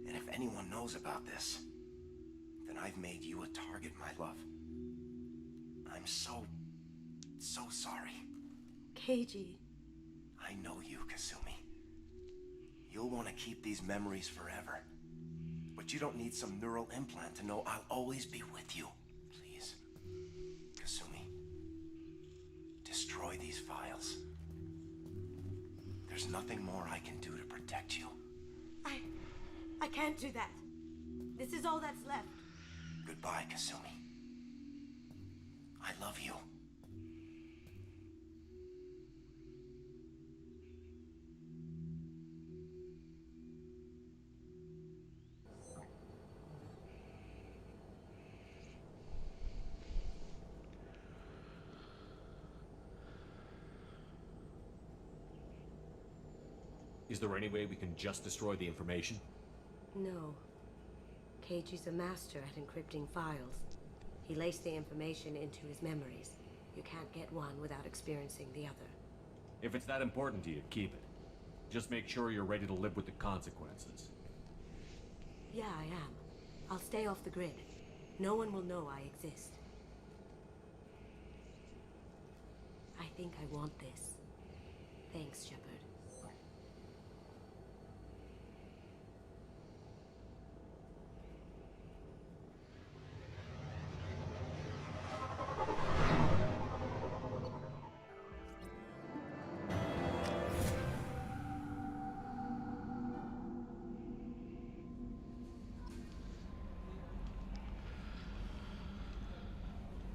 and if anyone knows about this, then I've made you a target, my love. I'm so sorry. Keiji. I know you, Kasumi. You'll want to keep these memories forever. But you don't need some neural implant to know I'll always be with you. Please. Kasumi. Destroy these files. There's nothing more I can do to protect you. I can't do that. This is all that's left. Goodbye, Kasumi. I love you. Is there any way we can just destroy the information? No. Keiji's a master at encrypting files. He laced the information into his memories. You can't get one without experiencing the other. If it's that important to you, keep it. Just make sure you're ready to live with the consequences. Yeah, I am. I'll stay off the grid. No one will know I exist. I think I want this. Thanks, Shepard.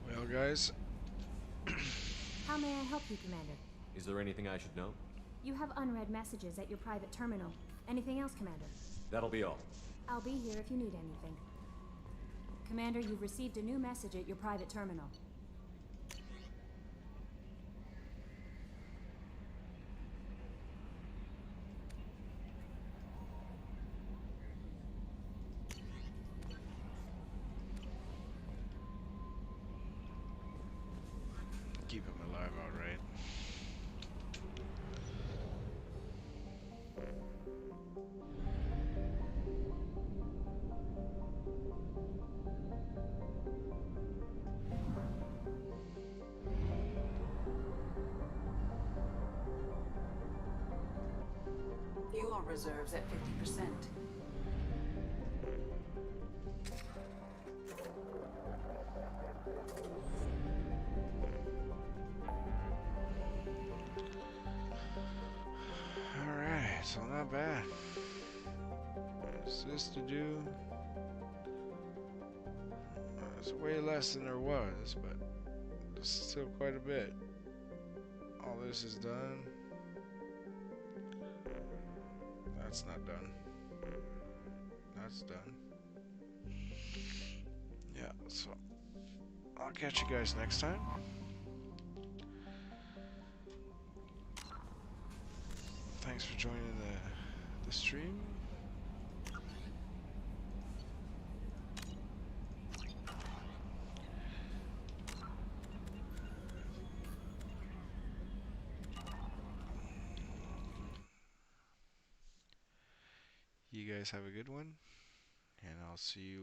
Well, guys. How may I help you, Commander? Is there anything I should know? You have unread messages at your private terminal. Anything else, Commander? That'll be all. I'll be here if you need anything. Commander, you've received a new message at your private terminal. Keep him alive, all right. Fuel reserves at 50%. Alright, so not bad. What's this to do? It's way less than there was, but it's still quite a bit. All this is done. That's not done. That's done. Yeah, so I'll catch you guys next time. Thanks for joining the stream. You guys have a good one, and I'll see you